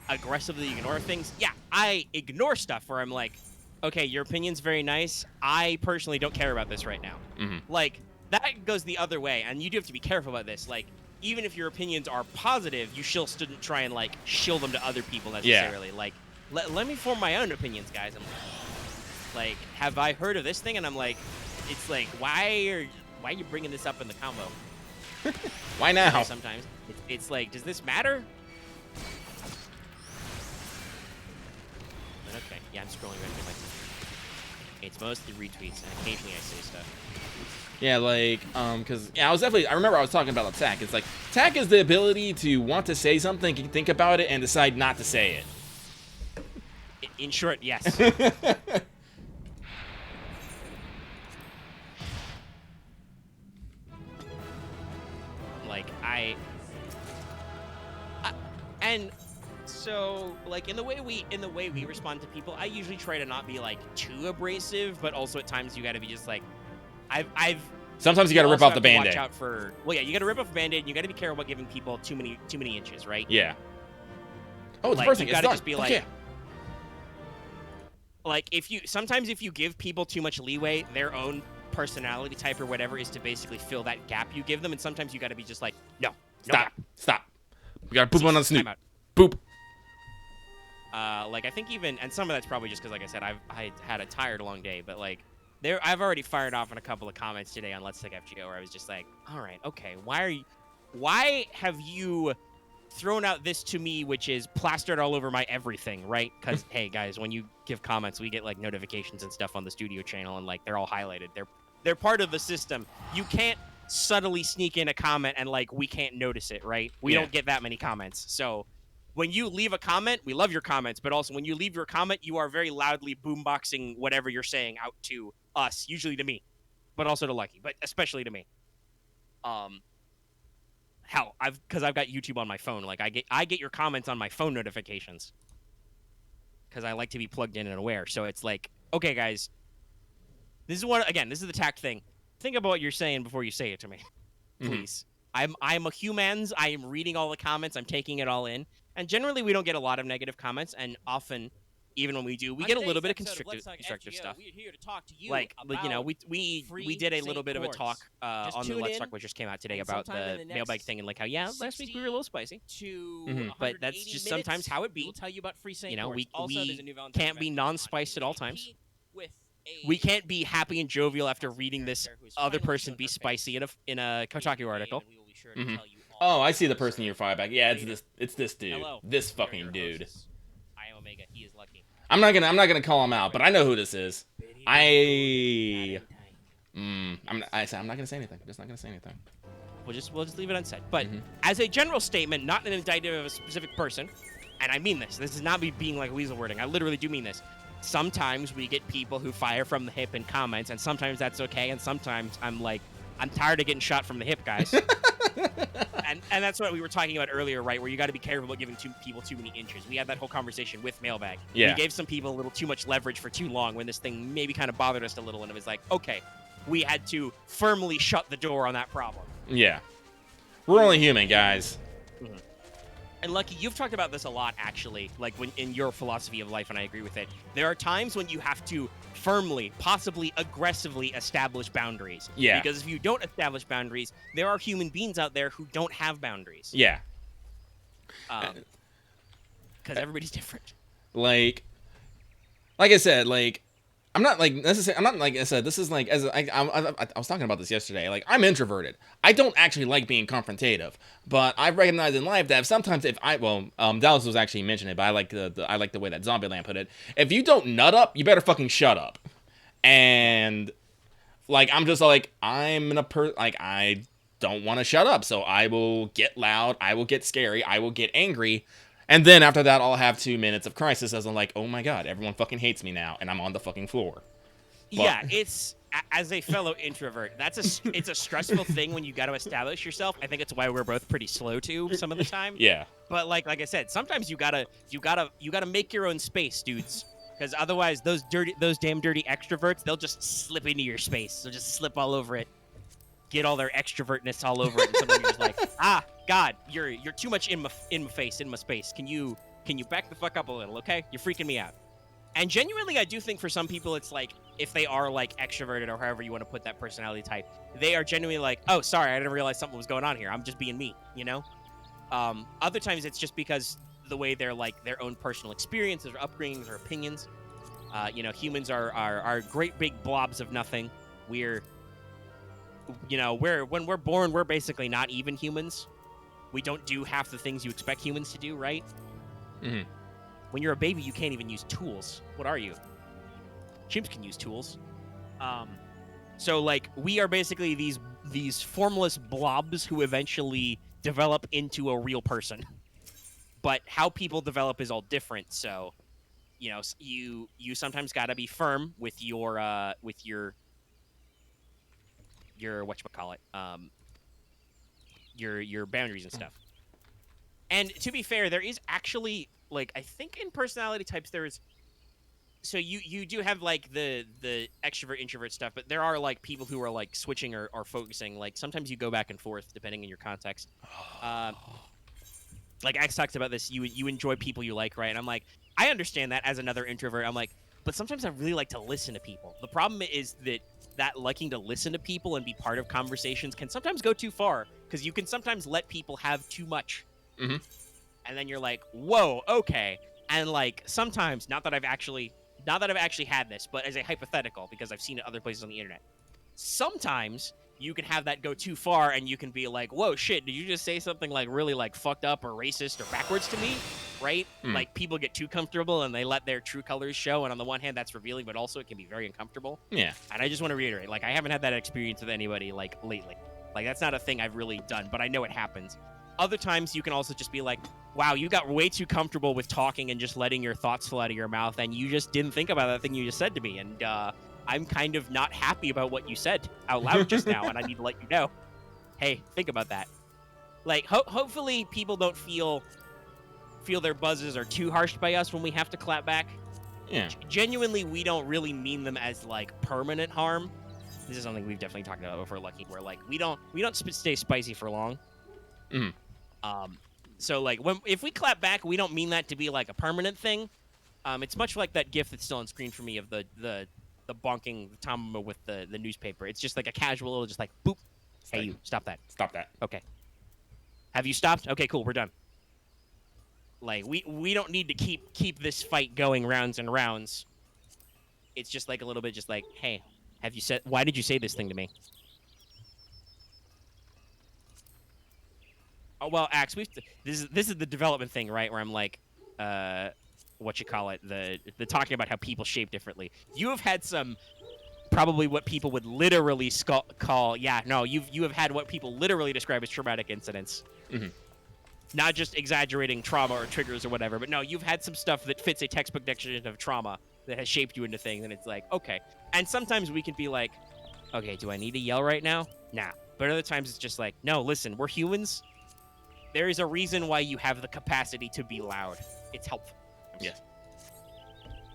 aggressively ignore things? Yeah, I ignore stuff where I'm like, okay, your opinion's very nice. I personally don't care about this right now. Like, that goes the other way, and you do have to be careful about this. Like, even if your opinions are positive, you still shouldn't try and, like, shill them to other people necessarily. Yeah. Like, let me form my own opinions, guys. I'm like, have I heard of this thing? And I'm like, it's like, why are you bringing this up in the combo? Why now? Sometimes it's like, does this matter? But okay, yeah, I'm scrolling right through my. It's mostly retweets, and occasionally I say stuff. Yeah, like, because, yeah, I remember I was talking about attack. It's like, attack is the ability to want to say something, think about it, and decide not to say it. In short, yes. Like, and so, like, in the way we respond to people, I usually try to not be, like, too abrasive, but also at times you gotta be just like, Sometimes you gotta rip off the Band-Aid. Watch out for, well, yeah, you gotta rip off the Band-Aid, and you gotta be careful about giving people too many inches, right? Yeah. Oh, it's like, bursting. You gotta it's just be like, yeah. Like, sometimes if you give people too much leeway, their own personality type or whatever is to basically fill that gap you give them, and sometimes you gotta be just like, no, stop. We gotta poop on the snoot. Boop. Like, I think even, and some of that's probably just because, like I said, I had a tired long day, but like, I've already fired off on a couple of comments today on Let's Take FGO where I was just like, all right, okay, why have you thrown out this to me, which is plastered all over my everything, right? Because hey, guys, when you give comments, we get like notifications and stuff on the studio channel, and like they're all highlighted. They're part of the system. You can't subtly sneak in a comment and like we can't notice it, right? We don't get that many comments, so. When you leave a comment, we love your comments, but also when you leave your comment, you are very loudly boomboxing whatever you're saying out to us, usually to me, but also to Lucky, but especially to me. Hell, because I've got YouTube on my phone. Like I get your comments on my phone notifications because I like to be plugged in and aware. So it's like, okay, guys, this is the tact thing. Think about what you're saying before you say it to me, please. I'm a humans. I am reading all the comments. I'm taking it all in. And generally, we don't get a lot of negative comments. And often, even when we do, we get a little bit of constructive stuff. We're here to talk to you like you know, we did a little bit of a talk on the Let's Talk, which just came out today about the mailbag thing and like how last week we were a little spicy. But that's just sometimes how it be. We'll tell you about free You know, we can't can't be non-spiced at all times. We can't be happy and jovial after reading this other person be spicy in a Kotaku article. sure to Mhm. tell you all. Oh, I see the about, person so you fire back. Yeah, later. it's this dude. Hello. This We are fucking your dude. hosts. I am Omega. He is Lucky. I'm not gonna call him out, but I know who this is. I I'm not gonna say anything. I'm just not gonna say anything. We'll just leave it unsaid. But Mhm. as a general statement, not an indictment of a specific person, and I mean this. This is not me being like weasel wording. I literally do mean this. Sometimes we get people who fire from the hip in comments, and sometimes that's okay, and sometimes I'm like, I'm tired of getting shot from the hip, guys. and that's what we were talking about earlier, right? Where you got to be careful about giving people too many inches. We had that whole conversation with Mailbag. Yeah. We gave some people a little too much leverage for too long when this thing maybe kind of bothered us a little, and it was like, okay, we had to firmly shut the door on that problem. Yeah. We're only human, guys. And Lucky, you've talked about this a lot, actually, like when in your philosophy of life, and I agree with it. There are times when you have to firmly, possibly aggressively establish boundaries. Yeah. Because if you don't establish boundaries, there are human beings out there who don't have boundaries. Yeah. Because everybody's different. Like I said, like I'm not like necessarily. I'm not like I said. This is like I was talking about this yesterday. Like I'm introverted. I don't actually like being confrontative, but I recognize in life that sometimes if Dallas was actually mentioning it, but I like the way that Zombieland put it. If you don't nut up, you better fucking shut up. And like I'm just like I'm in a like I don't want to shut up, so I will get loud. I will get scary. I will get angry. And then after that, I'll have 2 minutes of crisis as I'm like, oh my god, everyone fucking hates me now, and I'm on the fucking floor. But, yeah, it's as a fellow introvert, it's a stressful thing when you got to establish yourself. I think it's why we're both pretty slow too some of the time. Yeah. But like I said, sometimes you gotta make your own space, dudes. Because otherwise, those damn dirty extroverts, they'll just slip into your space. They'll just slip all over it. Get all their extrovertness all over it, and sometimes you're just like, God, you're too much in my face, in my space. Can you back the fuck up a little, okay? You're freaking me out. And genuinely, I do think for some people, it's like if they are like extroverted or however you want to put that personality type, they are genuinely like, oh, sorry, I didn't realize something was going on here. I'm just being me, you know. Other times it's just because the way they're like their own personal experiences or upbringings or opinions. Humans are great big blobs of nothing. When we're born, we're basically not even humans. We don't do half the things you expect humans to do, right? Mm-hmm. When you're a baby, you can't even use tools. What are you? Chimps can use tools. So like we are basically these formless blobs who eventually develop into a real person. But how people develop is all different. So, you sometimes got to be firm with your whatchamacallit, your boundaries and stuff. And to be fair, there is actually, like, I think in personality types so you do have like the extrovert introvert stuff, but there are like people who are like switching or focusing. Like sometimes you go back and forth depending on your context. Like X talks about this, you enjoy people you like, right? And I'm like, I understand that as another introvert. I'm like, but sometimes I really like to listen to people. The problem is that liking to listen to people and be part of conversations can sometimes go too far because you can sometimes let people have too much. Mm-hmm. And then you're like, whoa, okay. And like sometimes, not that I've actually had this, but as a hypothetical, because I've seen it other places on the internet, sometimes you can have that go too far and you can be like, whoa, shit, did you just say something like really like fucked up or racist or backwards to me? Right? Like people get too comfortable and they let their true colors show. And on the one hand, that's revealing, but also it can be very uncomfortable. Yeah. And I just want to reiterate, like I haven't had that experience with anybody like lately. Like that's not a thing I've really done, but I know it happens. Other times you can also just be like, wow, you got way too comfortable with talking and just letting your thoughts flow out of your mouth. And you just didn't think about that thing you just said to me. And, I'm kind of not happy about what you said out loud just now, and I need to let you know. Hey, think about that. Like, hopefully people don't feel their buzzes are too harsh by us when we have to clap back. Yeah. Genuinely, we don't really mean them as like permanent harm. This is something we've definitely talked about before, Lucky, where like we don't stay spicy for long. So like if we clap back, we don't mean that to be like a permanent thing. It's much like that GIF that's still on screen for me of the bonking Tom with the newspaper. It's just like a casual little, just like boop. Hey, you stop that. Stop that. Okay. Have you stopped? Okay, cool. We're done. Like we don't need to keep this fight going rounds and rounds. It's just like a little bit, just like, hey, why did you say this thing to me? well, Axe, this is the development thing, right? Where I'm like, what you call it, the talking about how people shape differently. You have had some probably what people would literally call, yeah, no, you have had what people literally describe as traumatic incidents. Mm-hmm. Not just exaggerating trauma or triggers or whatever, but no, you've had some stuff that fits a textbook definition of trauma that has shaped you into things, and it's like, okay. And sometimes we can be like, okay, do I need to yell right now? Nah. But other times it's just like, no, listen, we're humans. There is a reason why you have the capacity to be loud. It's helpful. Yes.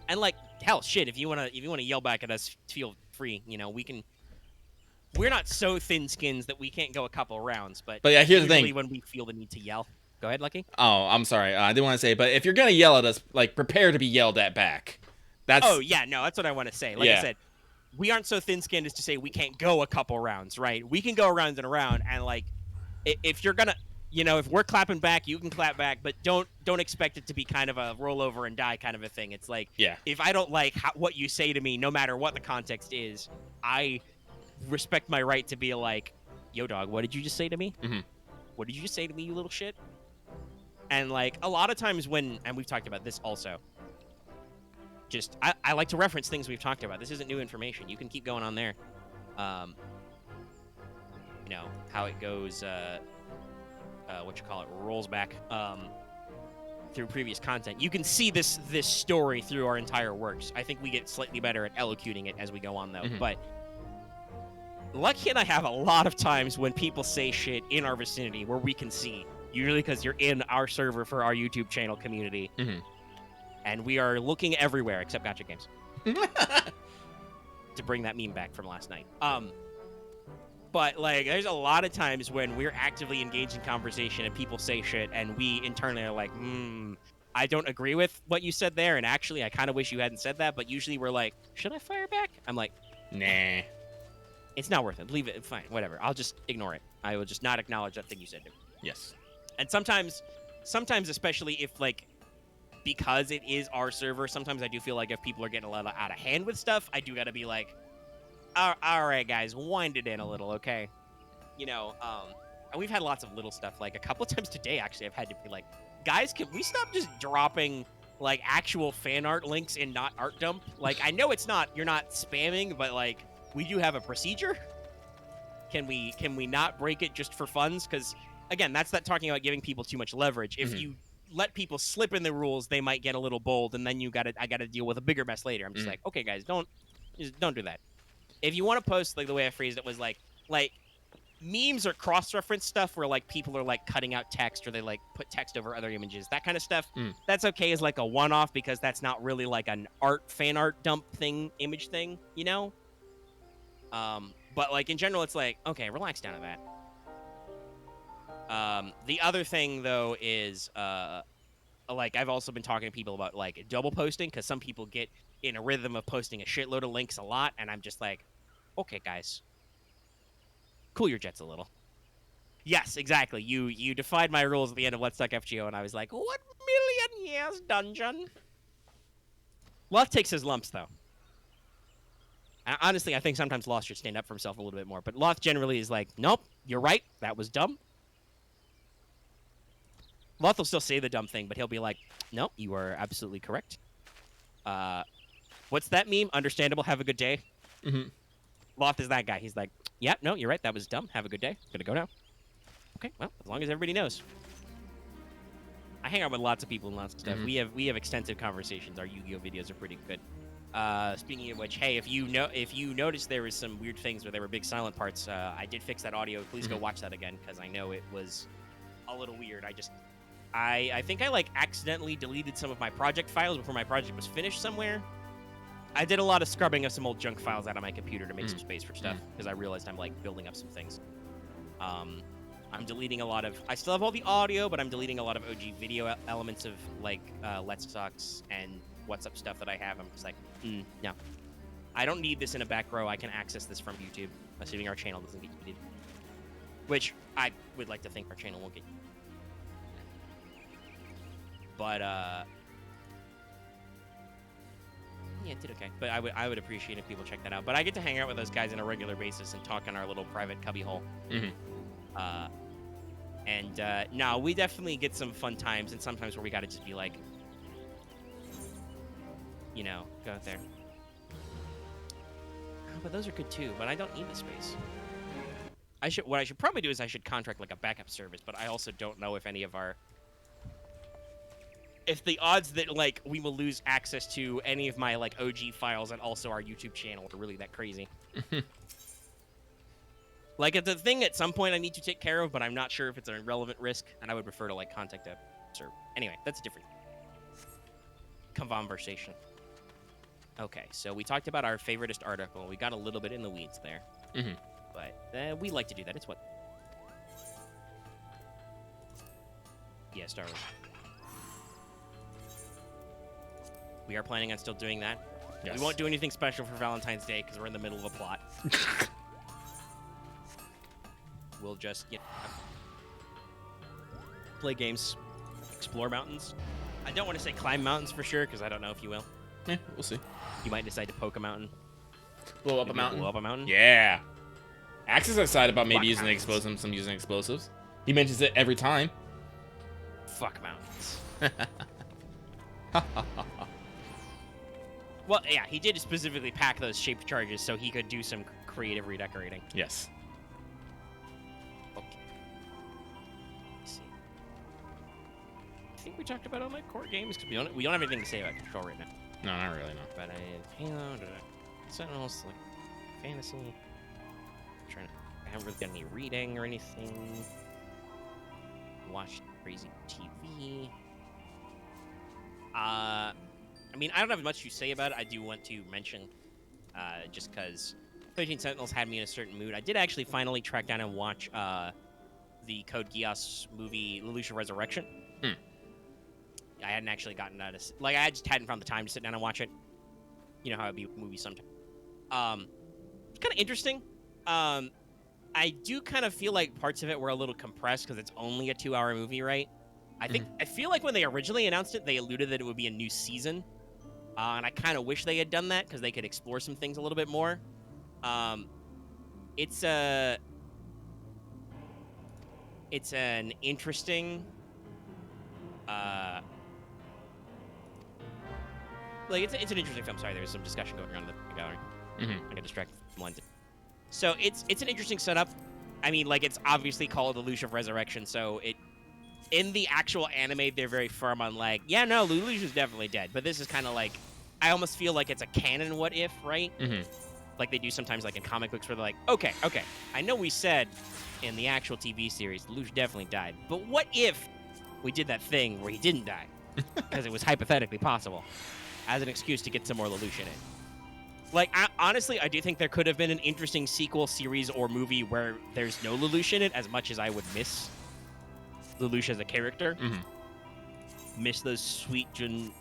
And like, hell, shit, if you wanna yell back at us, feel free. You know, we can. We're not so thin-skinned that we can't go a couple rounds, but yeah, here's the thing. Usually when we feel the need to yell. Go ahead, Lucky. Oh, I'm sorry. I didn't want to say, but if you're gonna yell at us, like, prepare to be yelled at back. That's. Oh yeah, no, that's what I want to say. Like I said, we aren't so thin-skinned as to say we can't go a couple rounds, right? We can go around and around, and like, if you're gonna, you know, if we're clapping back, you can clap back, but don't expect it to be kind of a roll over and die kind of a thing. It's like, if I don't like what you say to me, no matter what the context is, I respect my right to be like, yo, dog, what did you just say to me? Mm-hmm. What did you just say to me, you little shit? And like a lot of times and we've talked about this also, just I like to reference things we've talked about. This isn't new information. You can keep going on there. You know how it goes. What you call it, rolls back through previous content. You can see this story through our entire works. I think we get slightly better at elocuting it as we go on, though. Mm-hmm. But Lucky and I have a lot of times when people say shit in our vicinity where we can see. Usually because you're in our server for our YouTube channel community. Mm-hmm. And we are looking everywhere except Gacha Games. To bring that meme back from last night. But, like, there's a lot of times when we're actively engaged in conversation and people say shit and we internally are like, I don't agree with what you said there, and actually I kind of wish you hadn't said that, but usually we're like, should I fire back? I'm like, nah. It's not worth it. Leave it. Fine. Whatever. I'll just ignore it. I will just not acknowledge that thing you said to me. Yes. And sometimes, especially if, like, because it is our server, sometimes I do feel like if people are getting a little out of hand with stuff, I do got to be like, all right, guys, wind it in a little, okay? You know, and we've had lots of little stuff. Like, a couple of times today, actually, I've had to be like, guys, can we stop just dropping, like, actual fan art links and not art dump? Like, I know you're not spamming, but, like, we do have a procedure. Can we not break it just for funds? Because, again, that's that talking about giving people too much leverage. If you let people slip in the rules, they might get a little bold, and then I gotta deal with a bigger mess later. I'm just like, okay, guys, don't do that. If you want to post, like, the way I phrased it was like memes or cross-reference stuff where, like, people are, like, cutting out text or they, like, put text over other images, that kind of stuff, that's okay as, like, a one-off because that's not really, like, an fan art dump image thing, you know? But, like, in general, it's like, okay, relax down to that. The other thing, though, is, like, I've also been talking to people about, like, double posting, because some people get in a rhythm of posting a shitload of links a lot, and I'm just like, okay, guys, cool your jets a little. Yes, exactly. You defied my rules at the end of Let's Talk FGO, and I was like, 1,000,000 years dungeon. Loth takes his lumps, though. And honestly, I think sometimes Loth should stand up for himself a little bit more, but Loth generally is like, nope, you're right, that was dumb. Loth will still say the dumb thing, but he'll be like, nope, you are absolutely correct. What's that meme? Understandable, have a good day. Mm-hmm. Loth is that guy. He's like, yeah, no, you're right, that was dumb, have a good day. Gonna go now. Okay, well, as long as everybody knows. I hang out with lots of people and lots of stuff. We have extensive conversations. Our Yu-Gi-Oh videos are pretty good. Speaking of which, hey, if you noticed there was some weird things where there were big silent parts, I did fix that audio. Please go watch that again, because I know it was a little weird. I think I, like, accidentally deleted some of my project files before my project was finished somewhere. I did a lot of scrubbing of some old junk files out of my computer to make some space for stuff, because I realized I'm, like, building up some things. I'm deleting a lot of... I still have all the audio, but I'm deleting a lot of OG video elements of, like, Let's Talks and What's Up stuff that I have. I'm just like, no. I don't need this in a back row. I can access this from YouTube, assuming our channel doesn't get yeeted. Which I would like to think our channel won't get yeeted. But, yeah, it did okay. But I would appreciate if people check that out. But I get to hang out with those guys on a regular basis and talk on our little private cubbyhole. And no, we definitely get some fun times, and sometimes where we gotta just be like, you know, go out there. Oh, but those are good too. But I don't need the space. What I should probably do is I should contract like a backup service. But I also don't know if any of our, if the odds that like we will lose access to any of my like OG files and also our YouTube channel are really that crazy. Like, it's a thing at some point I need to take care of, but I'm not sure if it's an irrelevant risk, and I would prefer to, like, contact a server. Anyway, that's a different conversation. Okay, so we talked about our favoritist article. We got a little bit in the weeds there. Mm-hmm. But we like to do that. It's what... Yeah, Star Wars. We are planning on still doing that. Yes. We won't do anything special for Valentine's Day, because we're in the middle of a plot. We'll just, you know, play games, explore mountains. I don't want to say climb mountains for sure, because I don't know if you will. Yeah, we'll see. You might decide to poke a mountain. Blow up Maybe a mountain. Blow up a mountain? Yeah. Axe is excited about maybe Fuck using mountains. explosives, some using explosives. He mentions it every time. Fuck mountains. Well, yeah, he did specifically pack those shaped charges so he could do some creative redecorating. Yes. Okay. Let's see. I think we talked about all my core games, because we don't have anything to say about Control right now. No, not really, no. But Halo, Sentinels, like fantasy. I haven't really done any reading or anything. Watched crazy TV. I mean, I don't have much to say about it. I do want to mention, just because 13 Sentinels had me in a certain mood. I did actually finally track down and watch the Code Geass movie, Lelouch Resurrection. I hadn't actually gotten out of, like, I just hadn't found the time to sit down and watch it. You know how it'd be with movies sometimes. It's kind of interesting. I do kind of feel like parts of it were a little compressed because it's only a 2-hour movie, right? I feel like when they originally announced it, they alluded that it would be a new season. And I kind of wish they had done that because they could explore some things a little bit more. It's an interesting, like it's an interesting film. Sorry, there was some discussion going on in the gallery. I got distracted from London. So it's an interesting setup. I mean, like, it's obviously called Lelouch of Resurrection, so it, in the actual anime, they're very firm on, like, yeah, no, Lelouch is definitely dead. But this is kind of like, I almost feel like it's a canon what if, right? Like they do sometimes, like in comic books, where they're like, okay, I know we said in the actual TV series Lelouch definitely died, but what if we did that thing where he didn't die? Because it was hypothetically possible, as an excuse to get some more Lelouch in it. Like, honestly, I do think there could have been an interesting sequel, series, or movie where there's no Lelouch in it, as much as I would miss Lelouch as a character. Miss those sweet Jun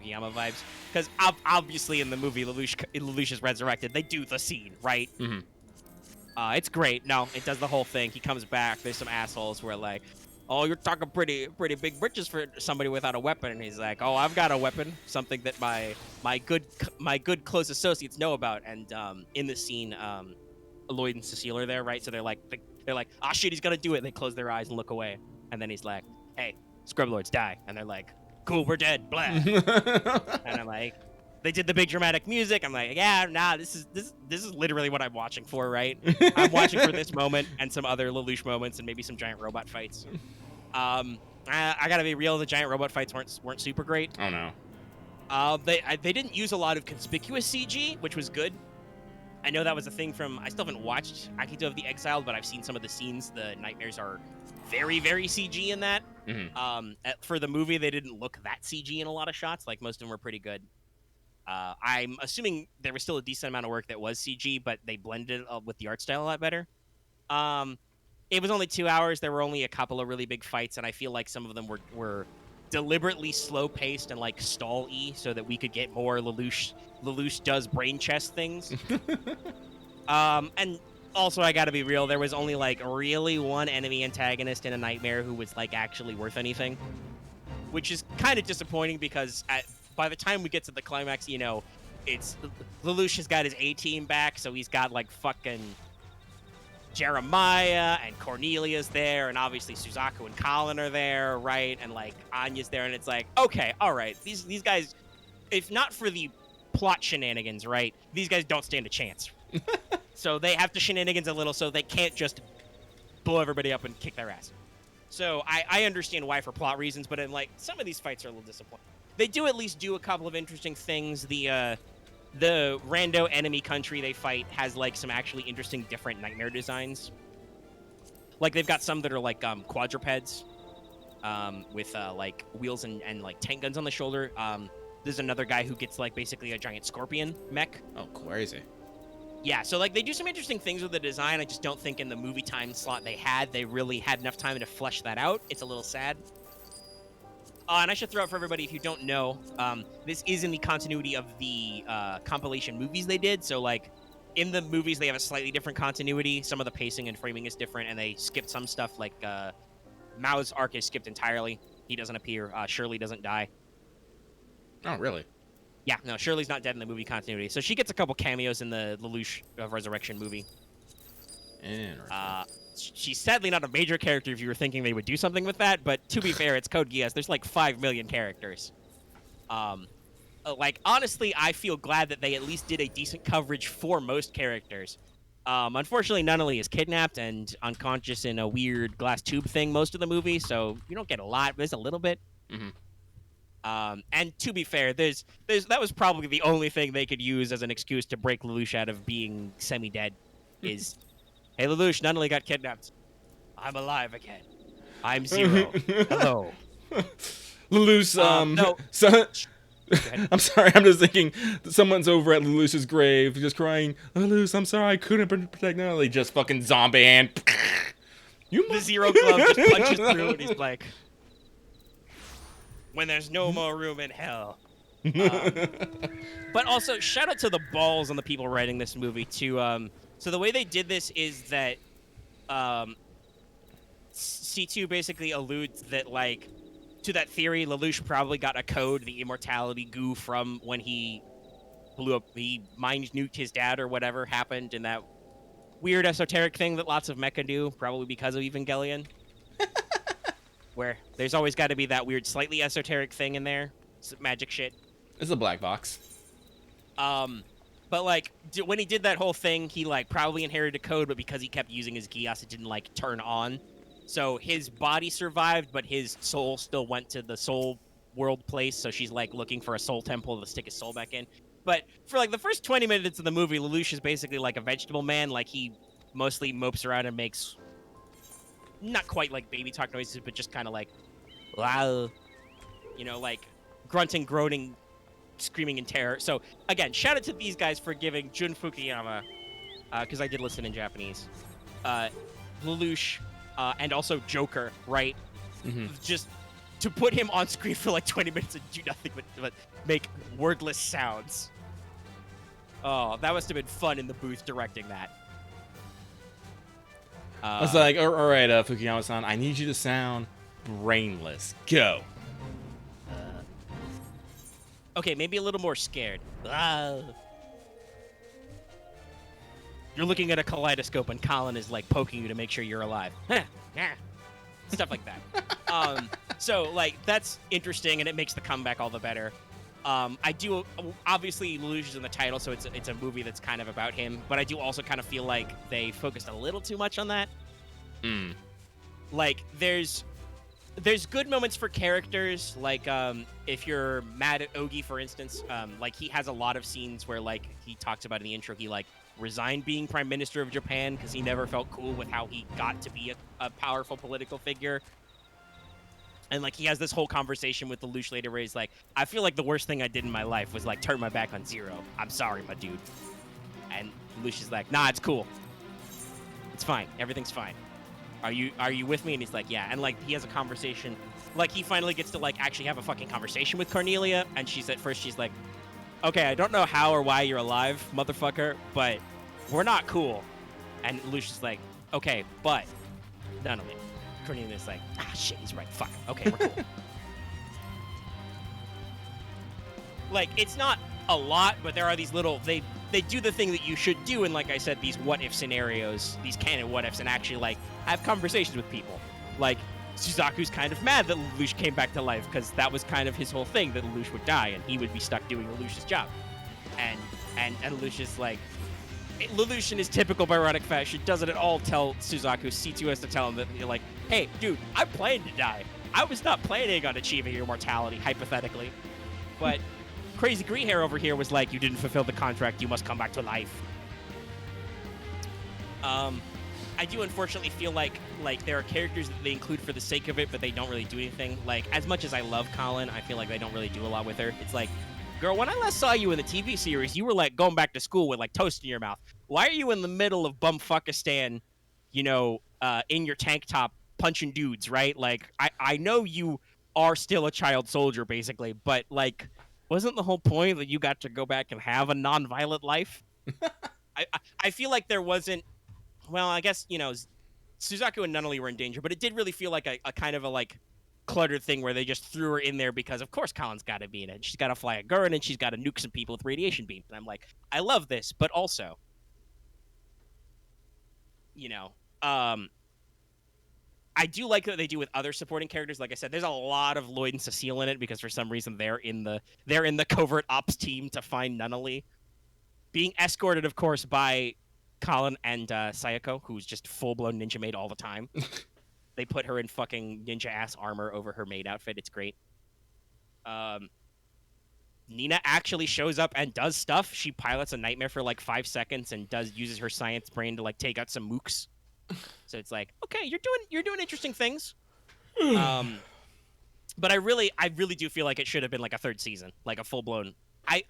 Yama vibes. Because obviously in the movie Lelouch is resurrected, they do the scene, right? It's great. No, it does the whole thing. He comes back. There's some assholes who are like, oh, you're talking pretty big britches for somebody without a weapon. And he's like, oh, I've got a weapon, something that my good close associates know about. And in the scene, Lloyd and Cecile are there, right? So they're like, ah, shit, he's gonna do it. And they close their eyes and look away. And then he's like, hey, Scrub Lords die. And they're like, cool, we're dead, blah. And I'm like, they did the big dramatic music. I'm like, yeah, nah, this is literally what I'm watching for, right? I'm watching for this moment and some other Lelouch moments and maybe some giant robot fights. I gotta be real, the giant robot fights weren't super great. Oh no. They didn't use a lot of conspicuous CG, which was good. I know that was a thing from, I still haven't watched Akito of the Exiled, but I've seen some of the scenes. The nightmares are very, very CG in that. For the movie, they didn't look that CG in a lot of shots. Like, most of them were pretty good. I'm assuming there was still a decent amount of work that was CG, but they blended it with the art style a lot better. It was only 2 hours. There were only a couple of really big fights, and I feel like some of them were deliberately slow-paced and, like, stall-y so that we could get more Lelouch does brain chest things. And also, I gotta be real, there was only, like, really one enemy antagonist in a Nightmare who was, like, actually worth anything. Which is kind of disappointing because by the time we get to the climax, you know, it's Lelouch has got his A-team back, so he's got, like, fucking Jeremiah and Cornelia's there, and obviously Suzaku and Colin are there, right? And like Anya's there, and it's like, okay, all right, these guys, if not for the plot shenanigans, right, these guys don't stand a chance. So they have to shenanigans a little, so they can't just blow everybody up and kick their ass. So I understand why for plot reasons, but in like some of these fights are a little disappointing. They do at least do a couple of interesting things. The rando enemy country they fight has like some actually interesting different nightmare designs. Like they've got some that are like quadrupeds with like wheels and like tank guns on the shoulder. There's another guy who gets like basically a giant scorpion mech. Oh, crazy. Yeah, so like they do some interesting things with the design. I just don't think in the movie time slot they really had enough time to flesh that out. It's a little sad. And I should throw out for everybody, if you don't know, this is in the continuity of the compilation movies they did. So, like, in the movies, they have a slightly different continuity. Some of the pacing and framing is different, and they skipped some stuff. Like, Mao's arc is skipped entirely. He doesn't appear. Shirley doesn't die. Oh, really? Yeah, no, Shirley's not dead in the movie continuity. So she gets a couple cameos in the Lelouch of Resurrection movie. Interesting. She's sadly not a major character if you were thinking they would do something with that, but to be fair, it's Code Geass. There's like 5 million characters. Like, honestly, I feel glad that they at least did a decent coverage for most characters. Unfortunately, Nunnally is kidnapped and unconscious in a weird glass tube thing most of the movie, so you don't get a lot. There's a little bit. Mm-hmm. And to be fair, that was probably the only thing they could use as an excuse to break Lelouch out of being semi-dead is... Hey, Lelouch, Nunnally got kidnapped. I'm alive again. I'm Zero. Hello. Lelouch, no. I'm sorry, I'm just thinking someone's over at Lelouch's grave just crying, Lelouch, I'm sorry, I couldn't protect Nunnally. Just fucking zombie and... The Zero glove just punches through and he's like, when there's no more room in hell. But also, shout out to the balls on the people writing this movie, too. So the way they did this is that C2 basically alludes that, like, to that theory, Lelouch probably got a code, the immortality goo, from when he blew up, he mind nuked his dad or whatever happened in that weird esoteric thing that lots of mecha do, probably because of Evangelion. Where there's always got to be that weird, slightly esoteric thing in there. Some magic shit. It's a black box. But, like, when he did that whole thing, he, like, probably inherited a code, but because he kept using his Geass, it didn't, like, turn on. So his body survived, but his soul still went to the soul world place, so she's, like, looking for a soul temple to stick his soul back in. But for, like, the first 20 minutes of the movie, Lelouch is basically, like, a vegetable man. Like, he mostly mopes around and makes, not quite, like, baby talk noises, but just kind of, like, wow. You know, like, grunting, groaning, screaming in terror. So again, shout out to these guys for giving Jun Fukuyama, because I did listen in Japanese, Lelouch, and also Joker, right? Mm-hmm. Just to put him on screen for like 20 minutes and do nothing but make wordless sounds. Oh, that must have been fun in the booth directing that. I was like, all right, Fukuyama-san, I need you to sound brainless. Go. Okay, maybe a little more scared. You're looking at a kaleidoscope and Colin is like poking you to make sure you're alive. Stuff like that. So like that's interesting and it makes the comeback all the better. I do obviously Lelouch is in the title, so it's a movie that's kind of about him. But I do also kind of feel like they focused a little too much on that. Like there's good moments for characters, like if you're mad at Ogi, for instance, like he has a lot of scenes where like he talks about in the intro, he like resigned being Prime Minister of Japan because he never felt cool with how he got to be a powerful political figure. And like he has this whole conversation with Lelouch later where he's like, I feel like the worst thing I did in my life was like turn my back on Zero. I'm sorry, my dude. And Lelouch is like, nah, it's cool. It's fine. Everything's fine. Are you with me? And he's like, yeah. And like he has a conversation, like he finally gets to like actually have a fucking conversation with Cornelia. And she's like, okay, I don't know how or why you're alive, motherfucker, but we're not cool. And Lelouch is like, okay, but none of it. Cornelia's like, shit, he's right. Fuck. Okay, we're cool. Like it's not a lot, but there are these little they do the thing that you should do in, like I said, these what-if scenarios, these canon what-ifs, and actually, like, have conversations with people. Like, Suzaku's kind of mad that Lelouch came back to life, because that was kind of his whole thing, that Lelouch would die, and he would be stuck doing Lelouch's job. And Lelouch is like... Lelouch, in his typical Byronic fashion, doesn't at all tell Suzaku. C2 has to tell him that, you're like, hey, dude, I'm planning to die. I was not planning on achieving your immortality, hypothetically. But... Crazy Green Hair over here was like, you didn't fulfill the contract, you must come back to life. I do unfortunately feel like there are characters that they include for the sake of it, but they don't really do anything. Like, as much as I love Colin, I feel like they don't really do a lot with her. It's like, girl, when I last saw you in the TV series, you were like going back to school with like toast in your mouth. Why are you in the middle of Bumfuckistan, you know, in your tank top punching dudes, right? Like, I know you are still a child soldier, basically, but like... Wasn't the whole point that you got to go back and have a non-violent life? I feel like there wasn't... Well, I guess, you know, Suzaku and Nunnally were in danger, but it did really feel like a kind of a, like, cluttered thing where they just threw her in there because, of course, Colin's got to be in it. She's got to fly a Gurren, and she's got to nuke some people with radiation beams. And I'm like, I love this, but also... You know, I do like what they do with other supporting characters. Like I said, there's a lot of Lloyd and Cecile in it because for some reason they're in the covert ops team to find Nunnally, being escorted, of course, by Colin and Sayako, who's just full-blown ninja maid all the time. They put her in fucking ninja ass armor over her maid outfit. It's great. Nina actually shows up and does stuff. She pilots a nightmare for like 5 seconds and uses her science brain to like take out some mooks. So it's like, okay, you're doing interesting things. But I really do feel like it should have been like a third season, like a full-blown. I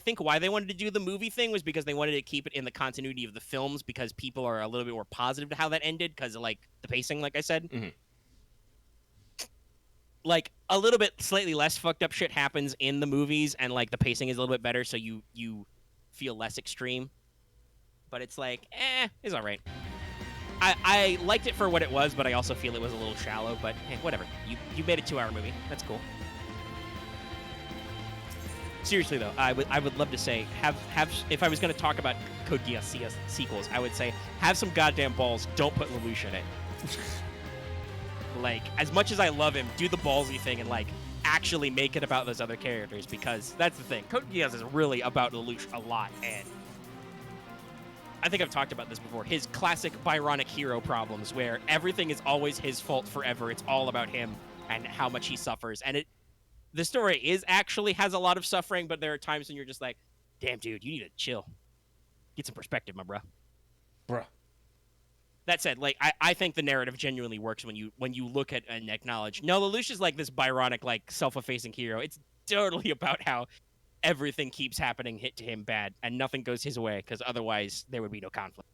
think why they wanted to do the movie thing was because they wanted to keep it in the continuity of the films because people are a little bit more positive to how that ended because of like the pacing, like I said. Mm-hmm. Like a little bit slightly less fucked up shit happens in the movies and like the pacing is a little bit better so you feel less extreme. But it's like, it's all right. I liked it for what it was, but I also feel it was a little shallow. But hey, whatever. You made a 2-hour movie. That's cool. Seriously though, I would love to say have if I was going to talk about Code Geass sequels, I would say have some goddamn balls. Don't put Lelouch in it. Like as much as I love him, do the ballsy thing and like actually make it about those other characters because that's the thing. Code Geass is really about Lelouch a lot and. I think I've talked about this before. His classic Byronic hero problems where everything is always his fault forever. It's all about him and how much he suffers. And the story has a lot of suffering, but there are times when you're just like, damn, dude, you need to chill. Get some perspective, my bruh. That said, like, I think the narrative genuinely works when you look at and acknowledge, no, Lelouch is like this Byronic, like, self-effacing hero. It's totally about how everything keeps happening hit to him bad, and nothing goes his way, because otherwise there would be no conflict.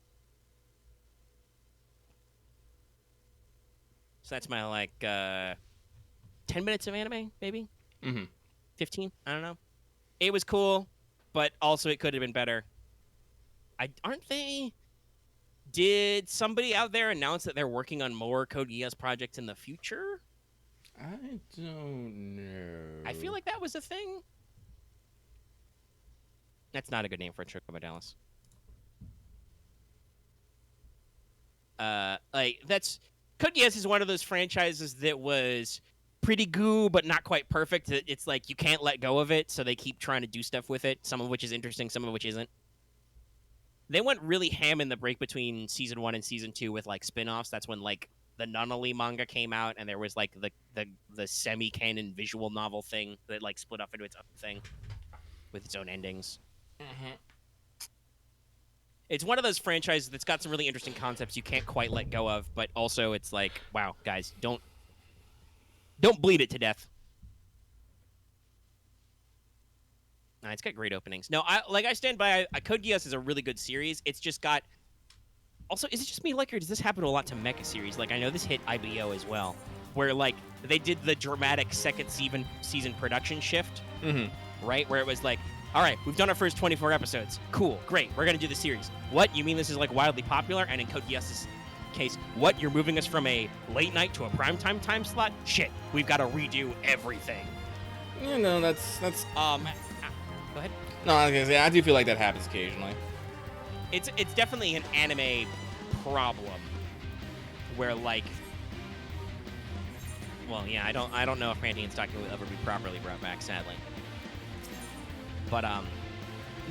So that's my, like, 10 minutes of anime, maybe? Mm-hmm. 15? I don't know. It was cool, but also it could have been better. Aren't they... Did somebody out there announce that they're working on more Code Geass projects in the future? I don't know. I feel like that was a thing. That's not a good name for a Chocobo by Dallas. That's... Code Geass is one of those franchises that was pretty goo, but not quite perfect. It's like you can't let go of it, so they keep trying to do stuff with it, some of which is interesting, some of which isn't. They went really ham in the break between Season 1 and Season 2 with, like, spin-offs. That's when, like, the Nunnally manga came out, and there was, like, the semi-canon visual novel thing that, like, split off into its own thing with its own endings. Mm-hmm. It's one of those franchises that's got some really interesting concepts you can't quite let go of, but also it's like, wow, guys, don't bleed it to death. It's got great openings. No, I stand by. Code Geass is a really good series. It's just got. Also, is it just me, like, or does this happen a lot to mecha series? Like, I know this hit IBO as well, where like they did the dramatic second season production shift, right? Where it was like, all right, we've done our first 24 episodes. Cool, great. We're gonna do the series. What? You mean this is like wildly popular? And in Code Geass's case, what? You're moving us from a late night to a primetime time slot? Shit, we've got to redo everything. You know, that's. Go ahead. No, I was gonna say I do feel like that happens occasionally. It's definitely an anime problem where like, well, yeah, I don't know if Randy and Stockton will ever be properly brought back, sadly. But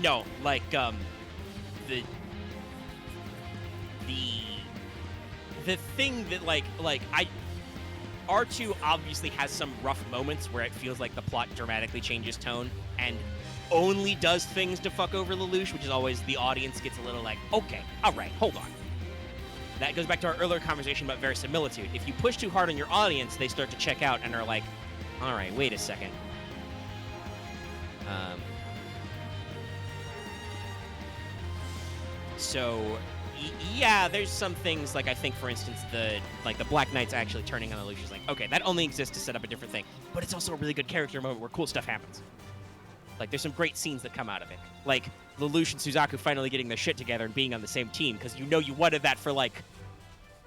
no, like the thing that like R2 obviously has some rough moments where it feels like the plot dramatically changes tone and only does things to fuck over Lelouch, which is always the audience gets a little like, okay, all right, hold on. That goes back to our earlier conversation about verisimilitude. If you push too hard on your audience, they start to check out and are like, all right, wait a second. So, yeah, there's some things, like I think, for instance, the Black Knight's actually turning on Lelouch is like, okay, that only exists to set up a different thing. But it's also a really good character moment where cool stuff happens. Like, there's some great scenes that come out of it. Like, Lelouch and Suzaku finally getting their shit together and being on the same team, because you know you wanted that for, like,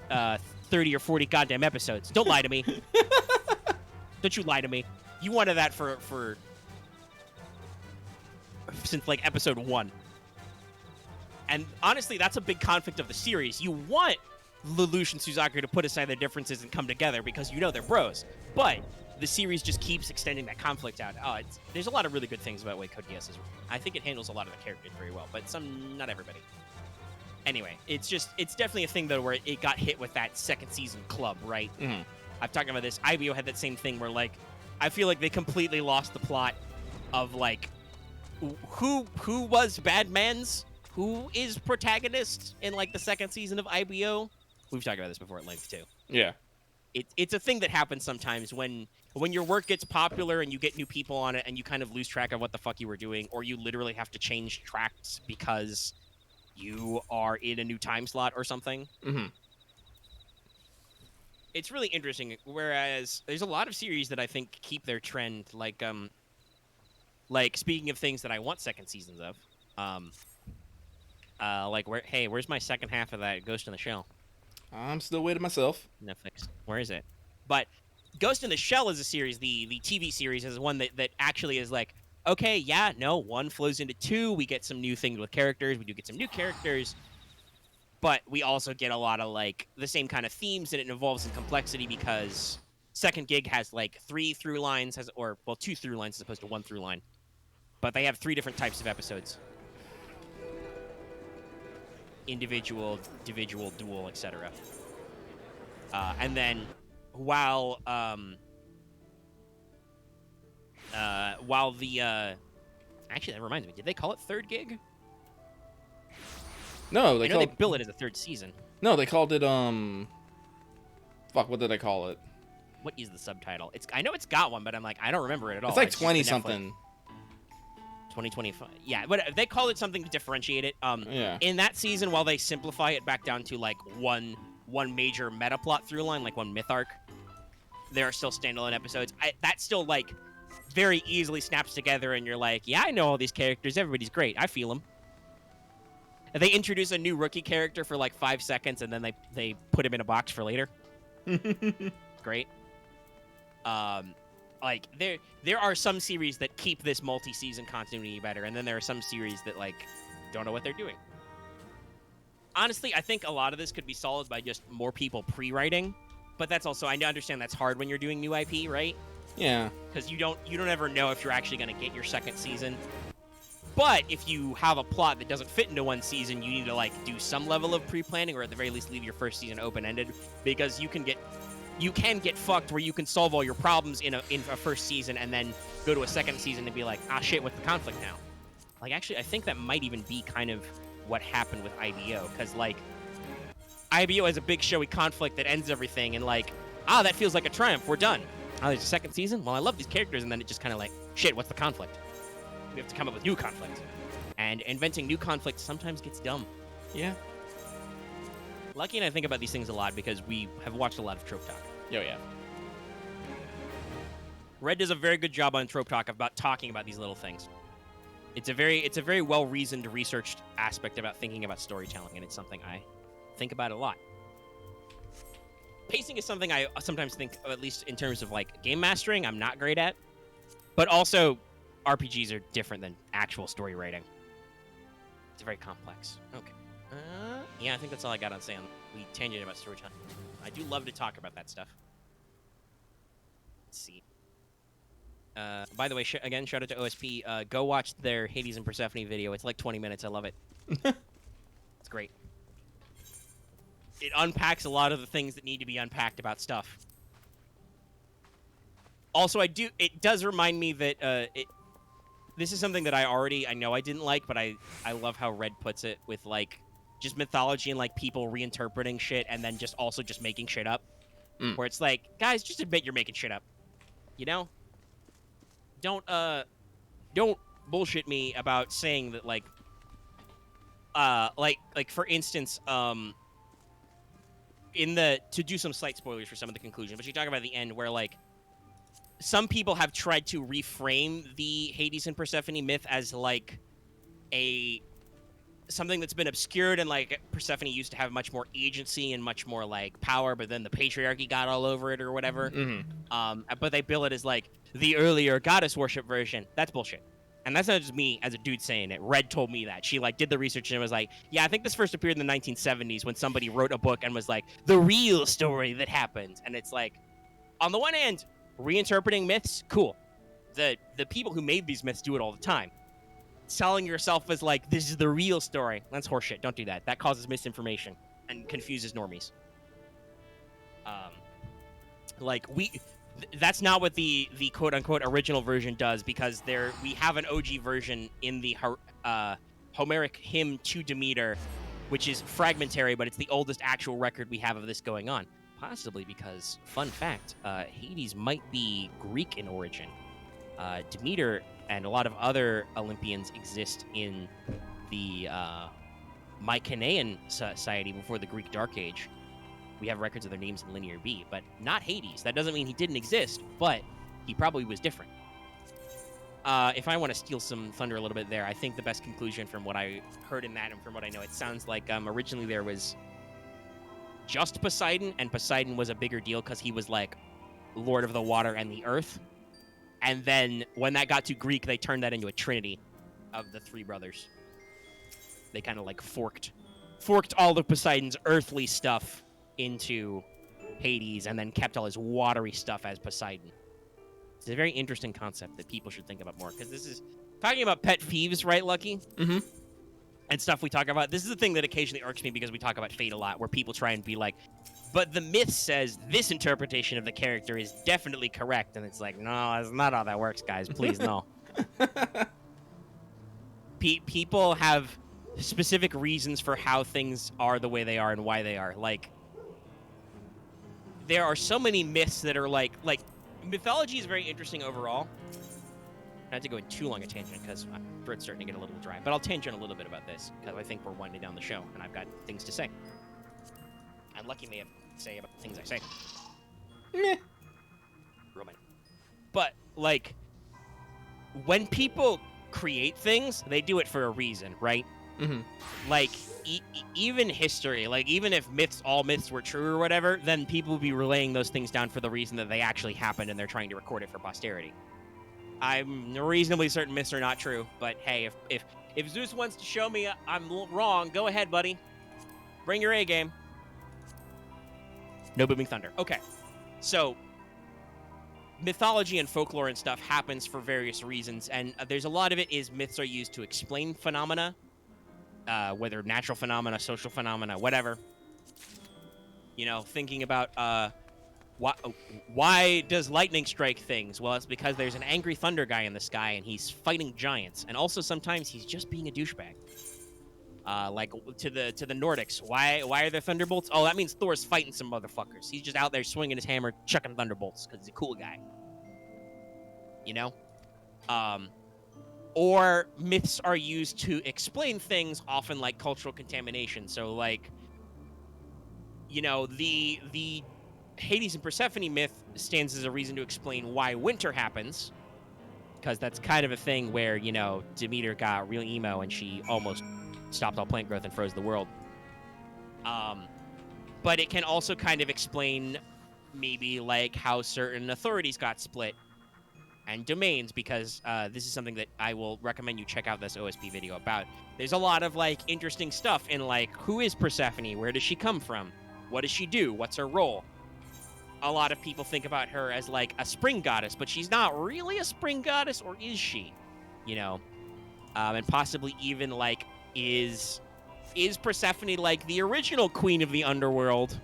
30 or 40 goddamn episodes. Don't lie to me. Don't you lie to me. You wanted that for since, like, episode 1. And honestly, that's a big conflict of the series. You want Lelouch and Suzaku to put aside their differences and come together because you know they're bros. But the series just keeps extending that conflict out. There's a lot of really good things about the way Code Geass is. I think it handles a lot of the characters very well, but not everybody. Anyway, it's definitely a thing though where it got hit with that second season club, right? Mm-hmm. I've talked about this. IBO had that same thing where like I feel like they completely lost the plot of like who was Badman's, who is protagonist in like the second season of IBO. We've talked about this before at length too. Yeah. It's a thing that happens sometimes when your work gets popular and you get new people on it and you kind of lose track of what the fuck you were doing, or you literally have to change tracks because you are in a new time slot or something. Mm-hmm. It's really interesting. Whereas there's a lot of series that I think keep their trend. Like speaking of things that I want second seasons of, where's my second half of that Ghost in the Shell? I'm still waiting myself. Netflix. Where is it? But Ghost in the Shell is a series. The TV series is one that actually is like, okay, yeah, no, 1 flows into 2. We get some new things with characters. We do get some new characters. But we also get a lot of, like, the same kind of themes, and it involves in complexity because Second Gig has, like, 3 through lines, 2 through lines as opposed to 1 through line. But they have 3 different types of episodes. Individual, dual, etc. And then while the actually that reminds me, did they call it Third Gig? No, they bill it as a 3rd season. No, they called it what did they call it? What is the subtitle? I know it's got one, but I'm like, I don't remember it at all. It's like 20 something. 2025. Yeah, but they call it something to differentiate it. Yeah. In that season, while they simplify it back down to like one major meta plot through line, like one myth arc, there are still standalone episodes. That still like very easily snaps together, and you're like, yeah, I know all these characters. Everybody's great. I feel them. And they introduce a new rookie character for like 5 seconds, and then they put him in a box for later. Great. Like there are some series that keep this multi-season continuity better, and then there are some series that like don't know what they're doing. Honestly, I think a lot of this could be solved by just more people pre-writing, but that's also, I understand that's hard when you're doing new IP, right? Yeah. Because you don't ever know if you're actually going to get your second season. But if you have a plot that doesn't fit into 1 season, you need to like do some level of pre-planning, or at the very least leave your first season open-ended, because you can get fucked where you can solve all your problems in a first season and then go to a second season and be like, ah shit, what's the conflict now? Like, actually, I think that might even be kind of what happened with IBO, because like IBO has a big showy conflict that ends everything, and like, that feels like a triumph, we're done. There's a second season? Well, I love these characters, and then it just kind of like, shit, what's the conflict? We have to come up with new conflict. And inventing new conflict sometimes gets dumb. Yeah. Lucky and I think about these things a lot because we have watched a lot of Trope Talk. Oh, yeah. Red does a very good job on Trope Talk about talking about these little things. It's a very well-reasoned, researched aspect about thinking about storytelling, and it's something I think about a lot. Pacing is something I sometimes think, at least in terms of like game mastering, I'm not great at. But also, RPGs are different than actual story writing. It's very complex. Okay. Yeah, I think that's all I got on Sam. We tangented about storytelling. I do love to talk about that stuff. Let's see. By the way, again, shout out to OSP. Go watch their Hades and Persephone video. It's like 20 minutes. I love it. It's great. It unpacks a lot of the things that need to be unpacked about stuff. Also, it does remind me that this is something that I know I didn't like, but I love how Red puts it with, like, just mythology and, like, people reinterpreting shit and then just also just making shit up. Where it's like, guys, just admit you're making shit up. You know? Don't bullshit me about saying that, like for instance, to do some slight spoilers for some of the conclusion, but you talk about the end where, like, some people have tried to reframe the Hades and Persephone myth as, like, something that's been obscured, and, like, Persephone used to have much more agency and much more, like, power, but then the patriarchy got all over it or whatever. But they bill it as, like, the earlier goddess worship version. That's bullshit. And that's not just me as a dude saying it. Red told me that. She, like, did the research and was like, yeah, I think this first appeared in the 1970s when somebody wrote a book and was like, the real story that happened. And it's like, on the one hand, reinterpreting myths, cool. The people who made these myths do it all the time. Selling yourself as, like, this is the real story, that's horseshit. Don't do that. That causes misinformation and confuses normies. That's not what the quote-unquote original version does, because we have an OG version in the Homeric hymn to Demeter, which is fragmentary, but it's the oldest actual record we have of this going on. Possibly because, fun fact, Hades might be Greek in origin. Demeter and a lot of other Olympians exist in the Mycenaean society before the Greek Dark Age. We have records of their names in Linear B, but not Hades. That doesn't mean he didn't exist, but he probably was different. If I want to steal some thunder a little bit there, I think the best conclusion from what I heard in that and from what I know, it sounds like originally there was just Poseidon, and Poseidon was a bigger deal because he was, like, Lord of the Water and the Earth. And then when that got too Greek, they turned that into a trinity of the three brothers. They kind of, like, forked all of Poseidon's earthly stuff into Hades and then kept all his watery stuff as Poseidon. It's a very interesting concept that people should think about more, because this is talking about pet peeves, right, Lucky? Mm-hmm. And stuff we talk about. This is the thing that occasionally irks me, because we talk about Fate a lot, where people try and be like, but the myth says this interpretation of the character is definitely correct. And it's like, no, that's not how that works, guys. Please, no. People have specific reasons for how things are the way they are and why they are. Like, there are so many myths that are like mythology is very interesting overall. Not to go in too long a tangent, because my throat's starting to get a little dry, but I'll tangent a little bit about this, because I think we're winding down the show, and I've got things to say. And Lucky may have to say about the things I say. Meh. Roman. But, like, when people create things, they do it for a reason, right? Mm-hmm. Like, even history, like, even if all myths were true or whatever, then people would be relaying those things down for the reason that they actually happened, and they're trying to record it for posterity. I'm reasonably certain myths are not true, but hey, if Zeus wants to show me I'm wrong, go ahead, buddy. Bring your A game. No booming thunder. Okay, so mythology and folklore and stuff happens for various reasons, and there's a lot of it is myths are used to explain phenomena, whether natural phenomena, social phenomena, whatever. You know, thinking about why does lightning strike things? Well, it's because there's an angry thunder guy in the sky, and he's fighting giants. And also sometimes he's just being a douchebag. Like to the Nordics, why are there thunderbolts? Oh, that means Thor's fighting some motherfuckers. He's just out there swinging his hammer, chucking thunderbolts because he's a cool guy. You know? Or myths are used to explain things, often like cultural contamination. So, like, you know, the Hades and Persephone myth stands as a reason to explain why winter happens, because that's kind of a thing where, you know, Demeter got real emo and she almost stopped all plant growth and froze the world. But it can also kind of explain maybe like how certain authorities got split and domains, because this is something that I will recommend you check out this OSP video about. There's a lot of like interesting stuff in like, who is Persephone? Where does she come from? What does she do? What's her role? A lot of people think about her as like a spring goddess, but she's not really a spring goddess, or is she? You know, and possibly even like, is Persephone like the original queen of the underworld?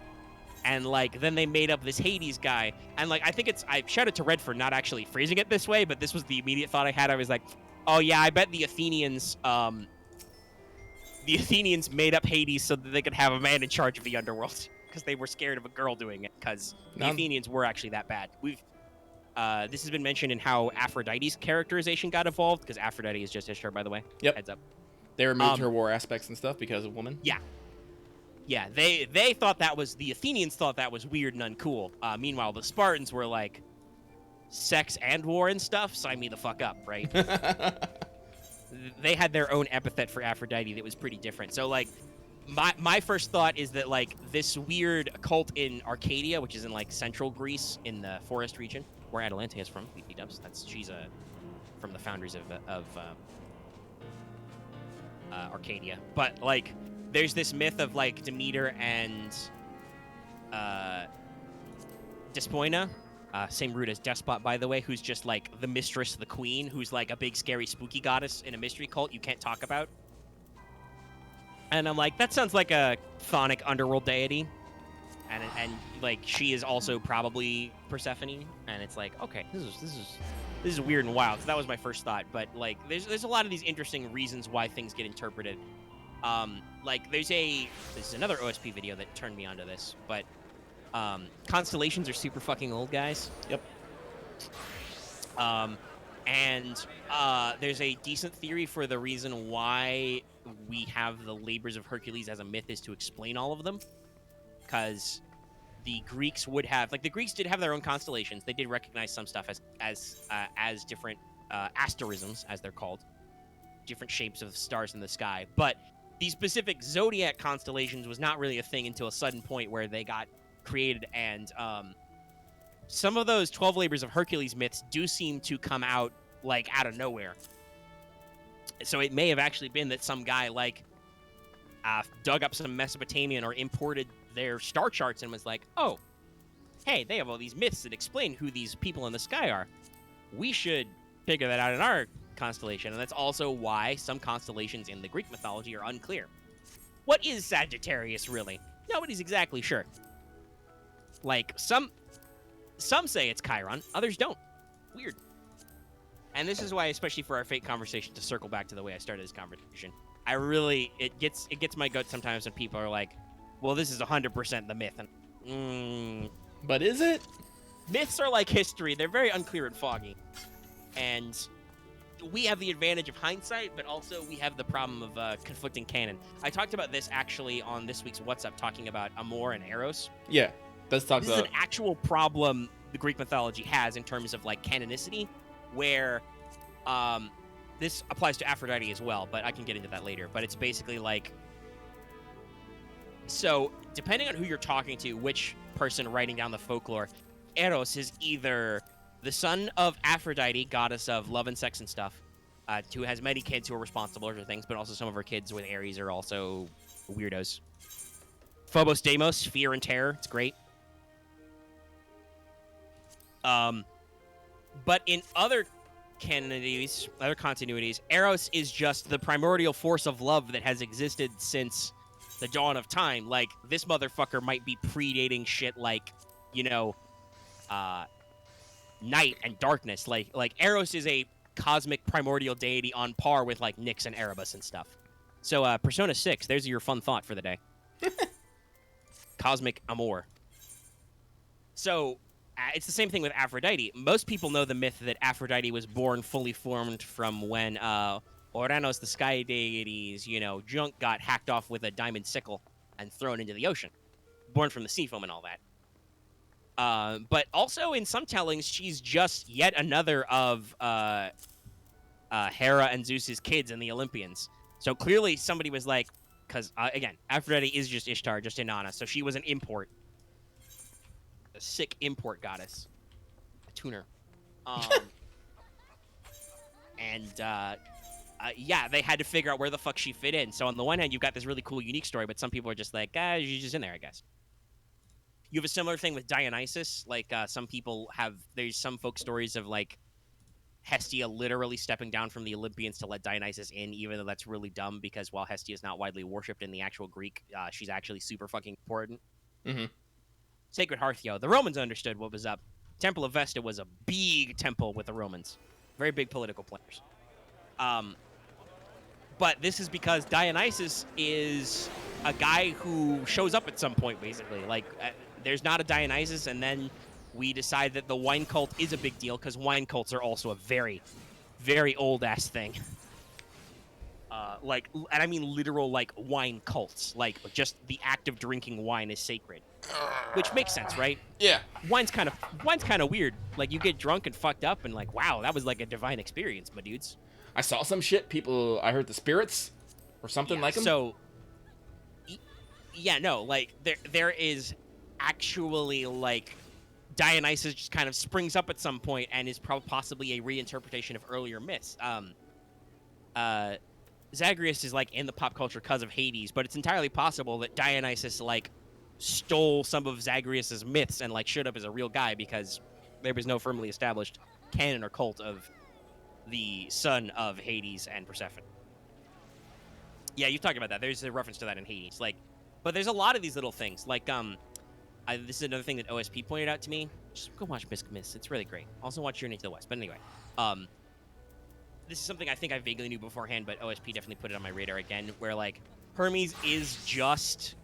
And like, then they made up this Hades guy, and like, I think I shout out to Red for not actually phrasing it this way, but this was the immediate thought I had. I was like, oh yeah, I bet the Athenians made up Hades so that they could have a man in charge of the underworld, because they were scared of a girl doing it, because the Athenians were actually that bad. This has been mentioned in how Aphrodite's characterization got evolved, because Aphrodite is just Ishtar, by the way. Yep. Heads up. They removed her war aspects and stuff because of woman. Yeah. Yeah, they thought the Athenians thought that was weird and uncool. Meanwhile, the Spartans were like, sex and war and stuff, sign me the fuck up, right? They had their own epithet for Aphrodite that was pretty different. So like, my first thought is that like, this weird cult in Arcadia, which is in like central Greece in the forest region, where Atalante is from, dubs. She's from the founders of Arcadia. But like, there's this myth of like Demeter and Despoina, same root as Despot, by the way, who's just like the mistress, the queen, who's like a big scary spooky goddess in a mystery cult you can't talk about. And I'm like, that sounds like a chthonic underworld deity, and like, she is also probably Persephone, and it's like, okay, this is weird and wild. So that was my first thought. But like, there's a lot of these interesting reasons why things get interpreted. Like, this is another OSP video that turned me onto this, but constellations are super fucking old, guys. Yep. And there's a decent theory for the reason why we have the labors of Hercules as a myth is to explain all of them, because the Greeks would have, like, the Greeks did have their own constellations. They did recognize some stuff as different asterisms, as they're called, different shapes of stars in the sky, but the specific zodiac constellations was not really a thing until a sudden point where they got created, and some of those 12 labors of Hercules myths do seem to come out like out of nowhere. So it may have actually been that some guy like dug up some Mesopotamian or imported their star charts and was like, oh, hey, they have all these myths that explain who these people in the sky are. We should figure that out in our constellation. And that's also why some constellations in the Greek mythology are unclear. What is Sagittarius, really? Nobody's exactly sure. Like, some say it's Chiron, others don't. Weird. And this is why, especially for our fate conversation, to circle back to the way I started this conversation, it gets my gut sometimes when people are like, well, this is 100% the myth. And, But is it? Myths are like history. They're very unclear and foggy. And we have the advantage of hindsight, but also we have the problem of conflicting canon. I talked about this actually on this week's What's Up, talking about Amor and Eros. Yeah, let's talk This about. is an actual problem the Greek mythology has in terms of like canonicity, where this applies to Aphrodite as well, but I can get into that later. But it's basically like, so depending on who you're talking to, which person writing down the folklore, Eros is either the son of Aphrodite, goddess of love and sex and stuff, who has many kids who are responsible for things, but also some of her kids with Ares are also weirdos. Phobos Deimos, fear and terror. It's great. But in other continuities, Eros is just the primordial force of love that has existed since the dawn of time. Like, this motherfucker might be predating shit like, you know, night and darkness. Like Eros is a cosmic primordial deity on par with like Nyx and Erebus and stuff. So Persona 6, there's your fun thought for the day. Cosmic Amor. So it's the same thing with Aphrodite. Most people know the myth that Aphrodite was born fully formed from when Oranos, the sky deity's, junk got hacked off with a diamond sickle and thrown into the ocean. Born from the sea foam and all that. But also in some tellings, she's just yet another of Hera and Zeus's kids and the Olympians. So clearly somebody was like, because, again, Aphrodite is just Ishtar, just Inanna, so she was an import. A sick import goddess. A tuner. And yeah, they had to figure out where the fuck she fit in. So on the one hand, you've got this really cool, unique story, but some people are just like, she's just in there, I guess. You have a similar thing with Dionysus. Like, some people have, there's some folk stories of, like, Hestia literally stepping down from the Olympians to let Dionysus in, even though that's really dumb because while Hestia is not widely worshipped in the actual Greek, she's actually super fucking important. Mm-hmm. Sacred Hearth, yo. The Romans understood what was up. Temple of Vesta was a big temple with the Romans. Very big political players. But this is because Dionysus is a guy who shows up at some point, basically. Like, there's not a Dionysus, and then we decide that the wine cult is a big deal, because wine cults are also a very, very old-ass thing. Like, and I mean literal, like, wine cults. Like, just the act of drinking wine is sacred. Which makes sense, right? Yeah. Wine's kind of weird. Like, you get drunk and fucked up, and like, wow, that was like a divine experience, my dudes. I saw some shit. People, I heard the spirits or something like them. So, yeah, no, like there is actually like Dionysus just kind of springs up at some point and is possibly a reinterpretation of earlier myths. Zagreus is like in the pop culture because of Hades, but it's entirely possible that Dionysus like stole some of Zagreus's myths and like showed up as a real guy because there was no firmly established canon or cult of the son of Hades and Persephone. Yeah, you talked about that. There's a reference to that in Hades. Like, but there's a lot of these little things. Like, this is another thing that OSP pointed out to me. Just go watch Miss. It's really great. Also watch Journey to the West. But anyway, this is something I think I vaguely knew beforehand, but OSP definitely put it on my radar again, where like Hermes is just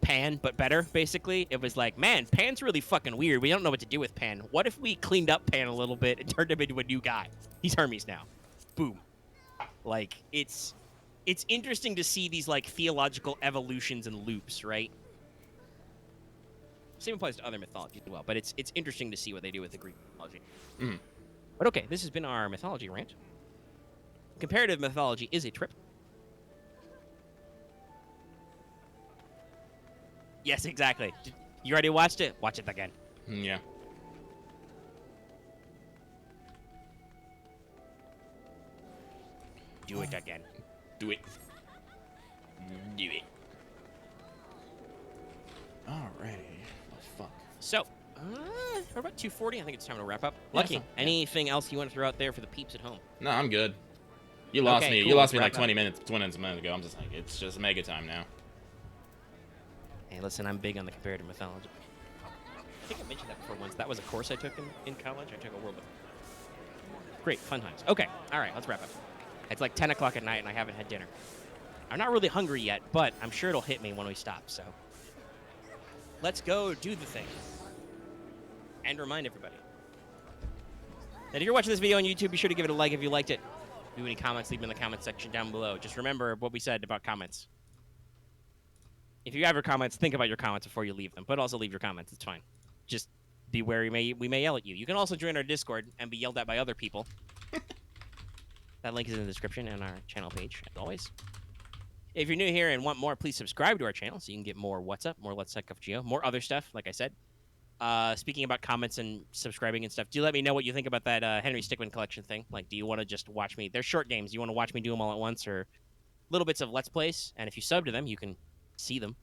Pan, but better, basically. It was like, man, Pan's really fucking weird. We don't know what to do with Pan. What if we cleaned up Pan a little bit and turned him into a new guy? He's Hermes now. Boom. Like, it's interesting to see these, like, theological evolutions and loops, right? Same applies to other mythology as well, but it's interesting to see what they do with the Greek mythology. Mm. But okay, this has been our mythology rant. Comparative mythology is a trip. Yes, exactly. You already watched it? Watch it again. Yeah. Do it again. Do it. Do it. Alrighty. Oh, fuck. So, we're about 2:40. I think it's time to wrap up. Lucky, Yeah. anything else you want to throw out there for the peeps at home? No, I'm good. You lost Okay, me. cool. You lost me Let's like wrap 20 minutes a minute ago. I'm just like, it's just mega time now. Hey, listen, I'm big on the comparative mythology. I think I mentioned that before once. That was a course I took in college. I took a world book. Great, fun times. Okay, all right, let's wrap up. It's like 10 o'clock at night, and I haven't had dinner. I'm not really hungry yet, but I'm sure it'll hit me when we stop, so. Let's go do the thing. And remind everybody that if you're watching this video on YouTube, be sure to give it a like if you liked it. If you have any comments, leave them in the comment section down below. Just remember what we said about comments. If you have your comments, think about your comments before you leave them, but also leave your comments. It's fine. Just be wary. We may yell at you. You can also join our Discord and be yelled at by other people. That link is in the description and our channel page, as always. If you're new here and want more, please subscribe to our channel so you can get more What's Up, more Let's Talk FGO, more other stuff, like I said. Speaking about comments and subscribing and stuff, do let me know what you think about that Henry Stickmin collection thing. Like, do you want to just watch me? They're short games. Do you want to watch me do them all at once or little bits of Let's Plays? And if you sub to them, you can see them.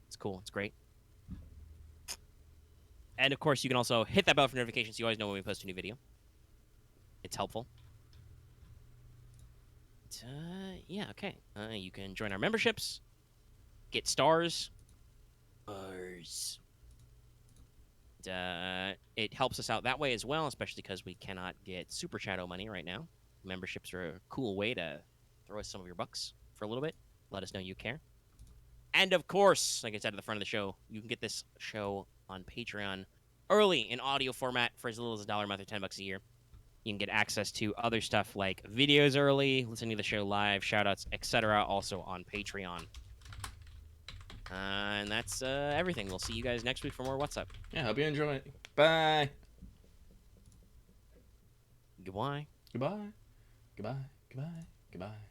It's cool. It's great. And, of course, you can also hit that bell for notifications so you always know when we post a new video. It's helpful. Yeah, okay. You can join our memberships, get stars. It helps us out that way as well, especially because we cannot get Super Shadow money right now. Memberships are a cool way to throw us some of your bucks for a little bit. Let us know you care. And, of course, like I said at the front of the show, you can get this show on Patreon early in audio format for as little as $1 a month or $10 a year. You can get access to other stuff like videos early, listening to the show live, shoutouts, etc. also on Patreon. And that's everything. We'll see you guys next week for more What's Up. Yeah, hope you enjoy it. Bye. Goodbye. Goodbye. Goodbye. Goodbye. Goodbye.